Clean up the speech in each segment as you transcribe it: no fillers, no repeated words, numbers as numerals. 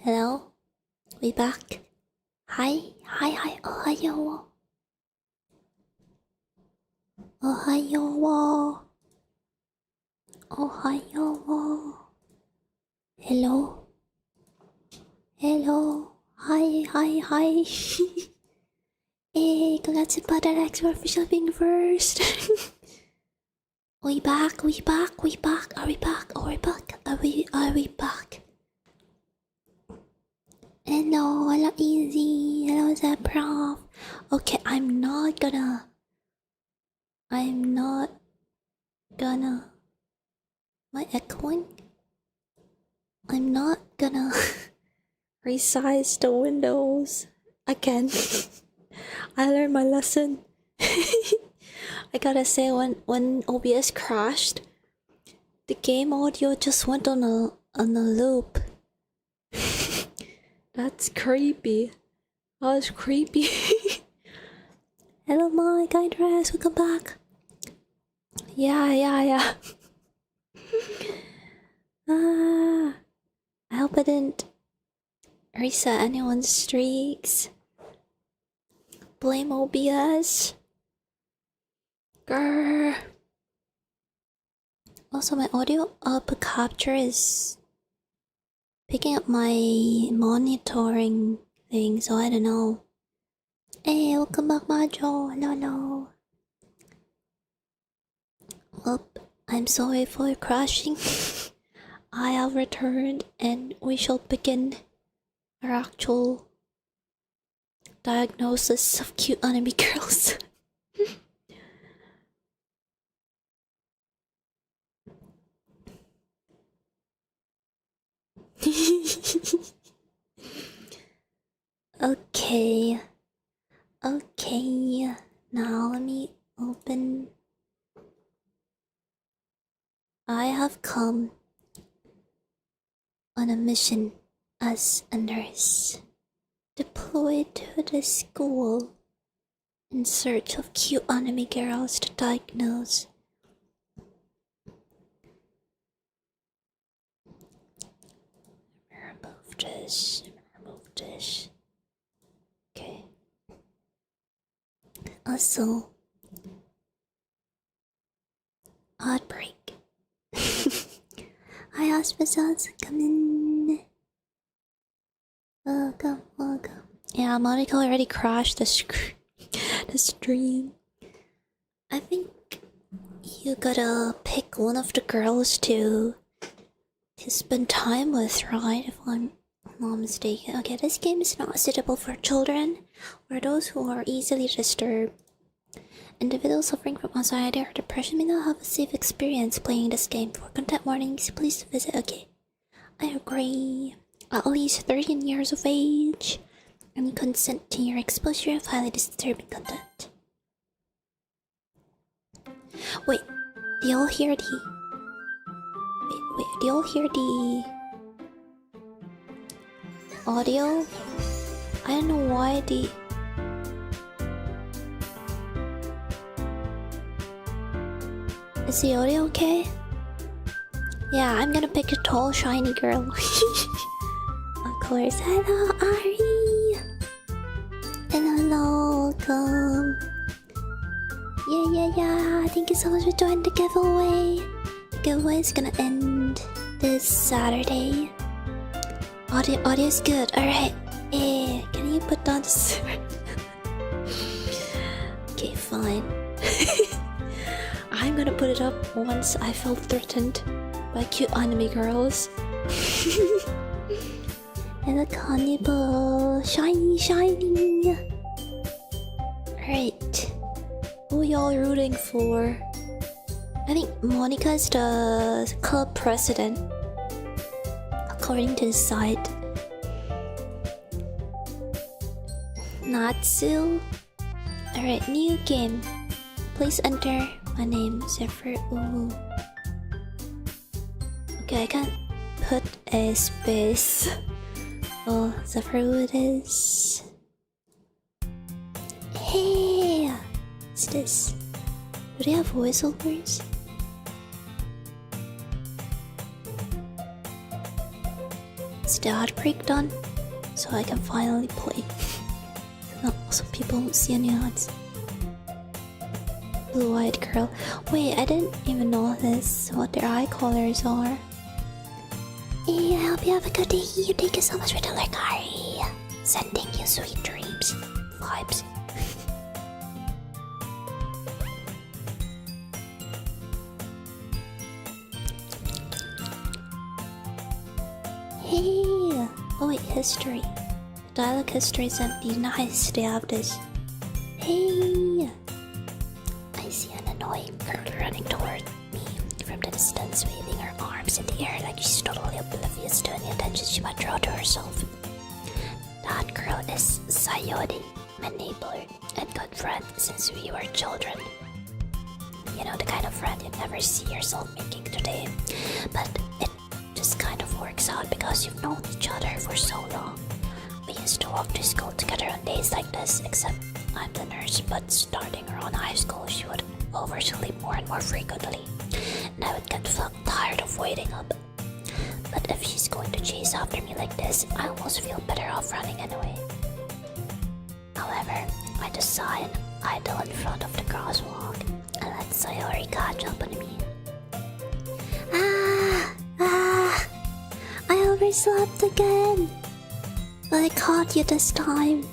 Hello? We back? Hi? Hi, ohayo. Ohayo. Ohayo. Hello? Hello? Hi. Hey, congrats to Padarex for official being first. We back? Are we back? Hello, Easy. Hello, Zeprof. Okay, I'm not gonna. My echoing? I'm not gonna resize the windows again. I learned my lesson. I gotta say, when OBS crashed, the game audio just went on a loop. That's creepy. That was creepy. Hello, my guy dress. Welcome back. Yeah. I hope I didn't reset anyone's streaks. Blame OBS. Grr. Also, my audio output capture is picking up my monitoring thing, so I don't know. Hey, welcome back, Majo. Hello. Well, I'm sorry for crashing. I have returned, and we shall begin our actual diagnosis of cute anime girls. Okay. Now let me open. I have come on a mission as a nurse, deployed to the school in search of cute anime girls to diagnose. Remove this. Okay. Also, outbreak. Hi, hospitals, come in. Welcome. Yeah, Monica already crashed the stream. I think you gotta pick one of the girls to spend time with, right? If I'm not mistaken. Okay, this game is not suitable for children or those who are easily disturbed. Individuals suffering from anxiety or depression may not have a safe experience playing this game. For content warnings, please visit. Okay, I agree. At least 13 years of age and consent to your exposure of highly disturbing content. Wait, do y'all hear the... Wait, do y'all hear the... audio? I don't know why the... Is the audio okay? Yeah, I'm gonna pick a tall, shiny girl. Of course. Hello, Ari! Hello, welcome. Yeah. Thank you so much for joining the giveaway. The giveaway is gonna end this Saturday. Audio's good. Alright. Hey, can you put down this? Okay, fine. I'm gonna put it up once I felt threatened by cute anime girls. And a cannibal. Shiny. Alright. Who y'all rooting for? I think Monica's the club president, according to the site. Natsu. Alright, new game. Please enter my name, Zephyr. Ooh. Okay, I can't put a space. Oh, Zephyr it is. Hey! What's this? Do they have voiceovers? Is the ad break done? So I can finally play. So people won't see any ads. Blue-eyed girl. Wait, I didn't even notice what their eye colors are. Hey, I hope you have a good day. Thank you so much for the like, Ari. Sending you sweet dreams. Vibes. Hey! Oh wait, history. Dialogue history is empty. Nice, they have this. Hey! I see an annoying girl running toward me from the distance, waving her arms in the air like she's totally oblivious to any attention she might draw to herself. That girl is Sayori, my neighbor and good friend since we were children. You know, the kind of friend you'd never see yourself making today, but it just kind of works out because you've known each other for so long. We used to walk to school together on days like this, except I'm the nurse, but starting around high school she would oversleep more and more frequently, and I would get tired of waiting up. But if she's going to chase after me like this, I almost feel better off running anyway. However, I just saw an idol in front of the crosswalk and let Sayori catch up on me. I overslept again! But I caught you this time.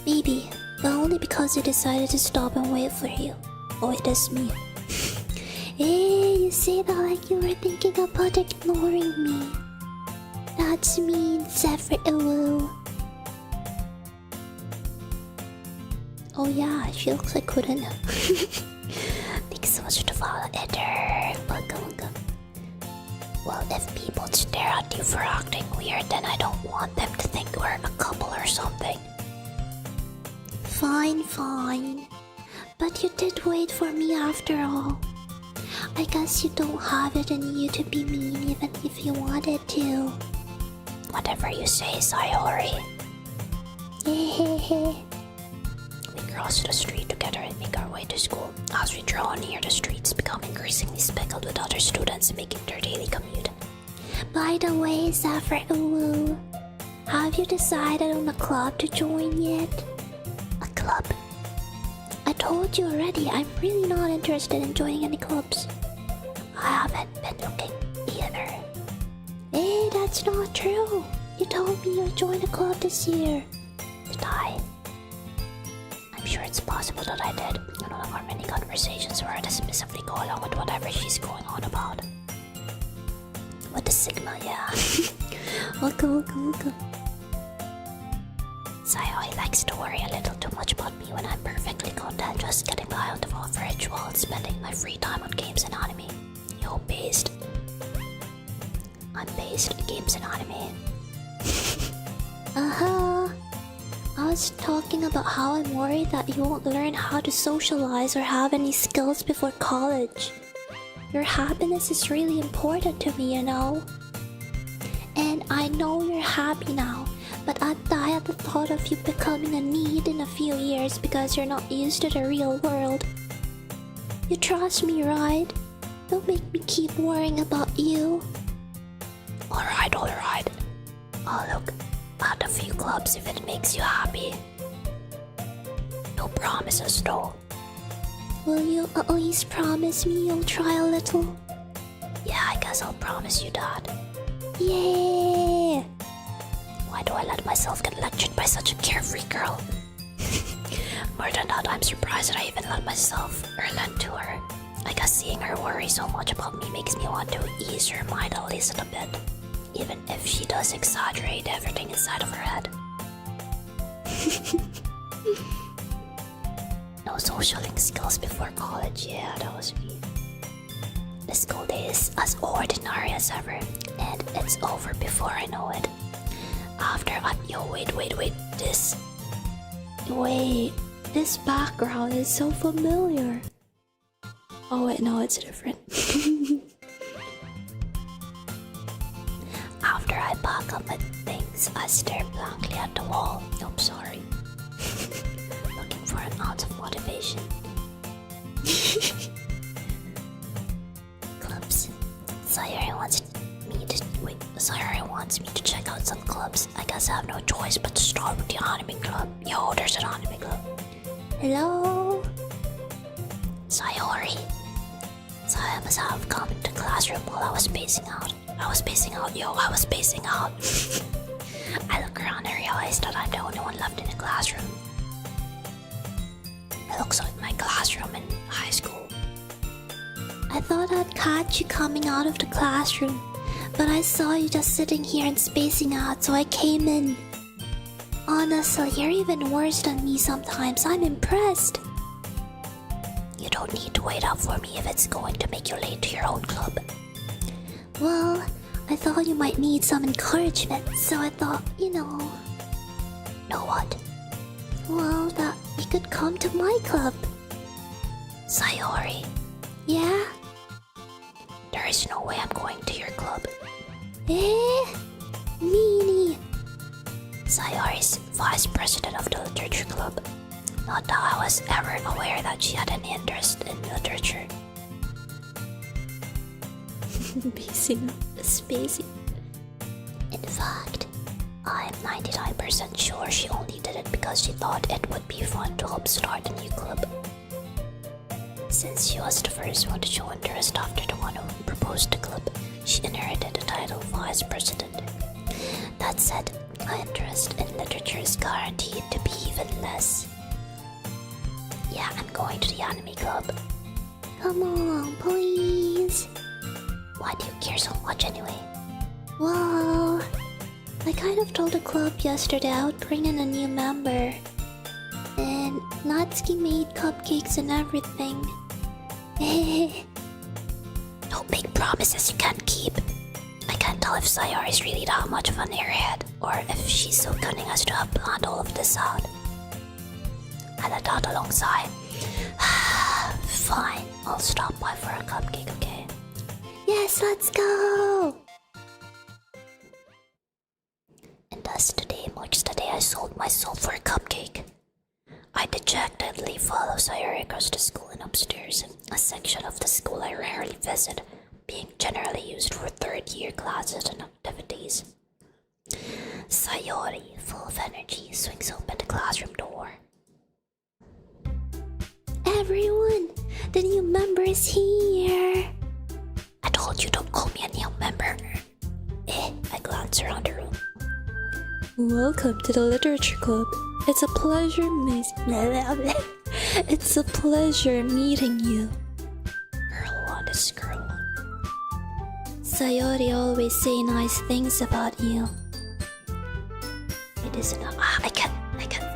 Maybe, but only because you decided to stop and wait for you. Oh, it is me. Hey, you say that like you were thinking about ignoring me. That's mean, ZEPHYTHON. Oh yeah, she looks like Kurena. Thanks so much for the follow, Eder. Welcome. Well, if people stare at you for acting weird, then I don't want them to think we're a couple or something. Fine. But you did wait for me after all. I guess you don't have it in you to be mean even if you wanted to. Whatever you say, Sayori. We cross the street together and make our way to school. As we draw near, the streets become increasingly speckled with other students making their daily commute. By the way, ZEPHYTHON, have you decided on a club to join yet? A club? I told you already, I'm really not interested in joining any clubs. I haven't been looking either. Hey, that's not true. You told me you'll join a club this year. Did I? I'm sure it's possible that I did. In one of our many conversations where I dismissively go along with whatever she's going on about. What the Sigma, yeah. Welcome. Sayori likes to worry a little too much about me when I'm perfectly content just getting by on the average while spending my free time on games and anime. I'm based games and anime. I was talking about how I'm worried that you won't learn how to socialize or have any skills before college. Your happiness is really important to me, you know. And I know you're happy now, but I'd die at the thought of you becoming a need in a few years because you're not used to the real world. You trust me, right? Don't make me keep worrying about you. Alright. I'll look at a few clubs if it makes you happy. No promises though. Will you at least promise me you'll try a little? Yeah, I guess I'll promise you that. Yeah! Why do I let myself get lectured by such a carefree girl? More than that, I'm surprised that I even let myself relent to her. I guess seeing her worry so much about me makes me want to ease her mind at least a bit. Even if she does exaggerate everything inside of her head. No socialing skills before college, yeah, that was me. The school day is as ordinary as ever, and it's over before I know it. This background is so familiar. Oh wait, no, it's different. After I pack up my things, I stare blankly at the wall. Oh, sorry. Looking for an ounce of motivation. Clubs. Sayori wants me to Sayori wants me to check out some clubs. I guess I have no choice but to start with the anime club. Yo, there's an anime club. Hello? Sayori. Saya must have come into the classroom while I was spacing out. I was spacing out. I look around and realize that I'm the only one left in the classroom. It looks like my classroom in high school. I thought I'd catch you coming out of the classroom, but I saw you just sitting here and spacing out, so I came in. Honestly, you're even worse than me sometimes. I'm impressed. You don't need to wait up for me if it's going to make you late to your own club. Well, I thought you might need some encouragement, so I thought, Know what? Well, that you could come to my club. Sayori. Yeah? There is no way I'm going to your club. Meanie. Sayori's vice president of the literature club. Not that I was ever aware that she had any interest in literature. Spacing. In fact, I'm 99% sure she only did it because she thought it would be fun to help start a new club. Since she was the first one to show interest after the one who proposed the club, she inherited the title vice president. That said, my interest in literature is guaranteed to be even less. Yeah, I'm going to the anime club. Come on, please. Why do you care so much anyway? Well, I kind of told the club yesterday I would bring in a new member. And Natsuki made cupcakes and everything. No big promises you can't keep. I can't tell if Sayori is really that much of an airhead, or if she's so cunning as to have planned all of this out. I let out a long sigh. Fine, I'll stop by for a cupcake, okay? Yes, let's go! And thus today marks the day I sold my soul for a cupcake. I dejectedly follow Sayori across the school and upstairs, a section of the school I rarely visit, being generally used for third-year classes and activities. Sayori, full of energy, swings open the classroom door. Everyone, the new member is here! I told you don't call me a new member. I glance around the room. Welcome to the literature club. It's a pleasure It's a pleasure meeting you. Girl one is girl one. Sayori always say nice things about you. It isn't I can't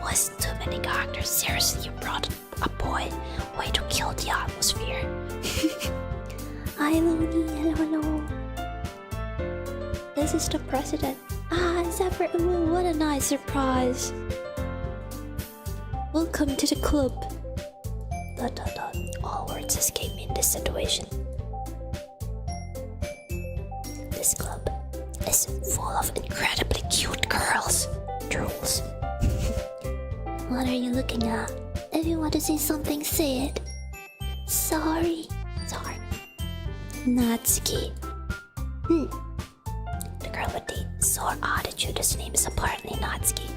voice too many characters. Seriously, you brought a boy way to kill the atmosphere. Hi Looney, hello. This is the president. What a nice surprise. Welcome to the club. ... All words escape me in this situation. This club is full of incredibly cute girls. Drools. What are you looking at? If you want to say something, say it. Sorry. Natsuki. The girl with the sore attitude, whose name is apparently Natsuki,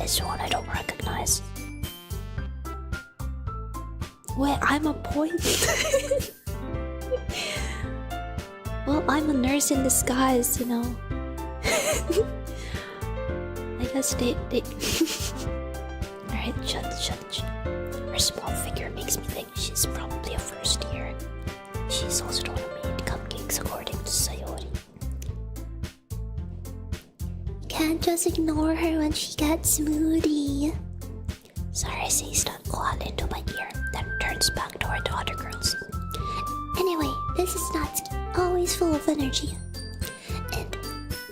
is one I don't recognize. Wait, I'm a boy? Well, I'm a nurse in disguise, I guess they... Alright, shut. Her small figure makes me think she's probably a first year. She's also the one who made cupcakes, according to Sayori. Can't just ignore her when she gets moody. Sayori says that quietly into my ear, then turns back toward the other girls. Anyway, this is Natsuki, always full of energy. And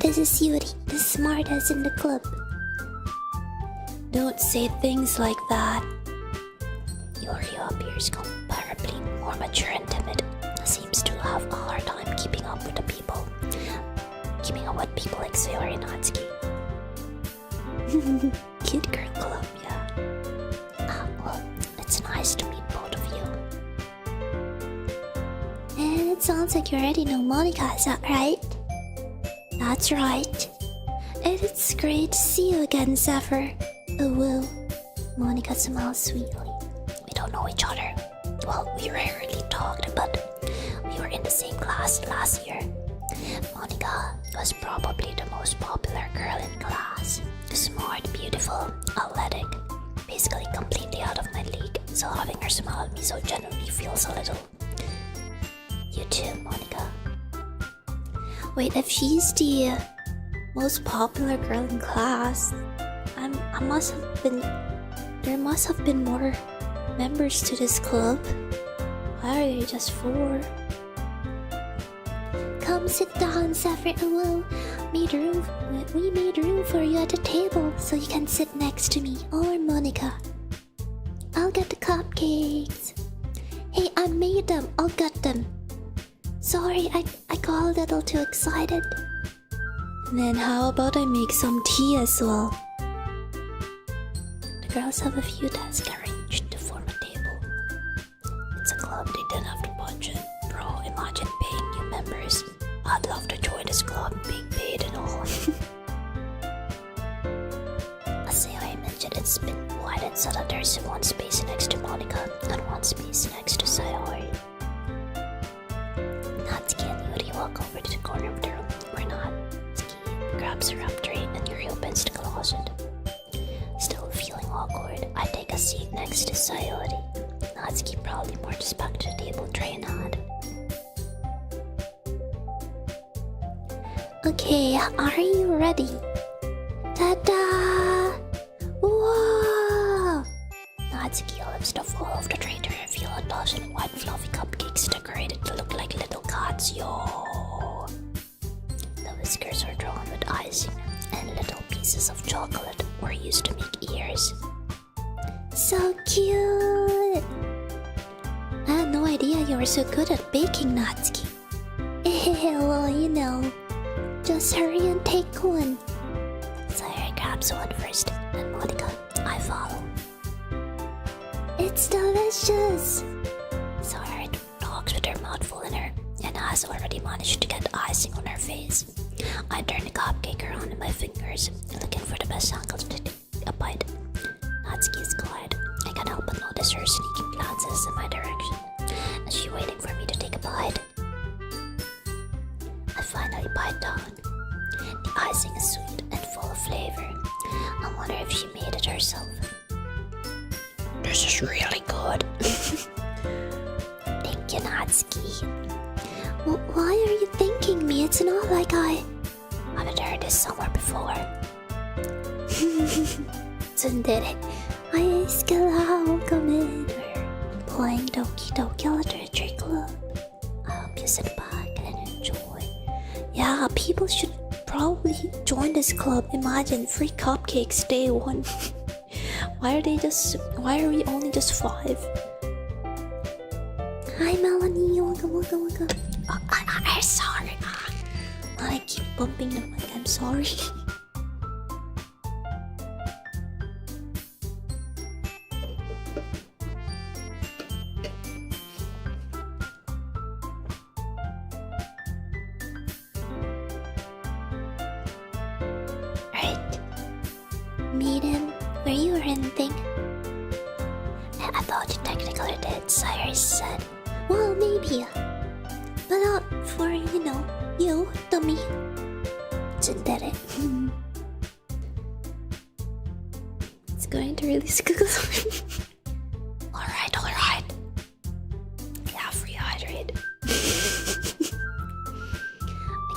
this is Yuri, the smartest in the club. Don't say things like that. Yuri appears comparably more mature and timid. Seems to have a hard time keeping up with people like Sayori and Natsuki. Kid girl club, yeah. Well, it's nice to meet both of you. And it sounds like you already know Monica, is that right? That's right. It's great to see you again, Zephyr. Oh, whoa. Monica smiles sweetly. We don't know each other. Well, we rarely talked, but we were in the same class last year. Monica was probably the most popular girl in class. Smart, beautiful, athletic. Basically completely out of my league, so having her smile at me so genuinely feels a little... You too, Monica. Wait, if she's the most popular girl in class, there must have been more members to this club. Why are you just 4? Come sit down, Zephyr. Hello. We made room for you at the table so you can sit next to me or Monica. I'll get the cupcakes. Hey, I made them. I'll get them. Sorry, I got a little too excited. Then how about I make some tea as well? The girls have a few desks arranged to form a table. It's a club they didn't have the budget. Bro, imagine paying new members. I'd love to join this club, being paid and all. As I mentioned, it's been widened so that there's one space next to Monica and one space next to Sayori. Natsuki and Yuri walk over to the corner of the room where Natsuki grabs her up tray and Yuri opens the closet. Still feeling awkward, I take a seat next to Sayori. Natsuki proudly marches back to the table tray and hand. Okay, are you ready? Ta-da! Whoa! Natsuki lifts the full of the tray to reveal a dozen white fluffy cupcakes decorated to look like little cats, yo! The whiskers are drawn with icing, and little pieces of chocolate were used to make ears. So cute! I had no idea you were so good at baking, Natsuki. Well, you know. Just hurry and take one. Sayori grabs one first, and Monica, I follow. It's delicious! Sayori talks with her mouth full in her, and has already managed to get icing on her face. I turn the cupcake around in my fingers, looking for the best angle to take a bite. Natsuki is quiet. I can't help but notice her sneaking glances in my direction. Is she waiting for me to take a bite? I finally bite down. The icing is sweet and full of flavor. I wonder if she made it herself. This is really good. Thank you, Natsuki. Why are you thanking me? It's not like I haven't heard this somewhere before. Tsundere. I still come in. We're playing Doki Literature Club. I hope you sit back and enjoy. Yeah, people should probably join this club. Imagine free cupcakes day 1. Why are we only just 5? Hi Melanie, welcome. Oh, I'm sorry. I keep bumping the mic, I'm sorry. Meet him where you or anything? I thought you technically did, Cyrus said. Well, maybe. But not for, you, dummy. Tsundere. It's going to really squiggle. Alright. Yeah, free hydrate. I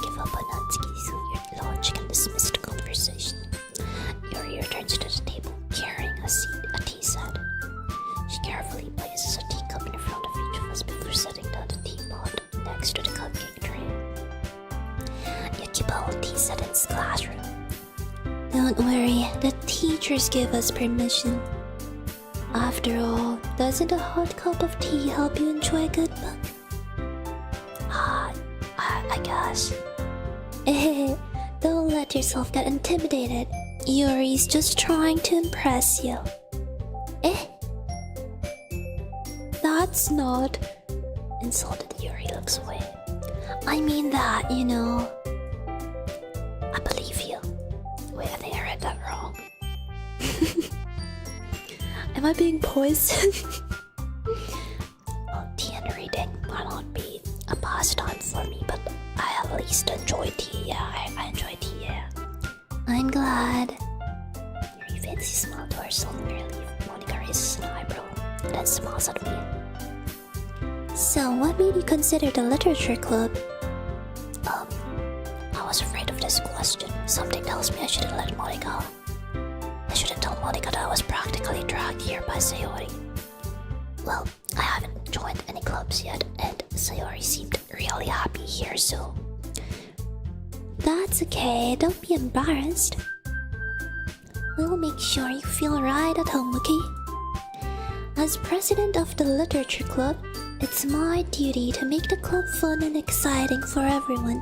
give up on Natsuki's weird logic and dismiss the conversation. Yuri returns to the table, carrying a tea set. She carefully places a teacup in front of each of us before setting down the teapot next to the cupcake tray. You keep a whole tea set in this classroom. Don't worry, the teachers give us permission. After all, doesn't a hot cup of tea help you enjoy a good book? I guess. Don't let yourself get intimidated. Yuri's just trying to impress you. That's not... Insulted Yuri looks away. I mean that, Am I being poisoned? Well, tea and reading might not be a pastime for me, but I at least enjoy tea. Yeah, I enjoy tea, yeah. I'm glad. Your fancy smile to herself merely. Monica raises an eyebrow and then smiles at me. So, what made you consider the literature club? I was afraid of this question. Something tells me I shouldn't let Monica. I shouldn't tell Monica that I was practically dragged here by Sayori. Well, I haven't joined any clubs yet, and Sayori seemed really happy here, so... That's okay, don't be embarrassed. We'll make sure you feel right at home, okay? As president of the literature club, it's my duty to make the club fun and exciting for everyone.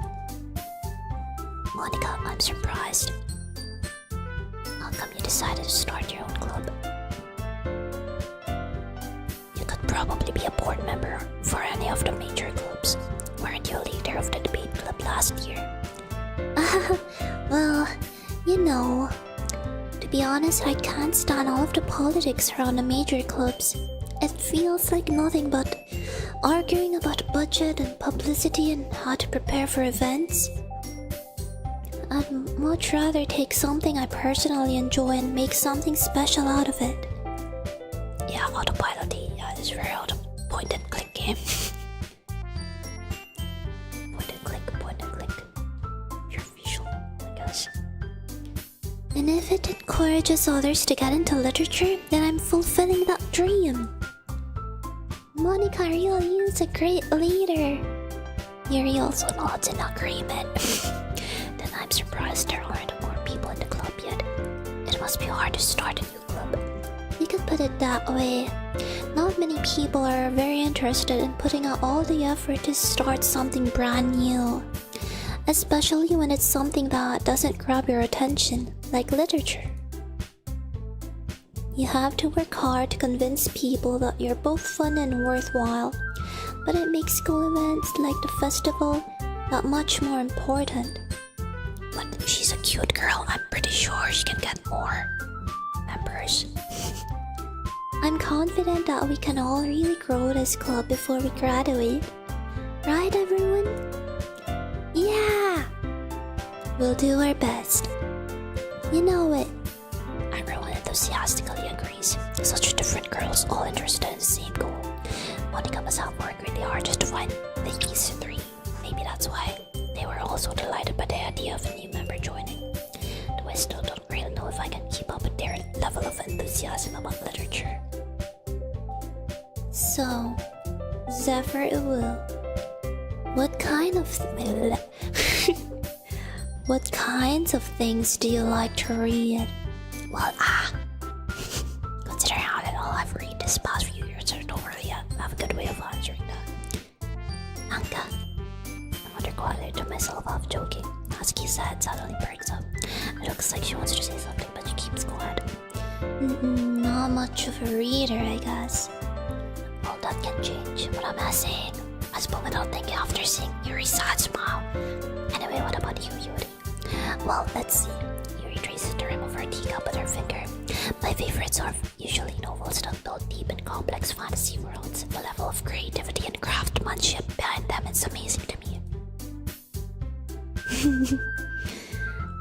Monica, I'm surprised. How come you decided to start your own club? You could probably be a board member for any of the major clubs. Weren't you a leader of the debate club last year? Well, you know, to be honest, I can't stand all of the politics around the major clubs. It feels like nothing but arguing about budget and publicity and how to prepare for events. I'd much rather take something I personally enjoy and make something special out of it. Yeah, autopilot, yeah, it's very point and click game. Point and click. You're visual, I guess. And if it encourages others to get into literature, then I'm fulfilling that dream. Monica really is a great leader. Yuri also nods in agreement. Then I'm surprised there aren't more people in the club yet. It must be hard to start a new club. You could put it that way. Not many people are very interested in putting out all the effort to start something brand new. Especially when it's something that doesn't grab your attention, like literature. You have to work hard to convince people that you're both fun and worthwhile, but it makes school events like the festival that much more important. But she's a cute girl, I'm pretty sure she can get more members. I'm confident that we can all really grow this club before we graduate. Right, everyone? Yeah! We'll do our best. You know it. Everyone enthusiastically agrees. Such different girls, all interested in the same goal. Monica must have worked really hard just to find these three. Maybe that's why they were also delighted by the idea of a new member joining. Though I still don't really know if I can keep up with their level of enthusiasm about literature. So, Zephyr, what kind of what kinds of things do you like to read? Well, considering how little I've read this past few years, I don't really have a good way of answering that. Manga. I wonder quietly to myself, half joking. Husky's head suddenly perks up. It looks like she wants to say something, but she keeps quiet. Not much of a reader, I guess. Well, that can change. What am I saying? I spoke without thinking after seeing Yuri's sad smile. Anyway, what about you, Yuri? Well, let's see. Yuri traces the rim of her teacup with her finger. My favorites are usually novels that build deep and complex fantasy worlds. The level of creativity and craftsmanship behind them is amazing to me.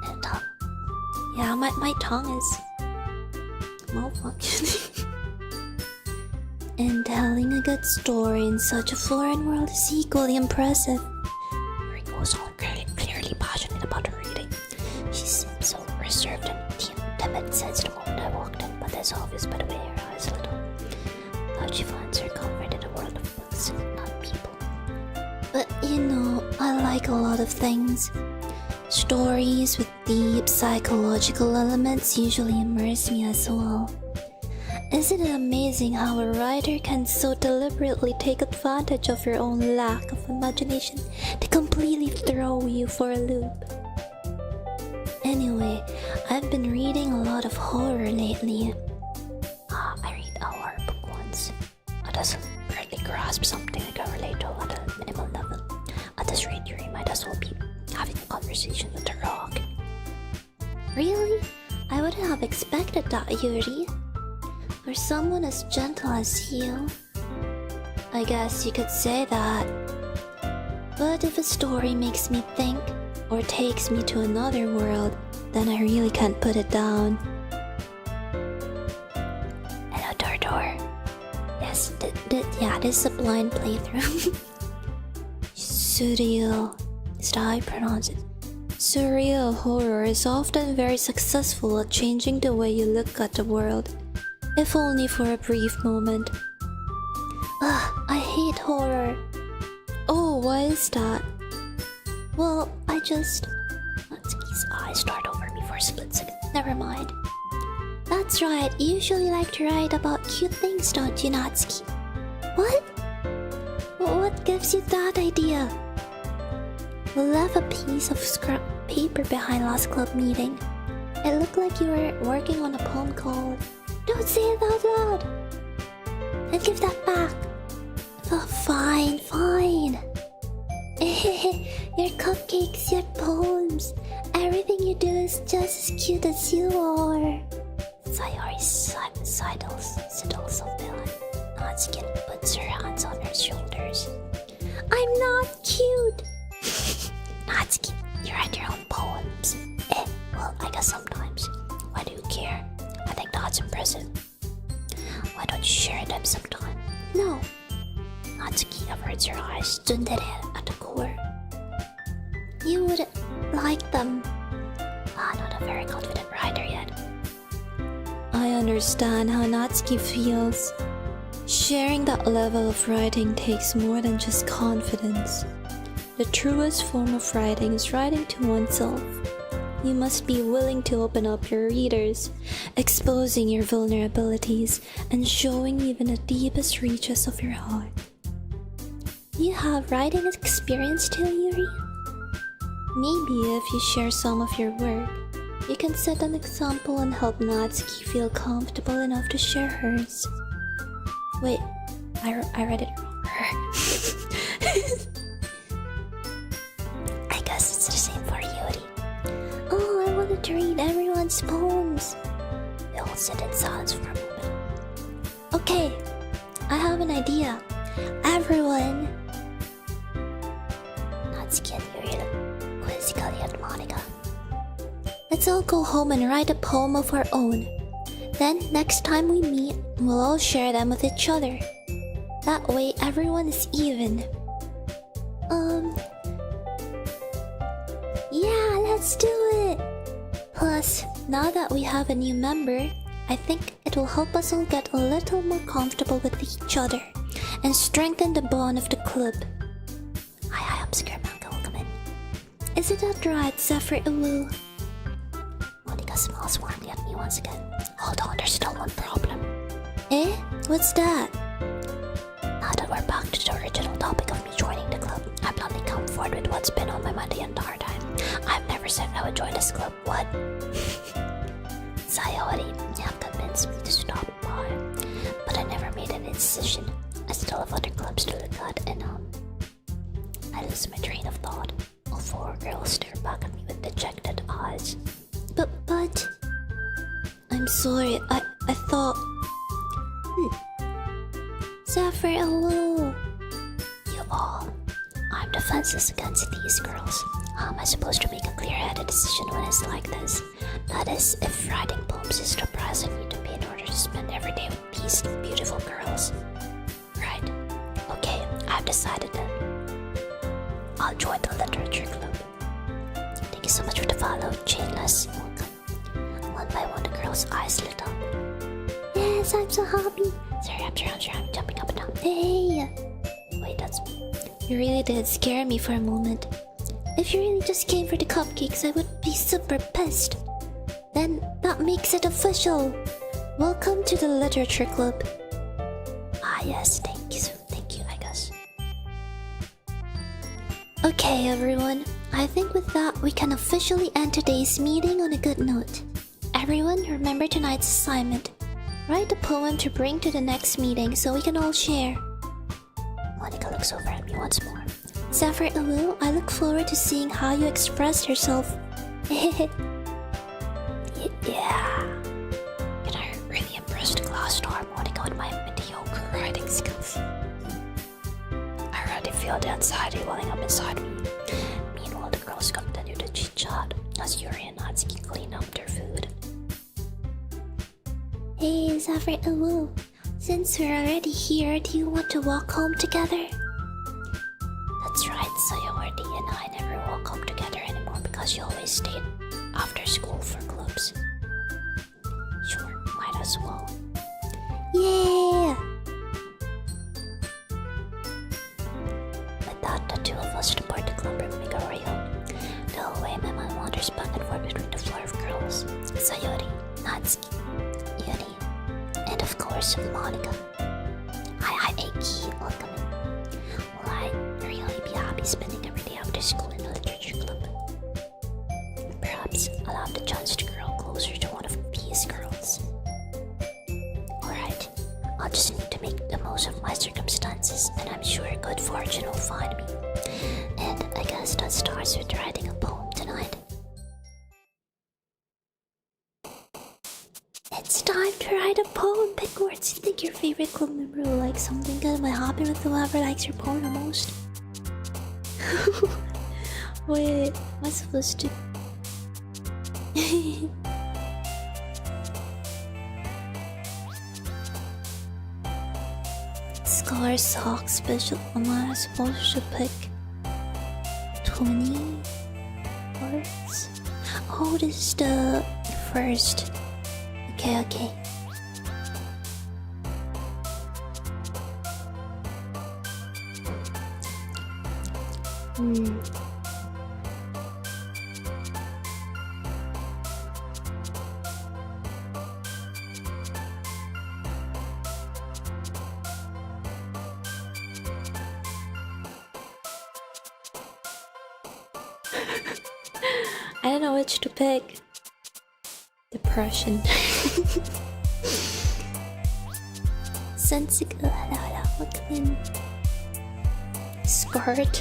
And yeah, my tongue is malfunctioning. And telling a good story in such a foreign world is equally impressive. Yuri goes on clearly passionate about her reading. She seems so reserved and timid since the moment I walked in, but that's obvious by the way her eyes lit up. How she finds her comfort in a world of books, not people. But you know, I like a lot of things. Stories with deep psychological elements usually immerse me as well. Isn't it amazing how a writer can so deliberately take advantage of your own lack of imagination to completely throw you for a loop? Anyway, I've been reading a lot of horror lately. I read a horror book once. I just barely grasp something I can relate to at a minimal level. At this rate, Yuri might as well be having a conversation with a rock. Really? I wouldn't have expected that, Yuri. For someone as gentle as you, I guess you could say that. But if a story makes me think or takes me to another world, then I really can't put it down. Hello, Dor. Yes, yeah, this is a blind playthrough. Surreal. Is that how you pronounce it? Surreal horror is often very successful at changing the way you look at the world, if only for a brief moment. Ugh, I hate horror. Oh, why is that? Well, Natsuki's eyes start over me for a split second. Never mind. That's right, you usually like to write about cute things, don't you, Natsuki? What? What gives you that idea? We left a piece of scrap paper behind last club meeting. It looked like you were working on a poem called... Don't say it out loud! And give that back. Oh, fine. Your cupcakes, your poems, everything you do is just as cute as you are. Sayori sidles of the line. Natsuki puts her hands on her shoulders. I'm not cute! Natsuki, you write your own poems. Well, I guess sometimes. Why do you care? I think that's impressive. Why don't you share them sometime? No. Natsuki averts her eyes, tsundere at the core. You wouldn't like them. I'm not a very confident writer yet. I understand how Natsuki feels. Sharing that level of writing takes more than just confidence. The truest form of writing is writing to oneself. You must be willing to open up your readers, exposing your vulnerabilities, and showing even the deepest reaches of your heart. You have writing experience too, Yuri? Maybe if you share some of your work, you can set an example and help Natsuki feel comfortable enough to share hers. Wait, I read it wrong. I guess it's the same for Yuri. Oh, I wanted to read everyone's poems. We all sit in silence for a moment. Okay, I have an idea. Everyone... Natsuki and Yuri look quizzically at Monica. Let's all go home and write a poem of our own. Then, next time we meet, we'll all share them with each other. That way, everyone is even. Yeah, let's do it! Plus, now that we have a new member, I think it will help us all get a little more comfortable with each other and strengthen the bond of the club. Hi, obscure manga, welcome in. Isn't that right, Zephyr-Iwu? Monica smiles warmly at me once again. Hold on, there's still one problem. Eh? What's that? Now that we're back to the original topic of me joining the club, I bluntly come forward with what's been on my mind the entire time. I've never said I would join this club. What? Sayori, you have convinced me to stop by, but I never made any decision. I still have other clubs to look at, and I lose my train of thought. All four girls stare back at me with dejected eyes. But... I'm sorry, I thought... Zephyr-Iwu! You all... I'm defenseless against these girls. How am I supposed to make a clear-headed decision when it's like this? That is, if writing poems is the price I need to pay in order to spend every day with these beautiful girls. Right. Okay, I've decided that I'll join the literature club. Thank you so much for the follow, Chainless. Welcome. One by one, the girl's eyes lit up. Yes, I'm so happy. Sorry, I'm jumping up and down. Hey! Wait, that's me. You really did scare me for a moment. If you really just came for the cupcakes, I would be super pissed. Then that makes it official. Welcome to the literature club. Ah yes, thank you, I guess. Okay, everyone. I think with that, we can officially end today's meeting on a good note. Everyone, remember tonight's assignment. Write a poem to bring to the next meeting so we can all share. Monica looks over at me once more. Zephyr-Iwu, I look forward to seeing how you express yourself. Yeah. Can I really impress the class? lost harmonica with my mediocre writing skills. I already feel the anxiety welling up inside me. Meanwhile, the girls continue to chit-chat as Yuri and Natsuki clean up their food. Hey, ZEPHYTHON, since we're already here, do you want to walk home together? That's right, Sayori and I never walk home together anymore because you always stayed after school for clubs. Sure, might as well. Yeah! With that, the two of us depart the club room we go real. The whole way my mind wanders back and forth between the floor of girls. Sayori, Natsuki, Yuri, and of course, Monica. Hi, Eiki, welcome in. Will I really be happy spending every day after school in a literature club? Perhaps I'll have the chance to grow closer to one of these girls. Alright, I'll just need to make the most of my circumstances, and I'm sure good fortune will find me. And I guess that starts with writing a poem tonight. It's time to write a poem. Pick words you think your favorite club member will like. Something good might happen with whoever likes your poem the most. Wait, am I supposed to? Scar Sock Special. Am I supposed to pick 20 words? Oh, this is the first. Okay. I don't know which to pick. Depression. Sensical. Welcome in. Scarred.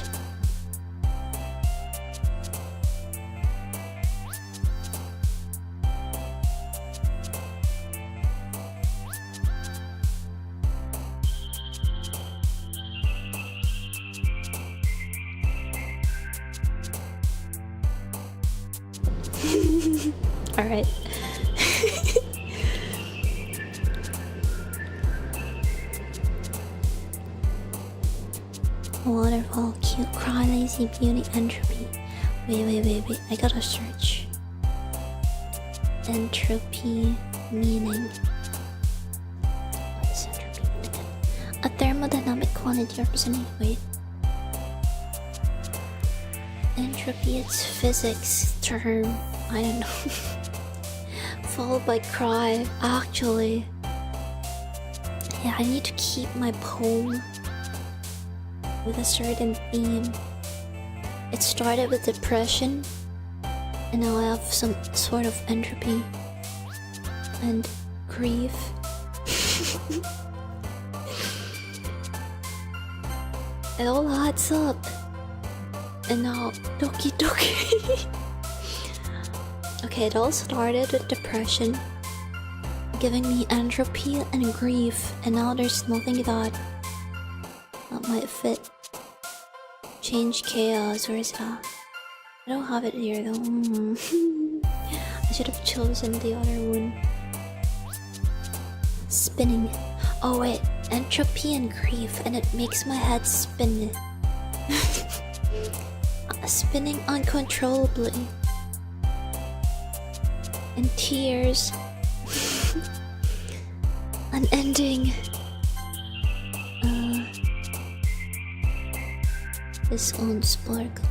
Alright. Waterfall, cute, cry, lazy, beauty, entropy. Wait. I gotta search. Entropy meaning. What is entropy meaning again? A thermodynamic quantity representing. Wait. Entropy, it's physics term. I don't know. Followed by cry. Actually. Yeah, I need to keep my poem with a certain theme. It started with depression, and now I have some sort of entropy and grief. It all adds up. And now Doki. Okay, it all started with depression, giving me entropy and grief, and now there's nothing that might fit. Change chaos, where is that? I don't have it here though. I should have chosen the other one. Spinning. Oh wait, entropy and grief, and it makes my head spin. Spinning uncontrollably. And tears. Unending. This own spark.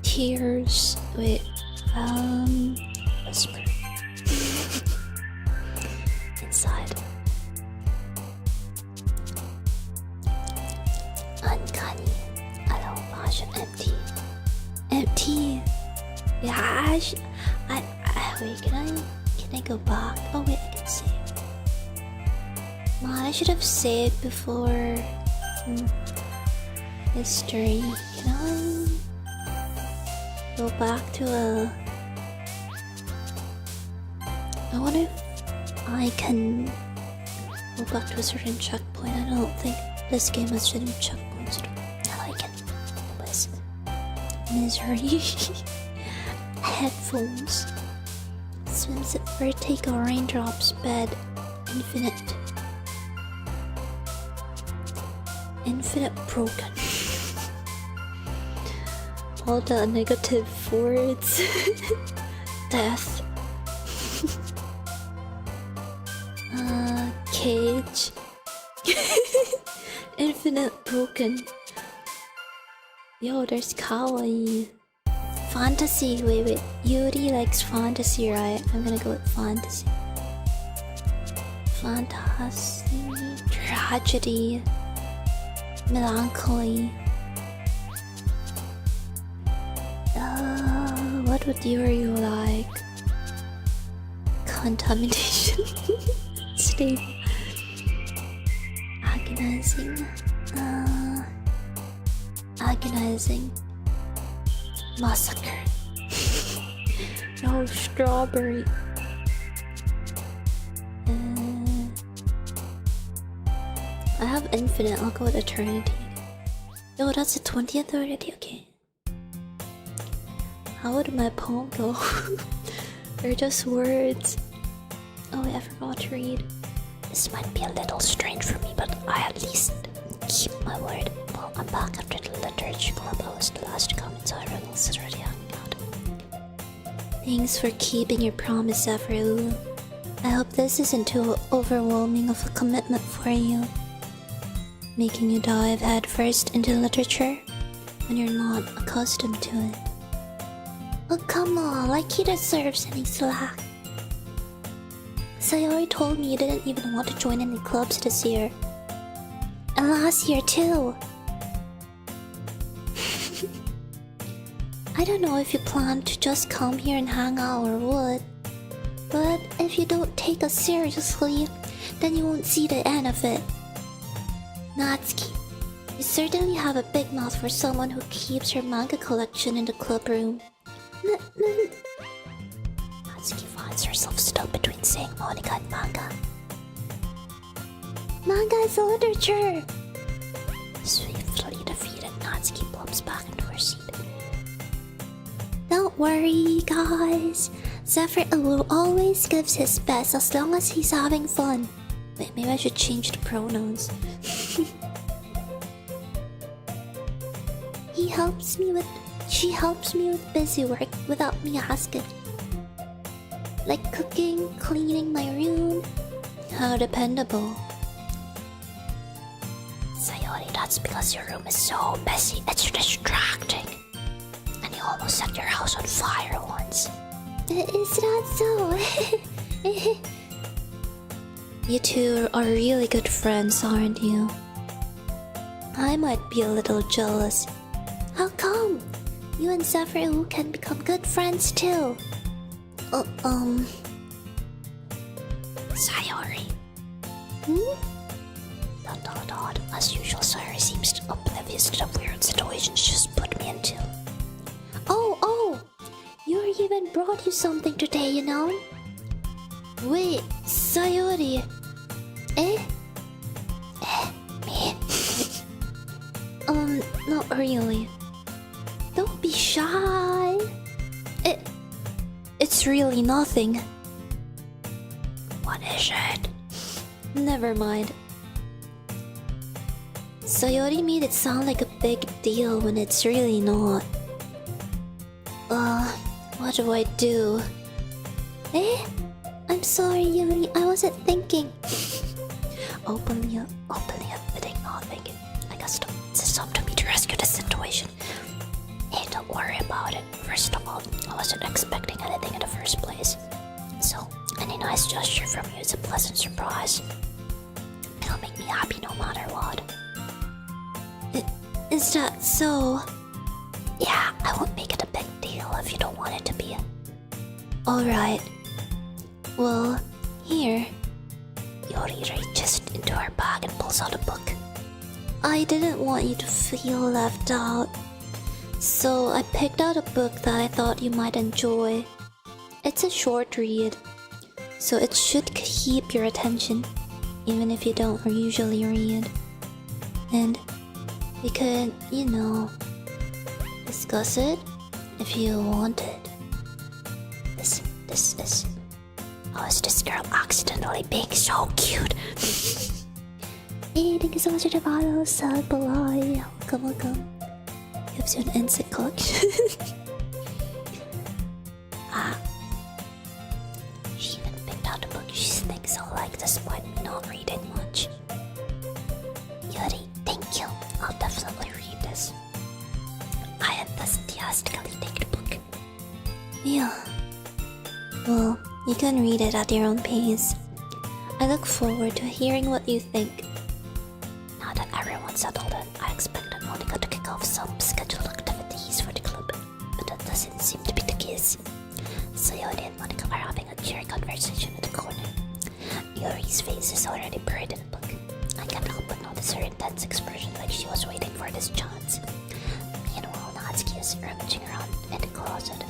Tears. Wait. Whisper. Inside. Uncanny. Alone, passion, empty. Empty. Yeah, wait, can I go back? Oh wait, I can save. Man, I should have saved before. History. Can I go back to a... I wonder if I can go back to a certain checkpoint. I don't think this game has certain checkpoints. I like it. Anyways. Misery. Headphones. Swimsuit vertigo, raindrops, bed. Infinite. Infinite broken. All the negative words. Death. Cage. Infinite broken. Yo, there's kawaii. Fantasy. Wait. Yuri likes fantasy, right? I'm gonna go with fantasy. Fantasy. Tragedy. Melancholy. What would Yuri like? Contamination. Stable. Agonizing. Agonizing. Massacre. No, strawberry. I have infinite, I'll go with eternity. Yo, that's the 20th already? Okay. How would my poem go? They're just words. Oh wait, I forgot to read. This might be a little strange for me, but I at least keep my word. Well, I'm back after the literature club. I was the last to come inside. Reynolds is already hanging out. Thanks for keeping your promise, Zephyr. I hope this isn't too overwhelming of a commitment for you. Making you dive headfirst into literature when you're not accustomed to it. Oh come on, like he deserves any slack. Sayori told me you didn't even want to join any clubs this year. And last year too. I don't know if you plan to just come here and hang out or what. But if you don't take us seriously, then you won't see the end of it. Natsuki, you certainly have a big mouth for someone who keeps her manga collection in the club room. Natsuki finds herself stuck between saying Monica and manga. Manga is literature! Swiftly defeated, Natsuki plumps back into her seat. Don't worry, guys. Zephyr always gives his best as long as he's having fun. Wait, maybe I should change the pronouns. She helps me with busy work without me asking. Like cooking, cleaning my room. How dependable. Sayori, that's because your room is so messy, it's distracting. And you almost set your house on fire once. Is that so? You two are really good friends, aren't you? I might be a little jealous. How come? You and Zephyr can become good friends too. Sayori. Dot. As usual, Sayori seems oblivious to the weird situation she just put me into. Oh! Yuri even brought you something today, you know? Wait, Sayori. Me? Not really. Don't be shy. It's really nothing. What is it? Never mind. Sayori made it sound like a big deal when it's really not. What do I do? I'm sorry, Yuri. I wasn't thinking. Openly admitting not thinking. I guess it's up to me to rescue the situation. Hey, don't worry about it. First of all, I wasn't expecting anything in the first place. So, any nice gesture from you is a pleasant surprise. It'll make me happy no matter what. Is that so? Yeah, I won't make it a big deal if you don't want it to be. Alright. Well, here. Yuri reaches into her bag and pulls out a book. I didn't want you to feel left out, so I picked out a book that I thought you might enjoy. It's a short read. so it should keep your attention, even if you don't usually read. And we could, discuss it if you wanted. This is... Oh, is this girl accidentally being so cute? Hey, thank you so much for the bottle, sub below. Welcome. Gives you an insect collection. She even picked out a book she thinks I'll like despite me not reading much. Yuri, thank you. I'll definitely read this. I enthusiastically take the book. Yeah. Well, you can read it at your own pace. I look forward to hearing what you think. Now that everyone's settled in, I expected Monica to kick off some scheduled activities for the club, but that doesn't seem to be the case. So Yuri and Monica are having a cheery conversation in the corner. Yuri's face is already buried in a book. I can't help but notice her intense expression like she was waiting for this chance. Meanwhile, Natsuki is rummaging around in the closet.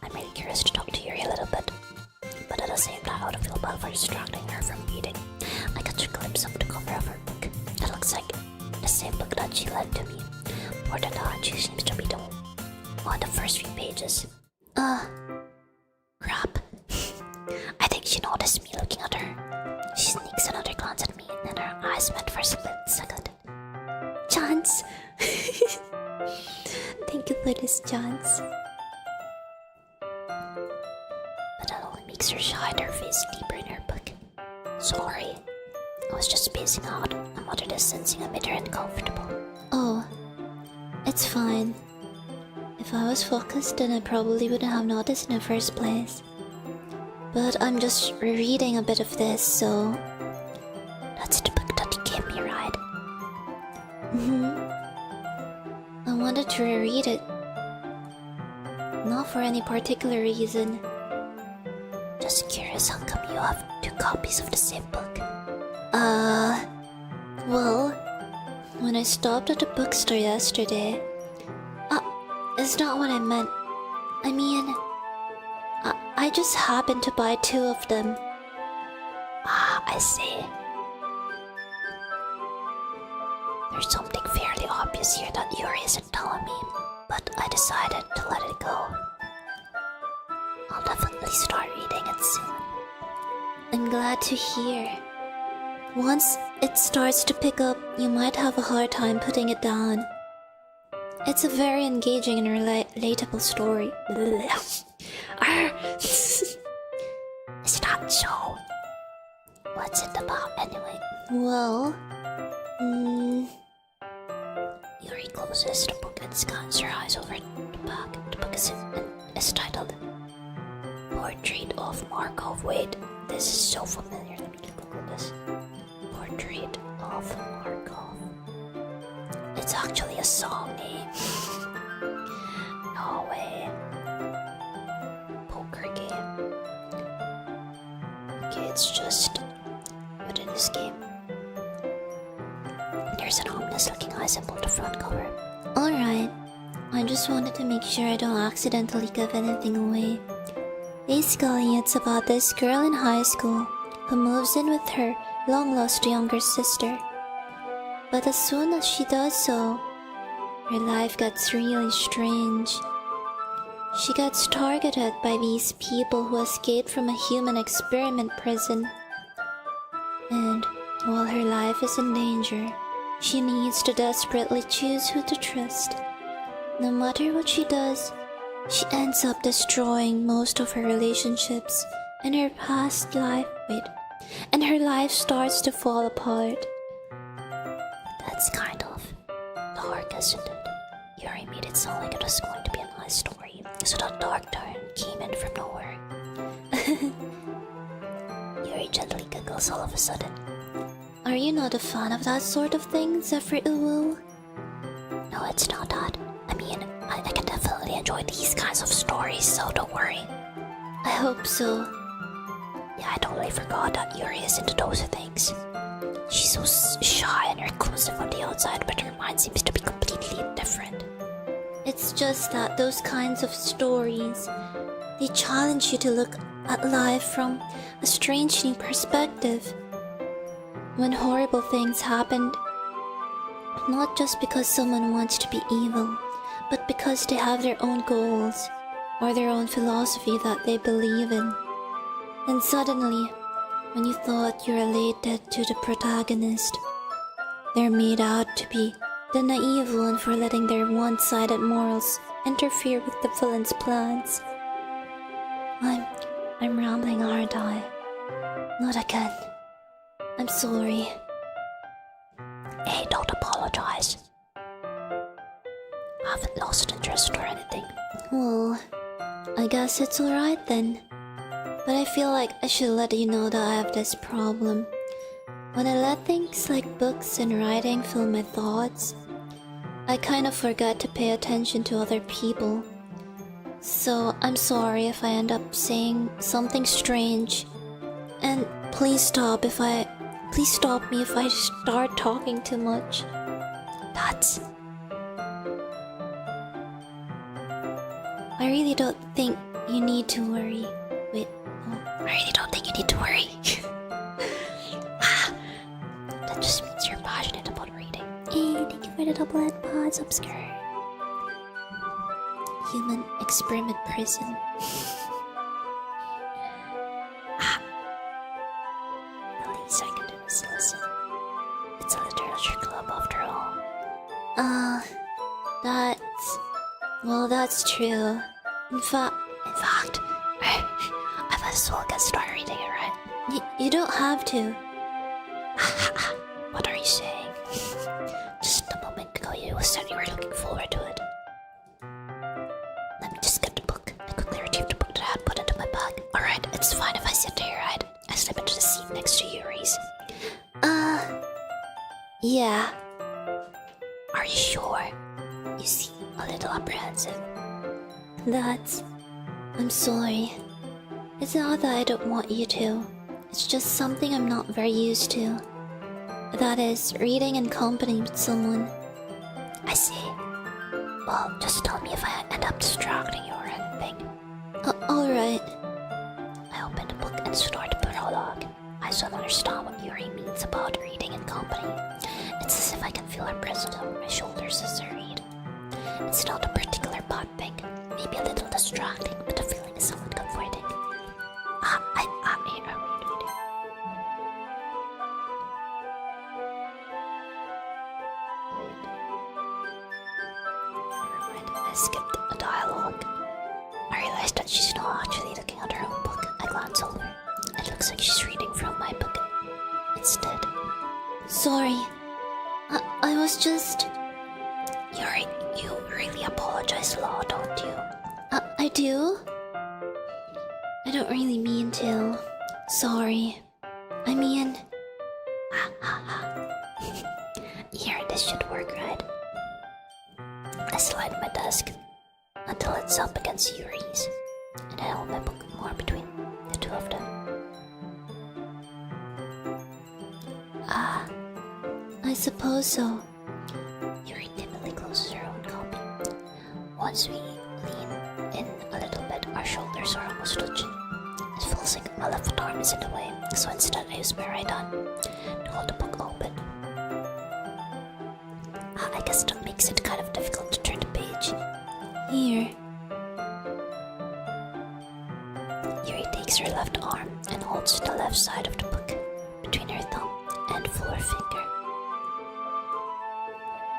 I'm really curious to talk to Yuri a little bit, but at the same time, how to feel bad for distracting her from reading. I catch a glimpse of the cover of her book. It looks like the same book that she lent to me. More than that, she seems to be on the first few pages. Crap. I think she noticed me looking at her. She sneaks another glance at me, and her eyes met for a split second. Chance! Thank you for this chance. But that only makes her hide her face deeper in her book. Sorry. I was just spacing out. I'm under the sensing I made her uncomfortable. Oh. It's fine. If I was focused, then I probably wouldn't have noticed in the first place. But I'm just rereading a bit of this, so... That's the book that you gave me, right? I wanted to reread it. Not for any particular reason. Just curious how come you have 2 copies of the same book? Well... When I stopped at the bookstore yesterday... It's not what I meant. I mean... I just happened to buy 2 of them. I see. There's something fairly obvious here that Yuri isn't telling me, but I decided to let it go. I'll definitely start reading it soon. I'm glad to hear. Once it starts to pick up, you might have a hard time putting it down. It's a very engaging and relatable story. Is that so? What's it about anyway? Well... Yuri closes the book and scans her eyes over the back. The book is titled Portrait of Markov. Wait, this is so familiar. Let me Google this. Portrait of Markov. It's actually a song name. No way. Poker game. Okay, it's just within this game. There's an ominous looking eye symbol on the front cover. Alright. I just wanted to make sure I don't accidentally give anything away. Basically, it's about this girl in high school who moves in with her long-lost younger sister. But as soon as she does so, her life gets really strange. She gets targeted by these people who escaped from a human experiment prison. And while her life is in danger, she needs to desperately choose who to trust. No matter what she does, she ends up destroying most of her relationships, and her life starts to fall apart. That's kind of dark, isn't it? Yuri made it sound like it was going to be a nice story, so that dark turn came in from nowhere. Yuri gently giggles all of a sudden. Are you not a fan of that sort of thing, Zephyr Uwu? No, it's not that. I mean, I can definitely enjoy these kinds of stories, so don't worry. I hope so. Yeah, I totally forgot that Yuri is into those things. She's so shy and reclusive on the outside, but her mind seems to be completely different. It's just that those kinds of stories They challenge you to look at life from a strange new perspective. When horrible things happened, not just because someone wants to be evil, but because they have their own goals or their own philosophy that they believe in. Then suddenly, when you thought you related to the protagonist, they're made out to be the naive one for letting their one-sided morals interfere with the villain's plans. I'm rambling, aren't I? Not again. I'm sorry. Hey, don't apologize. I haven't lost interest or anything. Well, I guess it's alright then. But I feel like I should let you know that I have this problem. When I let things like books and writing fill my thoughts, I kind of forget to pay attention to other people. So I'm sorry if I end up saying something strange. And please stop me if I start talking too much. I really don't think you need to worry. Wait, no. I really don't think you need to worry. That just means you're passionate about reading. Hey, thank you for the double-head pod subscribe. Human experiment prison. The least I can do is listen. It's a literature club after all. That's true. In fact, I might as well get started reading it, right? You don't have to. What are you saying? Just a moment ago you said you were looking forward to it. Let me just get the book. I quickly retrieved the book that I had put into my bag. Alright, it's fine if I sit here, right? I slip into the seat next to Yuri's. Yeah. Are you sure? You seem a little apprehensive. I'm sorry. It's not that I don't want you to. It's just something I'm not very used to. That is, reading in company with someone. I see. Well, just tell me if I end up distracting you or anything. Alright. I opened the book and started the prologue. I still don't understand what Yuri means about reading in company. It's as if I can feel her presence over my shoulders as I read. It's not a particular bad thing. Maybe a little distracting, but the feeling is somewhat comforting. I mean, reading. I skipped a dialogue. I realized that she's not actually looking at her own book. I glance over. It looks like she's reading from my book instead. Sorry. I was just... You really apologize a lot, don't you? I do? I don't really mean to. Sorry. I mean... Here, this should work, right? I slide my desk until it's up against Yuri's, and I hold my book more between the two of them. I suppose so. Yuri timidly closes her own copy. Once we lean in a little bit, our shoulders are almost touching. It feels like my left arm is in the way, so instead I use my right hand to hold the book open. I guess that makes it kind of difficult to turn the page. Here. Yuri takes her left arm and holds the left side of the book between her thumb and forefinger.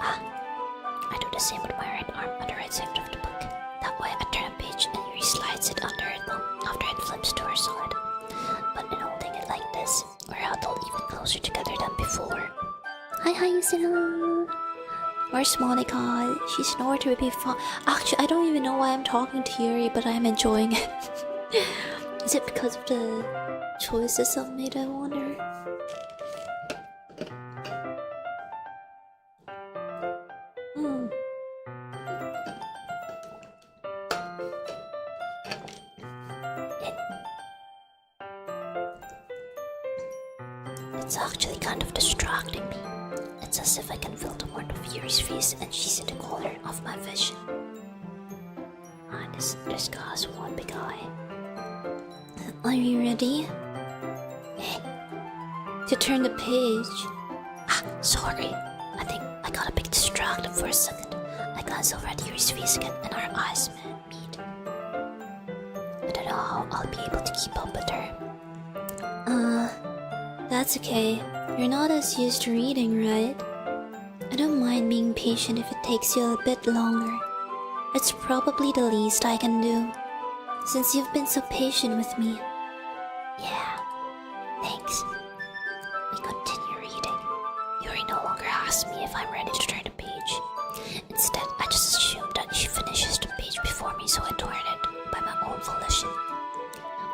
I do the same with my right arm on the right side of the book. That way I turn a page and Yuri slides it under her thumb after it flips to her side. But in holding it like this, we're huddled even closer together than before. Hi, Yusina! Where's Monica? She snored to be fun. Actually, I don't even know why I'm talking to Yuri, but I'm enjoying it. Is it because of the choices I've made, I wonder? It's actually kind of distracting me. It's as if I can feel the warmth of Yuri's face and she's in the corner of my vision. This guy's one big eye. Are you ready? To turn the page. Sorry. I think I got a bit distracted for a second. I glanced over at Yuri's face again and our eyes meet. I don't know how I'll be able to keep up with her. That's okay. You're not as used to reading, right? I don't mind being patient if it takes you a bit longer. It's probably the least I can do, since you've been so patient with me. Yeah, thanks. We continue reading. Yuri no longer asks me if I'm ready to turn the page. Instead, I just assume that she finishes the page before me, so I turn it by my own volition.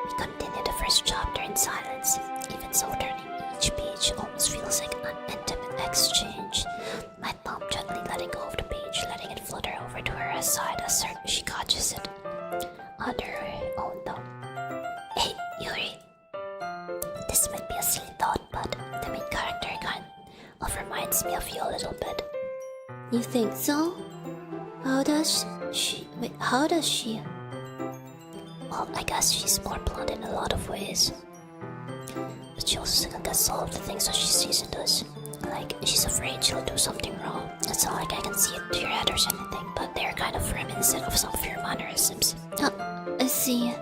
We continue the first chapter in silence. Even so, turning each page almost feels like an intimate exchange. My thumb gently letting go of the page, letting it flutter over to her side as she catches it under her own thumb. Hey, Yuri. This might be a silly thought, but the main character kind of reminds me of you a little bit. You think so? How does she? Well, I guess she's more blunt in a lot of ways. But she also second-guesses all of the things that she sees and does. Like, she's afraid she'll do something wrong. It's not like I can see it to your head or anything, but they're kind of reminiscent of some of your mannerisms. I see.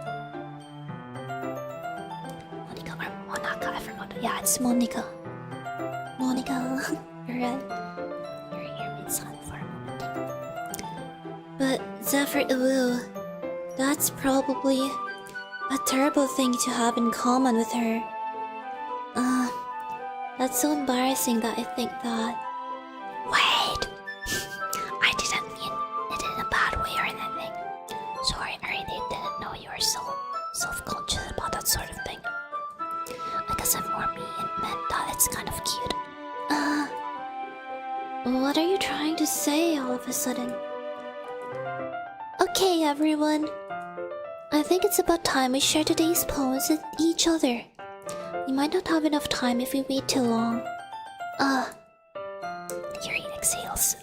Monica or Monaca, I forgot. Yeah, it's Monica. Monica, you're right. Your ear made silent for a moment. But Zephyr, that's probably a terrible thing to have in common with her. That's so embarrassing that I think that. Wait! I didn't mean it in a bad way or anything. Sorry, I really didn't know you were so self-conscious about that sort of thing. I guess I'm more me and meant that it's kind of cute. What are you trying to say all of a sudden? Okay, everyone. I think it's about time we share today's poems with each other. We might not have enough time if we wait too long. Yuri exhales,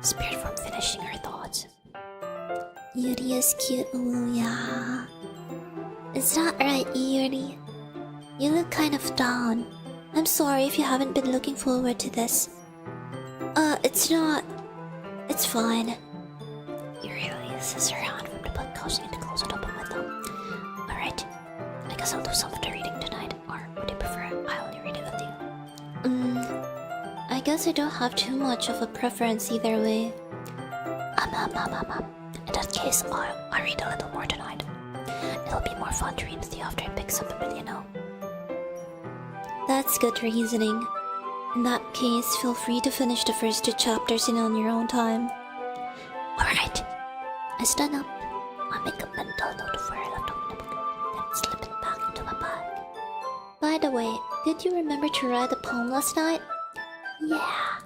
spared from finishing her thoughts. Yuri is cute, yeah. Is that right, Yuri? You look kind of down. I'm sorry if you haven't been looking forward to this. It's not. It's fine. Yuri releases her hand from the book, causing it to close on top of my thumb. Alright, I guess I'll do some of the reading tonight. Would you prefer I only read it with you? I guess I don't have too much of a preference either way. In that case, I'll read a little more tonight. It'll be more fun to read with you after it picks up a bit, you know. That's good reasoning. In that case, feel free to finish the first 2 chapters in on your own time. Alright. I stand up. I make a mental note of where I left off in the book, then slip it back into my bag. By the way, did you remember to write the poem last night? Yeah.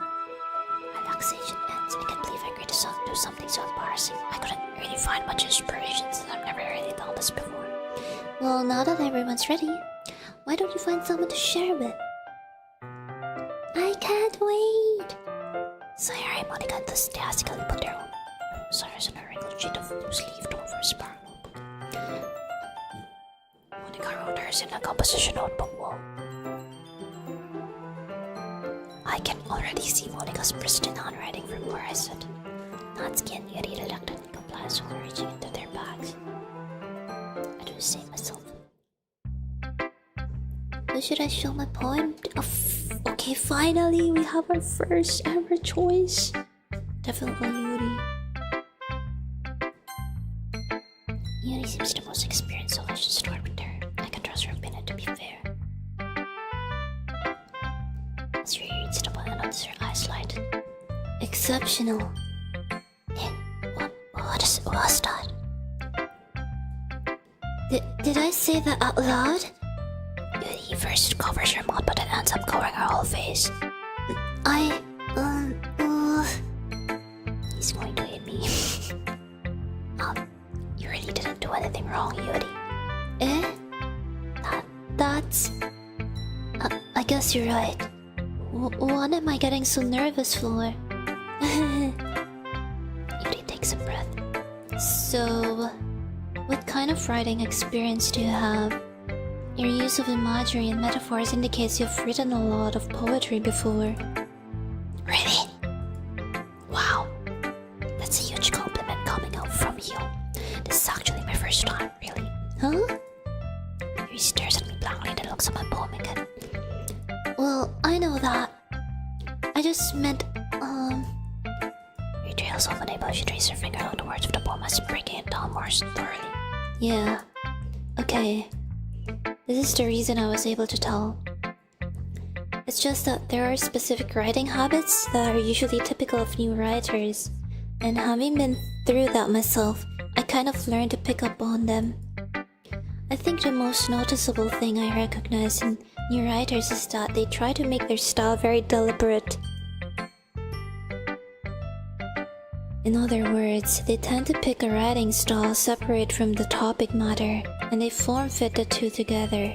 Relaxation ends. I can't believe I agreed to do something so embarrassing. I couldn't really find much inspiration since I've never really done this before. Well, now that everyone's ready, why don't you find someone to share with? I can't wait! Sayara and Monica enthusiastically put their own Cyrus on a wrinkled sheet of loose-leaf over a spiral notebook. Monica wrote hers in a composition notebook wall. I can already see Monica's pristine handwriting from where I sit. Natsuki and Yuri reluctantly complies while reaching into their bags. I do the same myself. Who should I show my poem to? Okay, finally we have our first ever choice. Definitely Yuri. Yuri seems the most experienced, so I should start with her. I can trust her opinion to be fair. As Yuri reads the poem, I notice her eyes light. Exceptional. What was that? Did I say that out loud? Yuri first covers her mouth, but then ends up covering her whole face. He's going to hit me. You really didn't do anything wrong, Yuri. That's... I guess you're right. What am I getting so nervous for? Yuri takes a breath. So, what kind of writing experience do you have? Your use of imagery and metaphors indicates you've written a lot of poetry before. Really? Wow. That's a huge compliment coming out from you. This is actually my first time, really. Huh? He stares at me blankly and looks at my poem again. Well, I know that. I just meant, Your trails of unable to trace your finger on the words of the poem as breaking it down more thoroughly. Yeah. Okay. This is the reason I was able to tell. It's just that there are specific writing habits that are usually typical of new writers, and having been through that myself, I kind of learned to pick up on them. I think the most noticeable thing I recognize in new writers is that they try to make their style very deliberate. In other words, they tend to pick a writing style separate from the topic matter, and they form-fit the two together.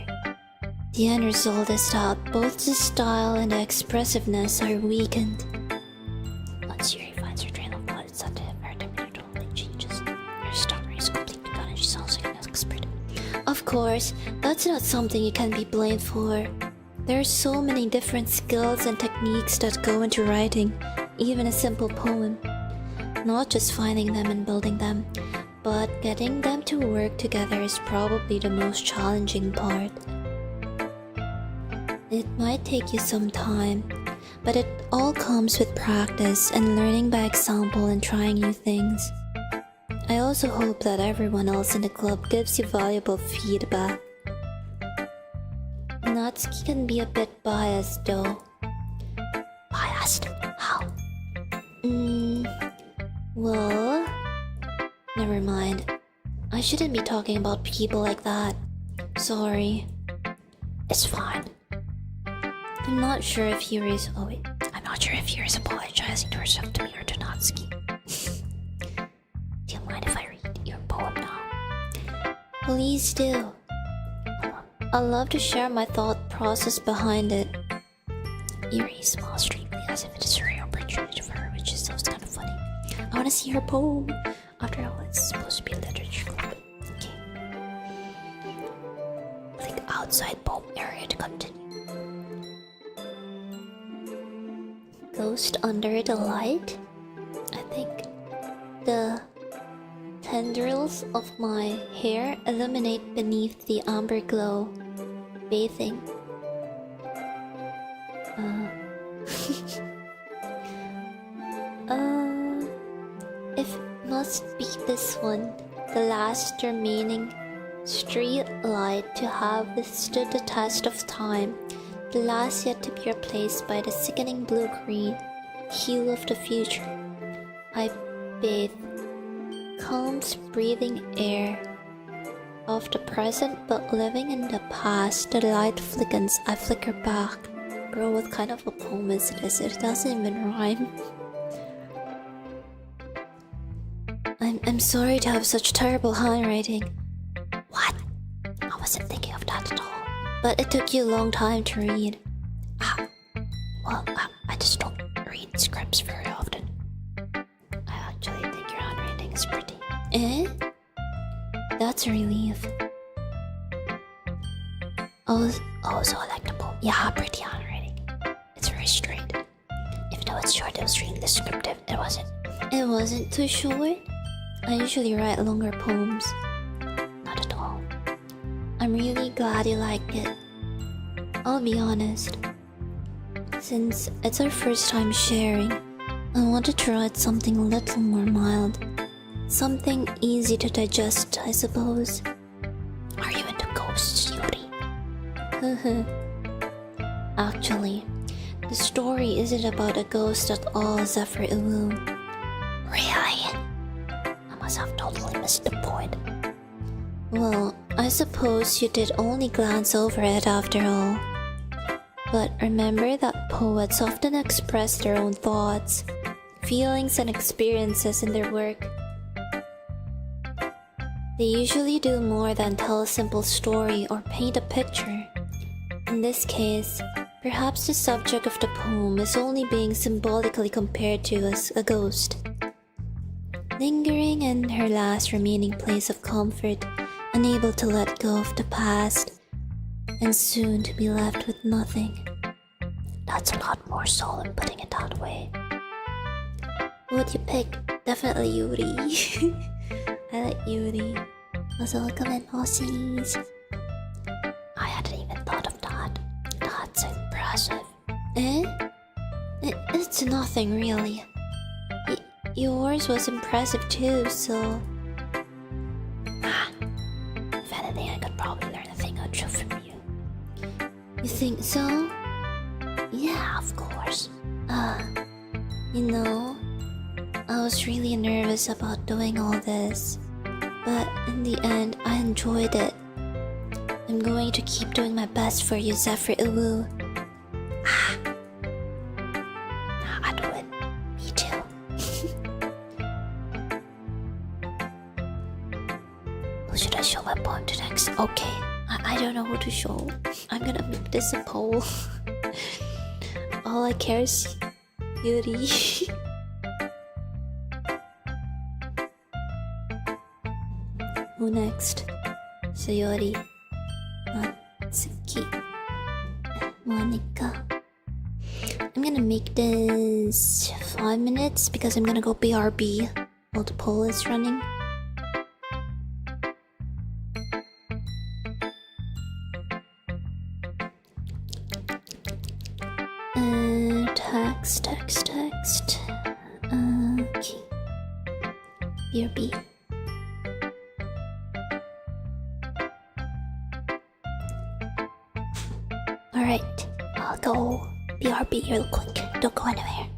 The end result is that both the style and the expressiveness are weakened. Once Yuri finds her train of thought, it's not to have her totally changes. Her story is completely gone and she sounds like an expert. Of course, that's not something you can be blamed for. There are so many different skills and techniques that go into writing, even a simple poem. Not just finding them and building them, but getting them to work together is probably the most challenging part. It might take you some time, but it all comes with practice and learning by example and trying new things. I also hope that everyone else in the club gives you valuable feedback. Natsuki can be a bit biased though. Biased? How? Well, never mind. I shouldn't be talking about people like that. Sorry. It's fine. I'm not sure if Yuri's... Oh wait. I'm not sure if Yuri's apologizing to herself, to me, or to Natsuki. Do you mind if I read your poem now? Please do. I'd love to share my thought process behind it. Yuri smiles strangely as if it is a rare opportunity for her, which sounds kind of funny. I want to see her poem. After all, it's supposed to be a literature club. Okay. Click outside poem area to continue. Ghost under the light? I think the tendrils of my hair illuminate beneath the amber glow. Bathing. If must be this one, the last remaining street light to have withstood the test of time, the last yet to be replaced by the sickening blue-green hue of the future. I bathe, calm, breathing air of the present, but living in the past. The light flickens, I flicker back. Bro, what kind of a poem is this? It doesn't even rhyme. I'm sorry to have such terrible handwriting. What? I wasn't thinking of that at all. But it took you a long time to read. Well, I just don't read scripts very often. I actually think your handwriting is pretty. Eh? That's a relief. Oh, so I like the poem. Yeah, pretty handwriting. It's very straight. Even though it's short, it was really descriptive. It wasn't. It wasn't too short? I usually write longer poems. Not at all. I'm really glad you like it. I'll be honest. Since it's our first time sharing, I wanted to write something a little more mild. Something easy to digest, I suppose. Are you into ghosts, Yuri? Actually, the story isn't about a ghost at all, ZEPHYTHON. Really? I must have totally missed the point. Well, I suppose you did only glance over it after all. But remember that poets often express their own thoughts, feelings, and experiences in their work. They usually do more than tell a simple story or paint a picture. In this case, perhaps the subject of the poem is only being symbolically compared to as a ghost. lingering in her last remaining place of comfort, unable to let go of the past, and soon to be left with nothing. That's a lot more solemn putting it that way. What would you pick? Definitely Yuri. I like Yuri. Also, welcome in Aussies. I hadn't even thought of that. That's impressive. Eh? It's nothing really. Yours was impressive too, so... If anything, I could probably learn a thing or two from you. You think so? Yeah, of course. You know, I was really nervous about doing all this, but in the end, I enjoyed it. I'm going to keep doing my best for you, ZEPHYTHON. I do it. Me too. Who should I show my poem to next? Okay, I don't know who to show. I'm gonna make this a poll. All I care is Yuri. Who next? Sayori, Natsuki, Monica. I'm gonna make this 5 minutes because I'm gonna go BRB while the poll is running. Text. Okay. BRB. Alright, I'll go BRB real quick. Don't go anywhere.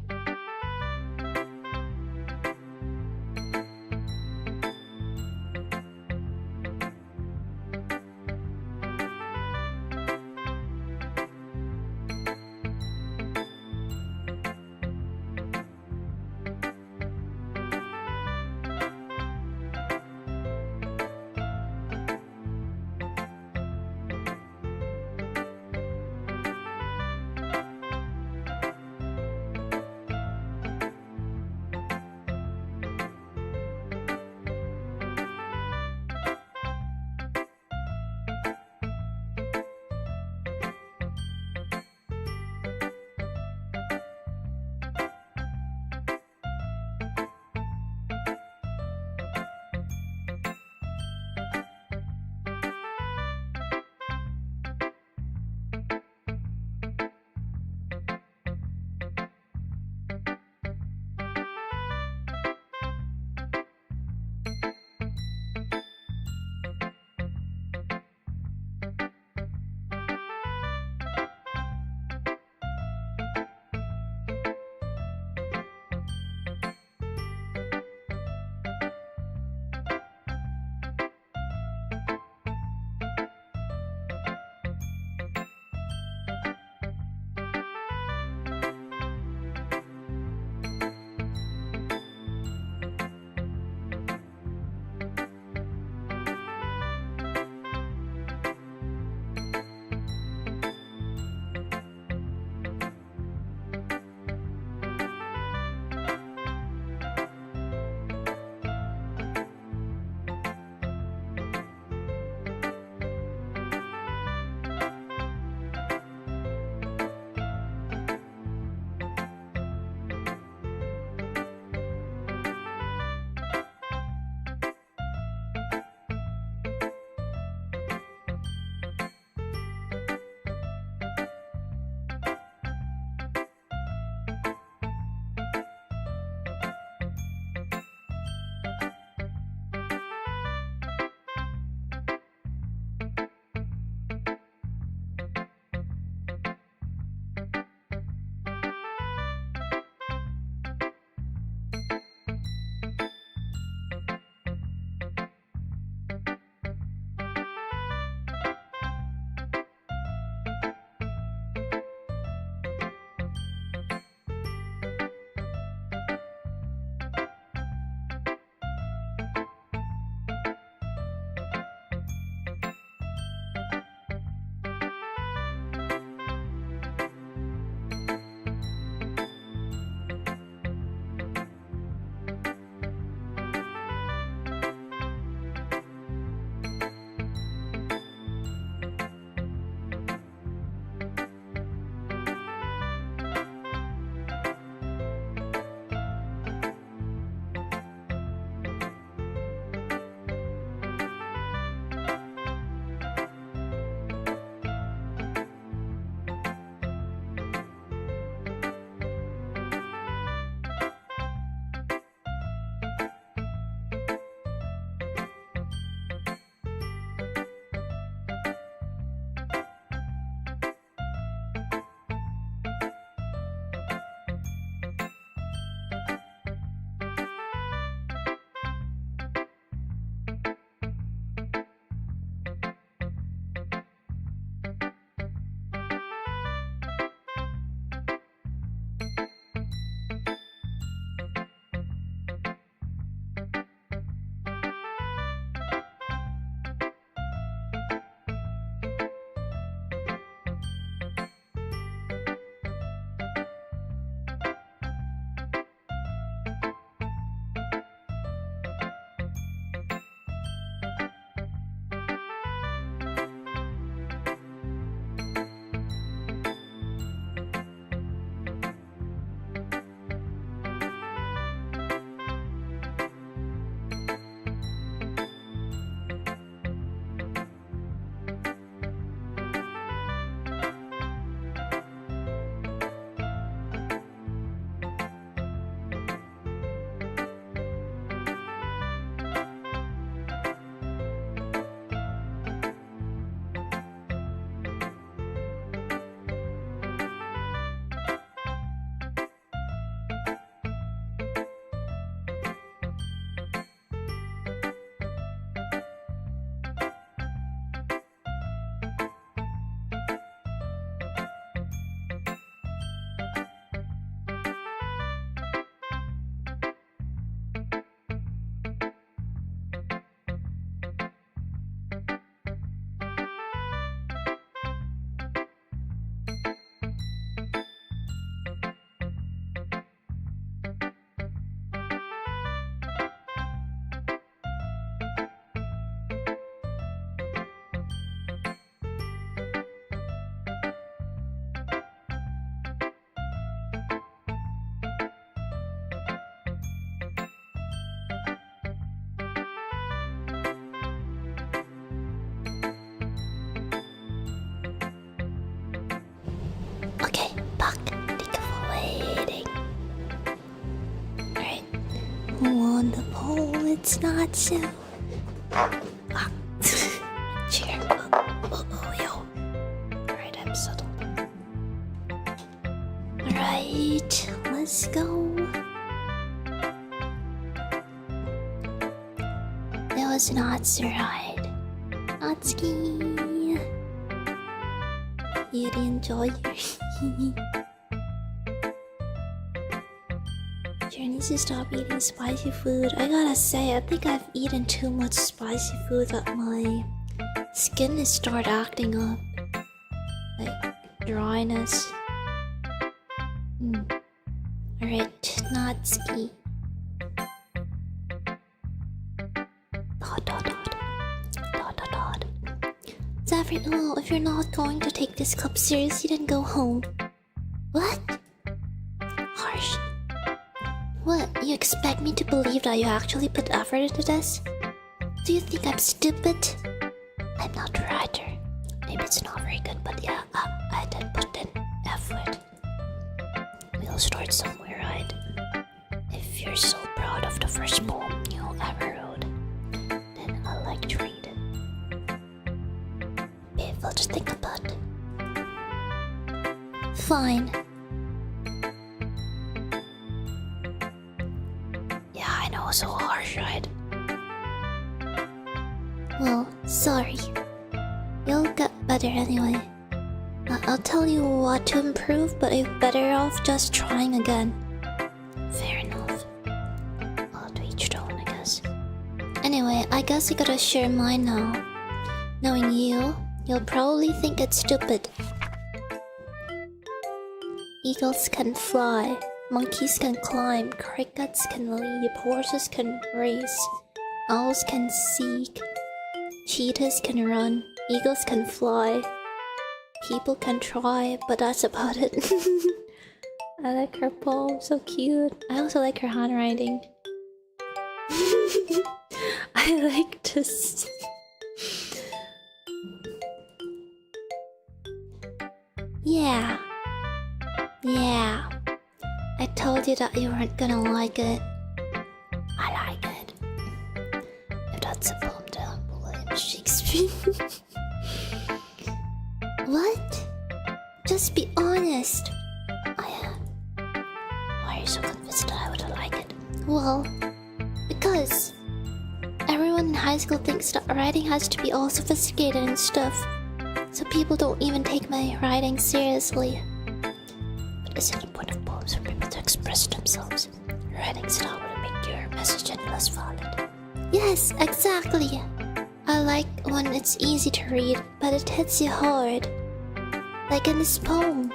it's not so. Chair. Yo. Alright, I'm settled. Alright, let's go. That was not so right. Natsuki. You really enjoy your She needs to stop eating spicy food. I gotta say, I think I've eaten too much spicy food that my skin is start acting up. Like dryness. Alright, Natsuki. Zephyr, well, if you're not going to take this club seriously, then go home. What? Harsh. What? You expect me to believe that you actually put effort into this? Do you think I'm stupid? I'm not a writer. Maybe it's not very good, but yeah, I did put in effort. We'll start somewhere, right? If you're so proud of the first poem you ever wrote, then I'd like to read it. Babe, I'll just think about it. Fine. Yeah, I know, so harsh, right? Well, sorry. You'll get better anyway. I'll tell you what to improve, but you're better off just trying again. Fair enough. Well, to each their own, I guess. Anyway, I guess I gotta share mine now. Knowing you, you'll probably think it's stupid. Eagles can fly, monkeys can climb, crickets can leap, horses can race, owls can seek, cheetahs can run, eagles can fly. People can try, but that's about it. I like her poem, so cute. I also like her handwriting. I like this. Yeah. Yeah. I told you that you weren't gonna like it. I like it. If that's a poem to William Shakespeare. What? Just be honest. I am. Why are you so convinced that I would like it? Well, because everyone in high school thinks that writing has to be all sophisticated and stuff, so people don't even take my writing seriously. But isn't the point of poems for people to express themselves? Writing style would make your message any less valid. Yes, exactly. I like when it's easy to read, but it hits you hard. Like in this poem.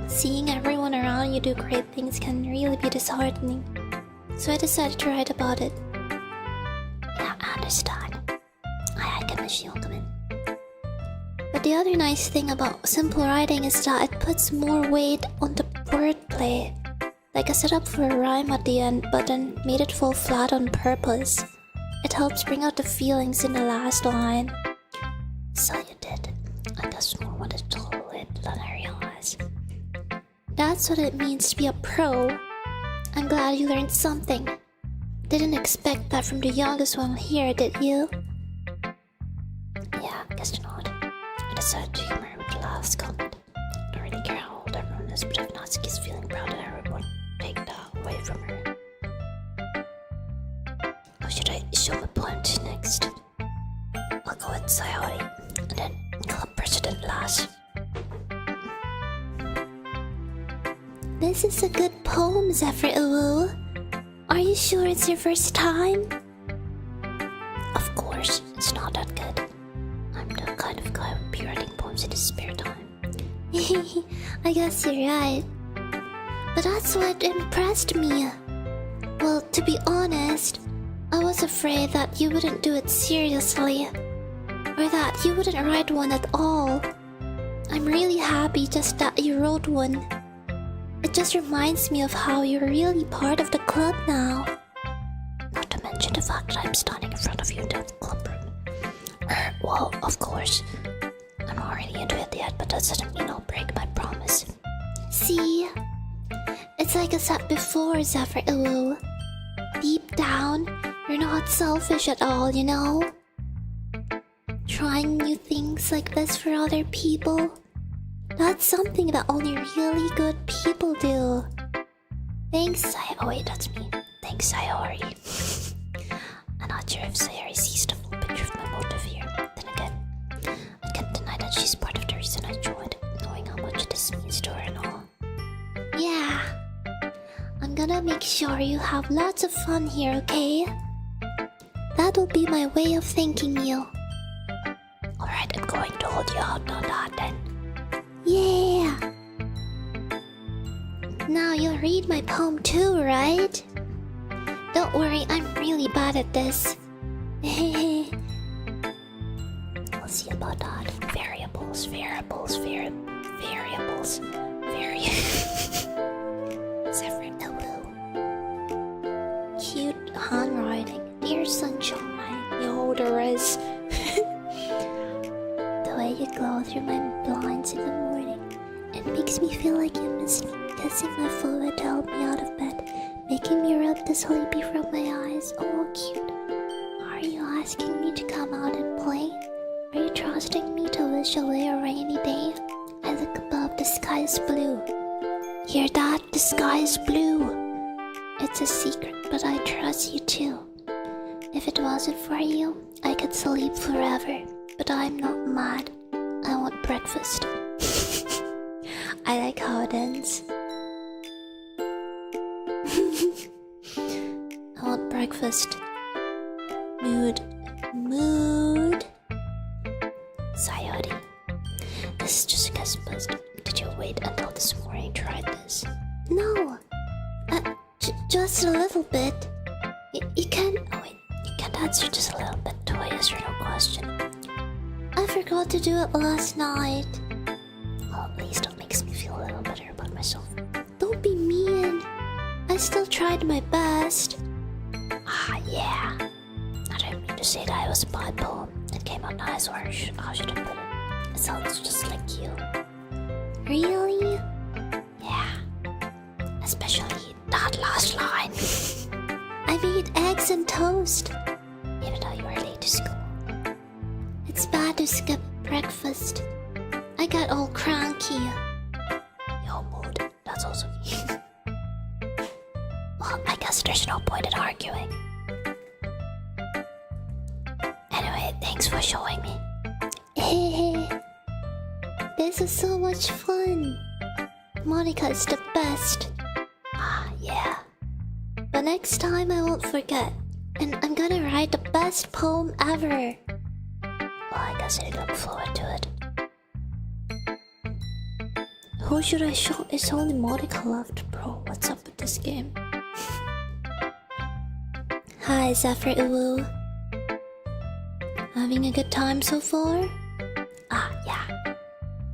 Seeing everyone around you do great things can really be disheartening. So I decided to write about it. Yeah, I understand. I can wish you'll come in. But the other nice thing about simple writing is that it puts more weight on the wordplay. Like I set up for a rhyme at the end, but then made it fall flat on purpose. It helps bring out the feelings in the last line. So you did. I guess more wanted to total it than I realized. That's what it means to be a pro. I'm glad you learned something. Didn't expect that from the youngest one here, did you? Yeah, guess not. I decided to humor with the last comment. I don't really care how old everyone is, but if Natsuki's feeling proud that I won't take that away from her. Or should I show my point next? I'll go with Sayori, and then club president last. This is a good poem, Zephyr. Are you sure it's your first time? Of course, it's not that good. I'm the kind of guy who would be writing poems in his spare time. I guess you're right. But that's what impressed me. Well, to be honest, I was afraid that you wouldn't do it seriously. Or that you wouldn't write one at all. I'm really happy just that you wrote one. It just reminds me of how you're really part of the club now. Not to mention the fact that I'm standing in front of you in the club room. Well, of course. I'm not really into it yet, but that doesn't mean I'll break my promise. See? It's like I said before, Zephyr. Deep down, You're not selfish at all, you know? Trying new things like this for other people. That's something that only really good people do. Thanks, oh wait, that's me. Thanks, Sayori. I'm not sure if Sayori sees the full picture of my motive here. Then again, I can't deny that she's part of the reason I joined, knowing how much this means to her and all. Yeah. I'm gonna make sure you have lots of fun here, okay? That'll be my way of thanking you. Alright, I'm going to hold you out on that then. Yeah! Now you'll read my poem too, right? Don't worry, I'm really bad at this. We'll see about that. Variables. Zephyr Blue. Cute handwriting. Dear sunshine. Yo, there is. The way you glow through my blinds in the morning. It makes me feel like you miss me. Kissing my forehead to help me out of bed. Making me rub the sleepy from my eyes. Oh, cute. Are you asking me to come out and play? Are you trusting me to wish away a rainy day? I look above, the sky is blue. Hear that? The sky is blue. It's a secret, but I trust you too. If it wasn't for you, I could sleep forever. But I'm not mad. I want breakfast. I like how it ends. I want breakfast. Mood. Sayori. This is just a guest post. Did you wait until this morning to write this? No. Just a little bit. You can't. Oh wait. You can't answer just a little bit to a yes or no question. I forgot to do it last night. Well, at least it makes me feel a little better about myself. Don't be mean. I still tried my best. Ah, yeah. I didn't mean to say that it was a bad poem. It came out nice, or how should I put it? It sounds just like you. Really? Yeah. Especially that last line. I made eggs and toast. Even though you were late to school. It's bad to skip breakfast. I got all cranky. Yo, mood. That's also me. Well, I guess there's no point in arguing. Anyway, thanks for showing me. This is so much fun. Monica is the best. Ah, yeah. But next time I won't forget. And I'm gonna write the best poem ever. Well, I guess I look forward to it. Who should I show? It's only Monica left, bro. What's up with this game? Hi, Zephyr Uwu. Having a good time so far? Ah, yeah.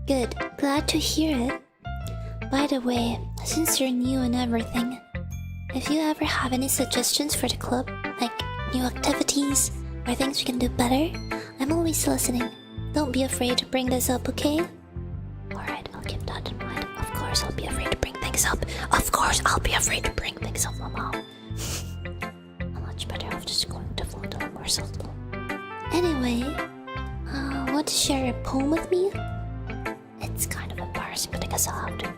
Good. Glad to hear it. By the way, since you're new and everything, if you ever have any suggestions for the club, like new activities or things we can do better, I'm always listening. Don't be afraid to bring this up, okay? Alright, I'll keep that in mind. Of course I'll be afraid to bring things up. Of course I'll be afraid to bring things up, Mama. I'm much better off just going to float a little more subtle. Anyway, want to share a poem with me? It's kind of embarrassing, but I guess I'll have to.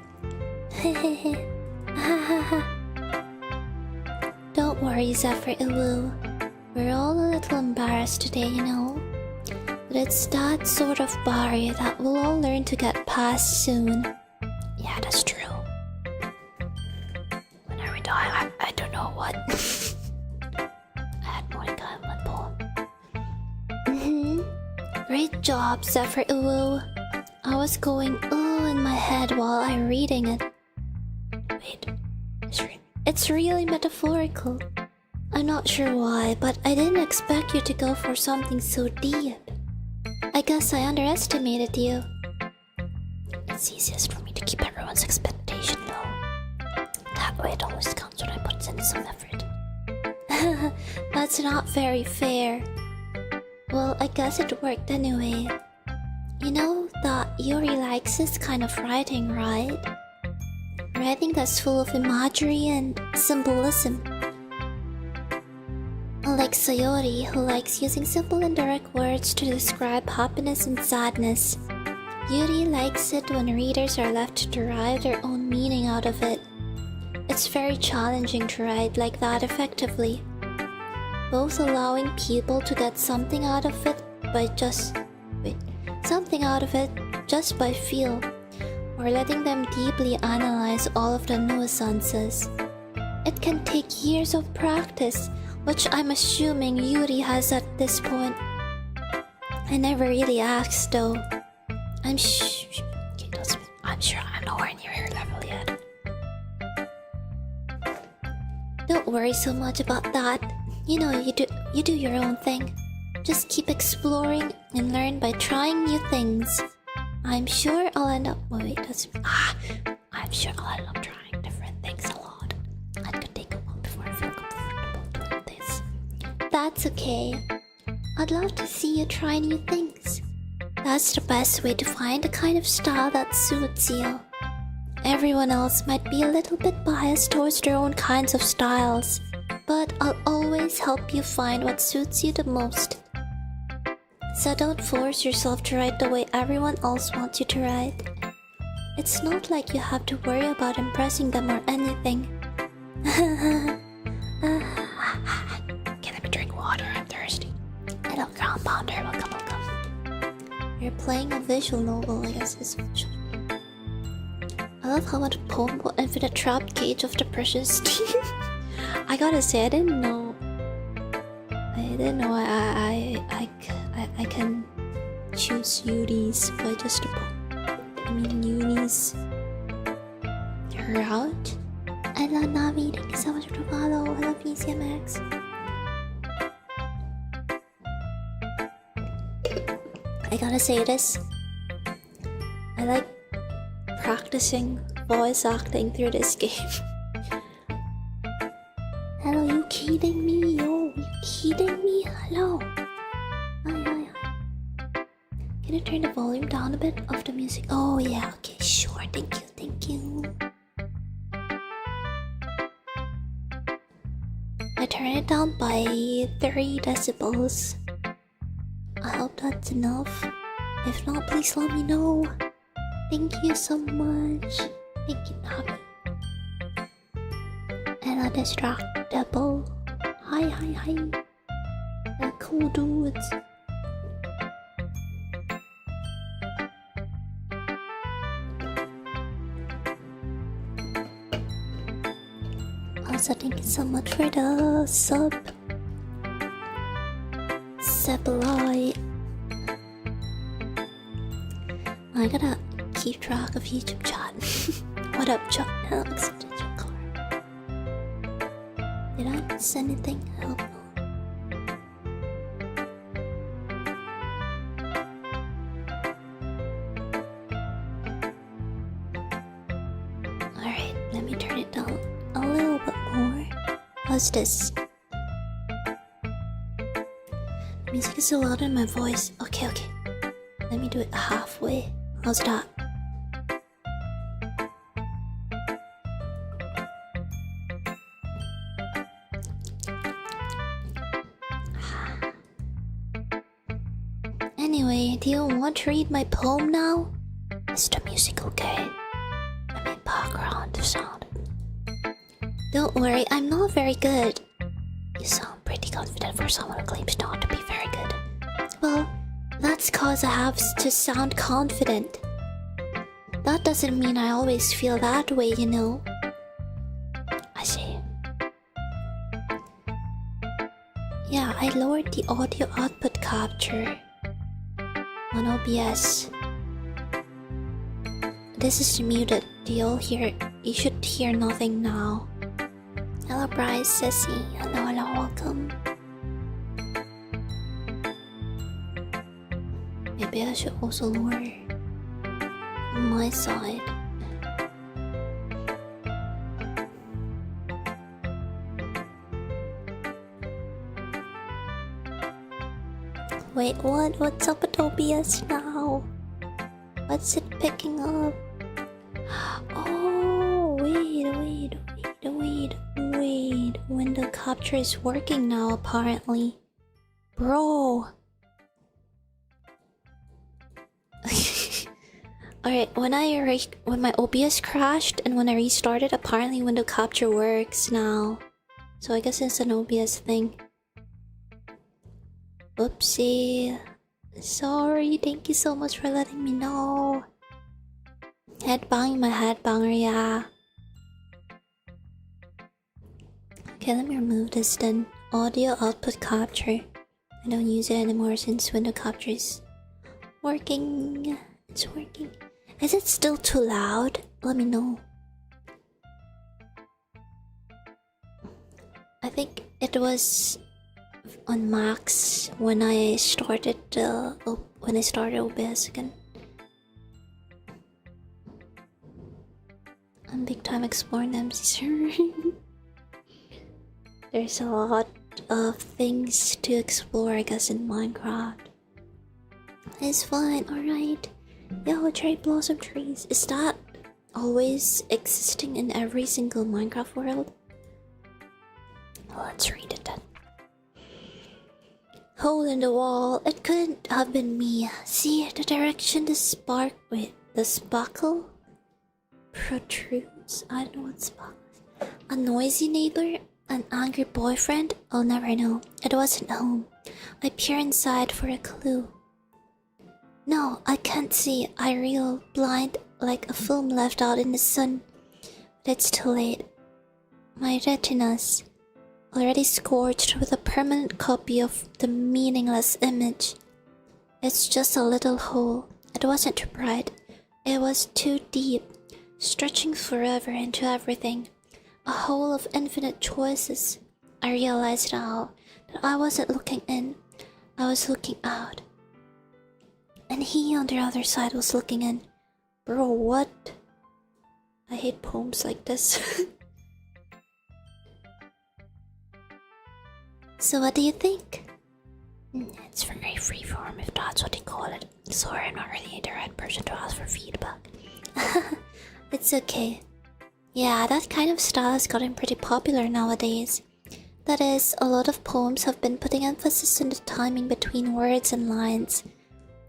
Don't worry, Zephyr Uwu. We're all a little embarrassed today, you know. But it's that sort of barrier that we'll all learn to get past soon. Yeah, that's true. When are we dying? I don't know what. I had Monica in my poem. Great job, Zephyr Uwu. I was going ooh in my head while I'm reading it. Wait, it's really metaphorical. I'm not sure why, but I didn't expect you to go for something so deep. I guess I underestimated you. It's easiest for me to keep everyone's expectation low. That way it always counts when I put in some effort. That's not very fair. Well, I guess it worked anyway. You know that Yuri likes this kind of writing, right? Writing that's full of imagery and symbolism. Unlike Sayori, who likes using simple and direct words to describe happiness and sadness, Yuri likes it when readers are left to derive their own meaning out of it. It's very challenging to write like that effectively, both allowing people to get something out of it just by feel, or letting them deeply analyze all of the nuances. It can take years of practice, which I'm assuming Yuri has at this point. I never really asked though. I'm sure I'm nowhere near your level yet. Don't worry so much about that. You know, you do your own thing. Just keep exploring and learn by trying new things. I'm sure I'll end up trying different things a lot. It could take a while before I feel comfortable doing this. That's okay. I'd love to see you try new things. That's the best way to find the kind of style that suits you. Everyone else might be a little bit biased towards their own kinds of styles, but I'll always help you find what suits you the most. So don't force yourself to write the way everyone else wants you to write. It's not like you have to worry about impressing them or anything. Okay, let me drink water, I'm thirsty. Hello, Groundpounder, welcome. You're playing a visual novel, I guess it's visual. I love how much poem will infinite trapped cage of the precious. I gotta say, I didn't know I can choose Yuri's by just a poem. Yuri's route. I love Navi, thank you so much for the follow. I love PCMX. I gotta say this. I like practicing voice acting through this game. Hello, you kidding me? Yo, you kidding me? Hello. Hi. Can you turn the volume down a bit of the music? Oh yeah, okay, sure. Thank you. I turn it down by 3 decibels. I hope that's enough. If not, please let me know. Thank you so much. Thank you, Navi. And Undistractable. Hi. They're cool dudes. Also, thank you so much for the sub. Sepalai. I gotta keep track of YouTube chat. What up, Chuck? Did I miss anything? I hope not. Alright, let me turn it down a little bit more. How's this? Music is so loud in my voice. Okay. Let me do it halfway. How's that? Anyway, do you want to read my poem now? Is the music okay? I mean, background sound. Don't worry, I'm not very good. You sound pretty confident for someone who claims not to be very good. Well, that's cause I have to sound confident. That doesn't mean I always feel that way, you know. I see. Yeah, I lowered the audio output capture on OBS. This is muted. You should hear nothing now. Hello, Bryce, Sissy. Hello, welcome. Maybe I should also lower my side. Wait, what? What's up with OBS now? What's it picking up? Oh, wait. Wait, window capture is working now apparently. Bro. Alright, when my OBS crashed and when I restarted, apparently window capture works now. So I guess it's an OBS thing. Oopsie. Sorry, thank you so much for letting me know. Headbang my headbanger, yeah. Okay, let me remove this then. Audio output capture. I don't use it anymore since window capture is working. It's working. Is it still too loud? Let me know. I think it was on max when I started OBS again. I'm big time exploring MC. There's a lot of things to explore, I guess, in Minecraft. It's fine, alright. Yo, cherry blossom trees. Is that always existing in every single Minecraft world? Let's read it then. Hole in the wall. It couldn't have been me. See the direction the sparkle protrudes. I don't know what sparkle is. A noisy neighbor? An angry boyfriend? I'll never know. It wasn't home. I peer inside for a clue. No, I can't see. I reel blind like a film left out in the sun. But it's too late. My retinas, already scorched with a permanent copy of the meaningless image. It's just a little hole. It wasn't too bright. It was too deep, stretching forever into everything. A hole of infinite choices. I realized now that I wasn't looking in. I was looking out. And he on the other side was looking in. Bro, what? I hate poems like this. So what do you think? It's very freeform if that's what they call it. Sorry, I'm not really the right person to ask for feedback. It's okay. Yeah, that kind of style has gotten pretty popular nowadays. That is, a lot of poems have been putting emphasis on the timing between words and lines.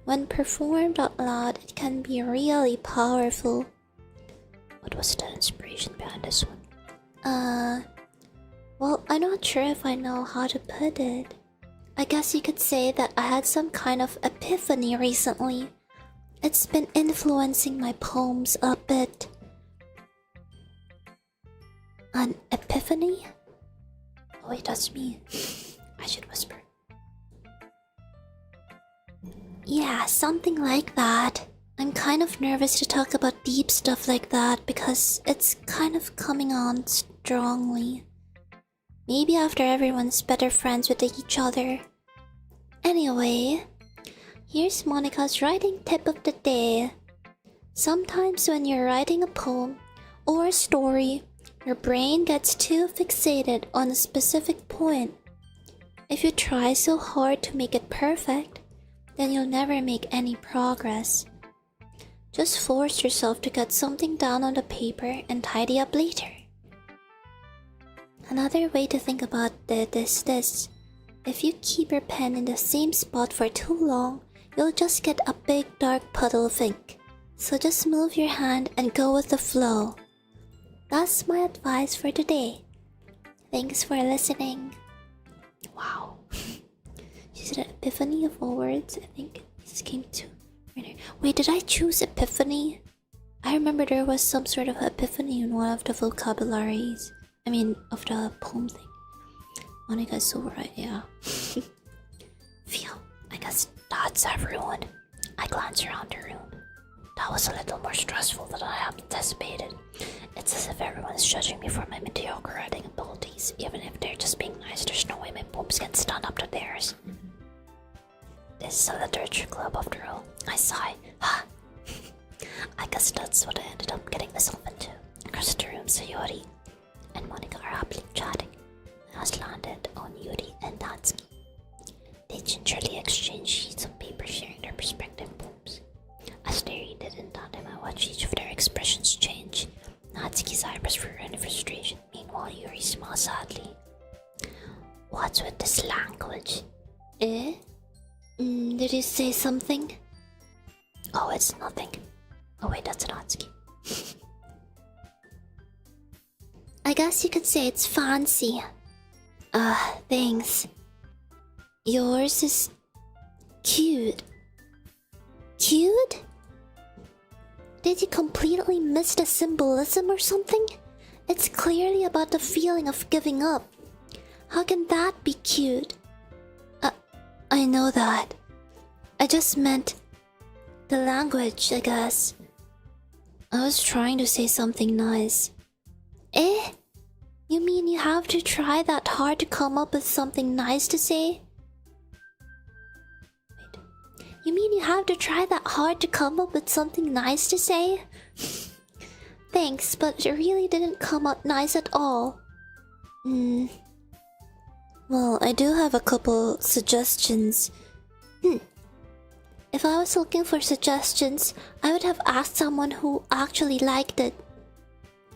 When performed out loud, it can be really powerful. What was the inspiration behind this one? Well, I'm not sure if I know how to put it. I guess you could say that I had some kind of epiphany recently. It's been influencing my poems a bit. An epiphany? Oh wait, that's me. I should whisper. Yeah, something like that. I'm kind of nervous to talk about deep stuff like that because it's kind of coming on strongly. Maybe after everyone's better friends with each other. Anyway, here's Monica's writing tip of the day. Sometimes when you're writing a poem or a story, your brain gets too fixated on a specific point. If you try so hard to make it perfect, then you'll never make any progress. Just force yourself to get something down on the paper and tidy up later. Another way to think about it is this. If you keep your pen in the same spot for too long, you'll just get a big dark puddle of ink. So just move your hand and go with the flow. That's my advice for today. Thanks for listening. Wow. She said epiphany of all words. I think this came to... Wait, did I choose epiphany? I remember there was some sort of epiphany in one of the vocabularies. I mean, of the poem thing. Monica's so right, yeah. Phew, I guess that's everyone. I glance around the room. That was a little more stressful than I anticipated. It's as if everyone's judging me for my mediocre writing abilities. Even if they're just being nice, there's no way my poems can stand up to theirs. This is a literature club after all. I sigh. I guess that's what I ended up getting myself into. Across the room, Sayori and Monica are happily chatting. My eyes landed on Yuri and Natsuki. They gingerly exchange sheets of paper, sharing their respective poems. As they read it in tandem, I watch each of their expressions change. Natsuki's eyebrows furrow in frustration. Meanwhile, Yuri smiles to say something? Oh, it's nothing. Oh wait, that's Natsuki. I guess you could say it's fancy. Thanks. Yours is cute. Cute? Did you completely miss the symbolism or something? It's clearly about the feeling of giving up. How can that be cute? I know that. I just meant the language, I guess. I was trying to say something nice. Eh? You mean you have to try that hard to come up with something nice to say? Wait. You mean you have to try that hard to come up with something nice to say? Thanks, but it really didn't come out nice at all. Well, I do have a couple suggestions. If I was looking for suggestions, I would have asked someone who actually liked it.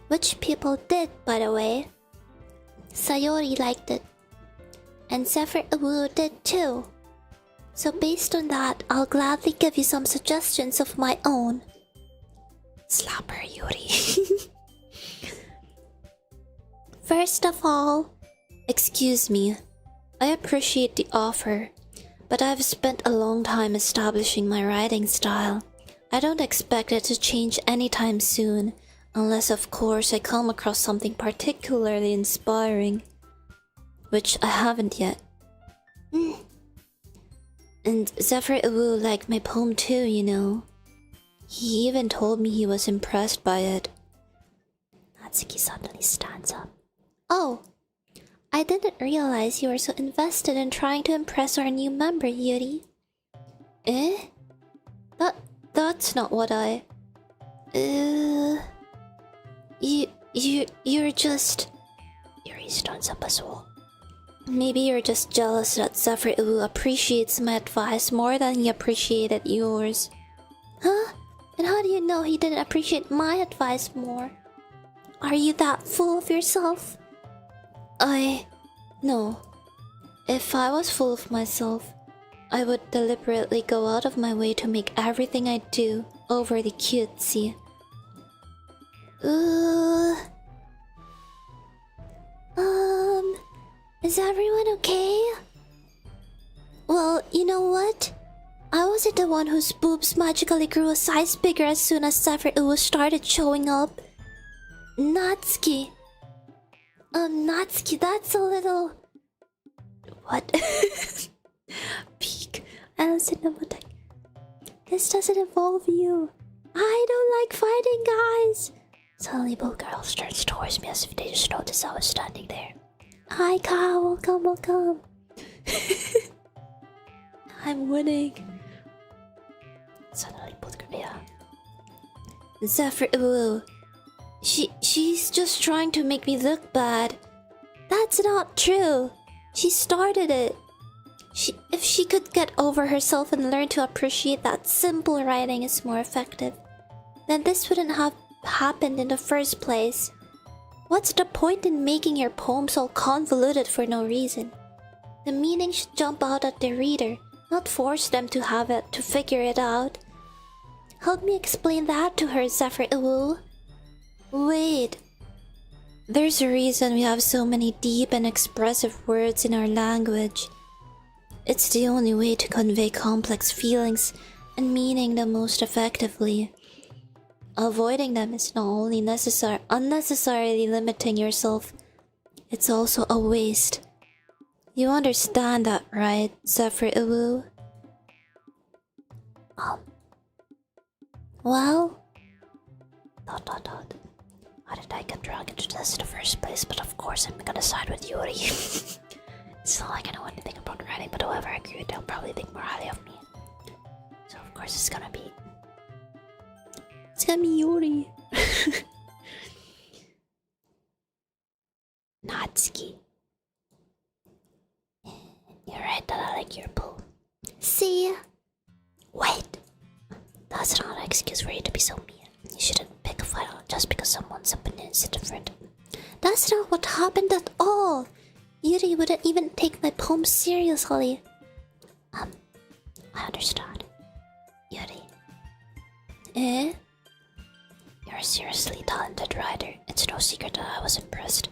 Which people did, by the way. Sayori liked it. And Zephyr did too. So based on that, I'll gladly give you some suggestions of my own. Slap her, Yuri. First of all, excuse me. I appreciate the offer, but I've spent a long time establishing my writing style. I don't expect it to change anytime soon, unless of course I come across something particularly inspiring. Which I haven't yet. And Zephyr liked my poem too, you know. He even told me he was impressed by it. Natsuki suddenly stands up. Oh! I didn't realize you were so invested in trying to impress our new member, Yuri. Eh? That's not what I... You're just... Yuri stands up as well. Maybe you're just jealous that Zephyr appreciates my advice more than he appreciated yours. Huh? And how do you know he didn't appreciate my advice more? Are you that full of yourself? No. If I was full of myself, I would deliberately go out of my way to make everything I do overly cutesy. Is everyone okay? Well, you know what? I wasn't the one whose boobs magically grew a size bigger as soon as Zephyr started showing up. Natsuki. Natsuki, that's a little... What? Peek. I don't know what This doesn't involve you. I don't like fighting, guys. Suddenly both girls turned towards me as if they just noticed I was standing there. Hi, Kyle. Welcome. I'm winning. Suddenly both girls... Yeah. Zephyr She's just trying to make me look bad. That's not true. She started it. If she could get over herself and learn to appreciate that simple writing is more effective, then this wouldn't have happened in the first place. What's the point in making your poems all convoluted for no reason? The meaning should jump out at the reader, not force them to have it to figure it out. Help me explain that to her, Zephyr. Wait. There's a reason we have so many deep and expressive words in our language. It's the only way to convey complex feelings and meaning the most effectively. Avoiding them is not only unnecessarily limiting yourself, it's also a waste. You understand that, right, Zephyr? Well... How did I get dragged into this in the first place? But of course I'm gonna side with Yuri. It's not like I know anything about writing, but whoever I agree with, they'll probably think more highly of me. So of course it's gonna be Yuri. Natsuki. You're right that I like your poem. See? Wait. That's not an excuse for you to be so mean. You shouldn't pick a fight just because someone's opinion is different. That's not what happened at all. Yuri wouldn't even take my poem seriously. I understand. Yuri. Eh? You're a seriously talented writer. It's no secret that I was impressed.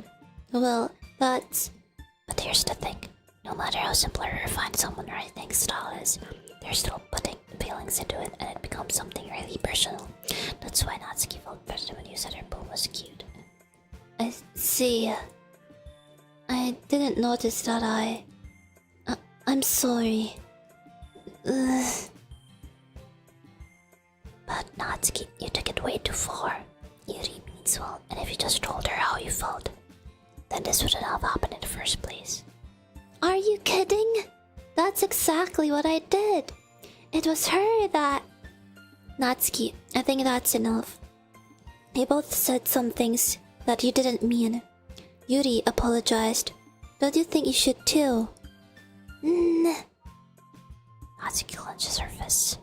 Well, that's... But here's the thing. No matter how simple or refined someone's writing style is, they're still putting feelings into it and it becomes something really personal. That's why Natsuki felt better when you said her poem was cute. I see. I didn't notice that I'm sorry. Ugh. But Natsuki, you took it way too far. Yuri means well, and if you just told her how you felt, then this wouldn't have happened in the first place. Are you kidding? That's exactly what I did. It was her that... Natsuki, I think that's enough. You both said some things that you didn't mean. Yuri apologized. Don't you think you should too? Natsuki clenches her fists.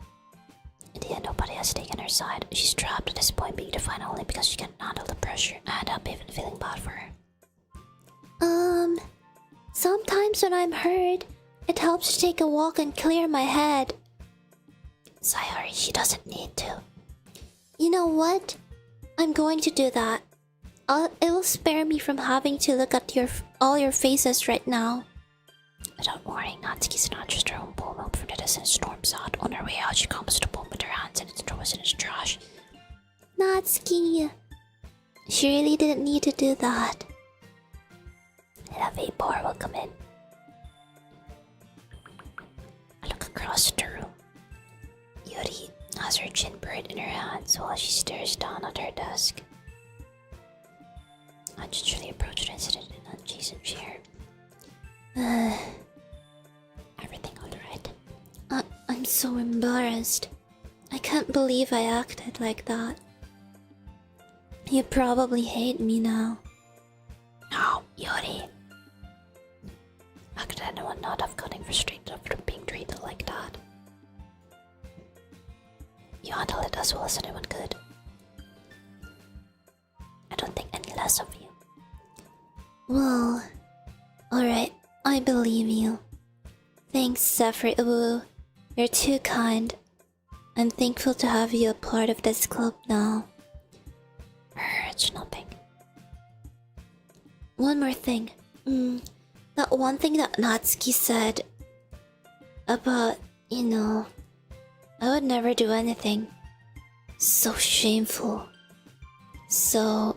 In the end, nobody has taken her side. She's trapped at this point, being defined only because she can't handle the pressure, and I'm even feeling bad for her. Sometimes when I'm hurt, it helps to take a walk and clear my head. Sayori, she doesn't need to. You know what? I'm going to do that. It will spare me from having to look at all your faces right now. Without warning, Natsuki snatches her own poem up from the distance and storms out. On her way out, she comes to the poem with her hands and throws it in his trash. Natsuki! She really didn't need to do that. And a vapor will come in. I look across the room. Yuri has her chin buried in her hands while she stares down at her desk. I gingerly approach her and sit in an adjacent chair. Everything alright? I'm so embarrassed. I can't believe I acted like that. You probably hate me now. No, Yuri. How could anyone not have gotten frustrated after being treated like that? You handle it as well as anyone could. I don't think any less of you. Well, alright, I believe you. Thanks, ZEPHYTHON. You're too kind. I'm thankful to have you a part of this club now. It's nothing. One more thing. That one thing that Natsuki said about, I would never do anything. So shameful. So...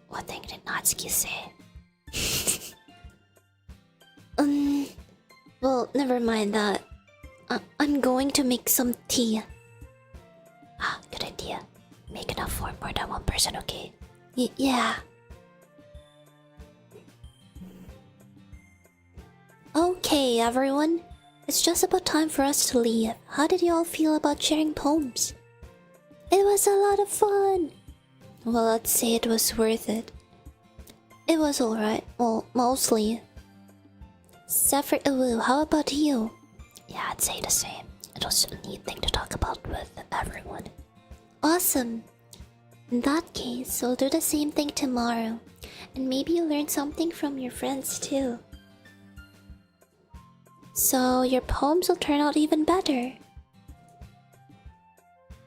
What thing did Natsuki say? Well, never mind that. I'm going to make some tea. Ah, good idea. Make enough for more than one person, okay? Yeah. Okay, everyone. It's just about time for us to leave. How did you all feel about sharing poems? It was a lot of fun. Well, I'd say it was worth it. It was alright. Well, mostly. ZEPHYTHON, how about you? Yeah, I'd say the same. It was a neat thing to talk about with everyone. Awesome. In that case, we'll do the same thing tomorrow. And maybe you'll learn something from your friends too. So your poems will turn out even better.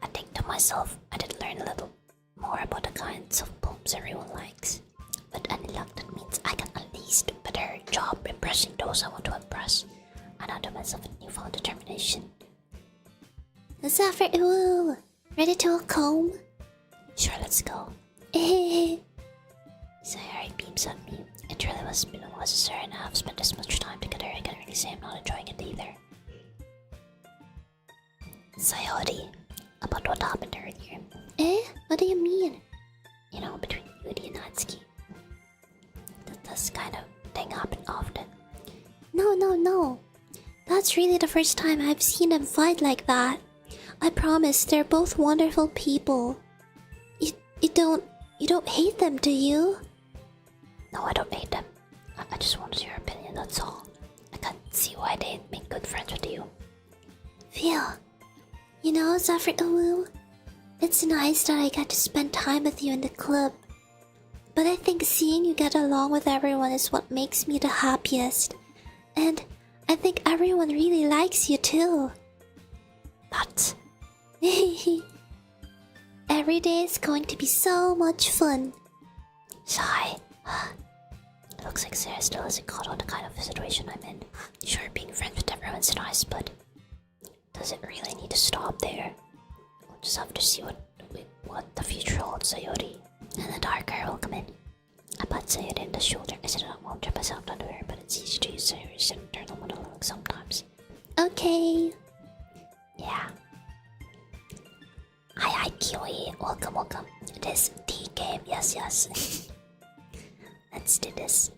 I think to myself, I did learn a little more about the kinds of poems everyone likes. With any luck, that means I can at least do a better job impressing those I want to impress. And I'll do myself a newfound determination. ZEPHYTHON, ready to a comb? Sure, let's go. Sayori beams at me. It really was been a necessary, and I've spent this much time together. I can't really say I'm not enjoying it either. Sayori, about what happened earlier. What do you mean? Between Yuri and Natsuki. This kind of thing happen often. No. That's really the first time I've seen them fight like that. I promise, they're both wonderful people. You don't hate them, do you? No, I don't hate them. I just wanted your opinion, that's all. I can't see why they'd make good friends with you. Phew. ZEPHYTHON, it's nice that I get to spend time with you in the club. But I think seeing you get along with everyone is what makes me the happiest. And I think everyone really likes you too. But every day is going to be so much fun. Sigh. It looks like Sarah still hasn't caught on the kind of situation I'm in. Sure, being friends with everyone's nice, but does it really need to stop there? We'll just have to see what the future holds, Sayori. And the dark hair will come in. I pat Sayori in the shoulder. I said I won't trip us out under her, but it's easy to use Sayori's internal monologue sometimes. Okay. Yeah. Hi, Kiwi. Welcome, welcome. This tea game. Yes, yes. Let's do this.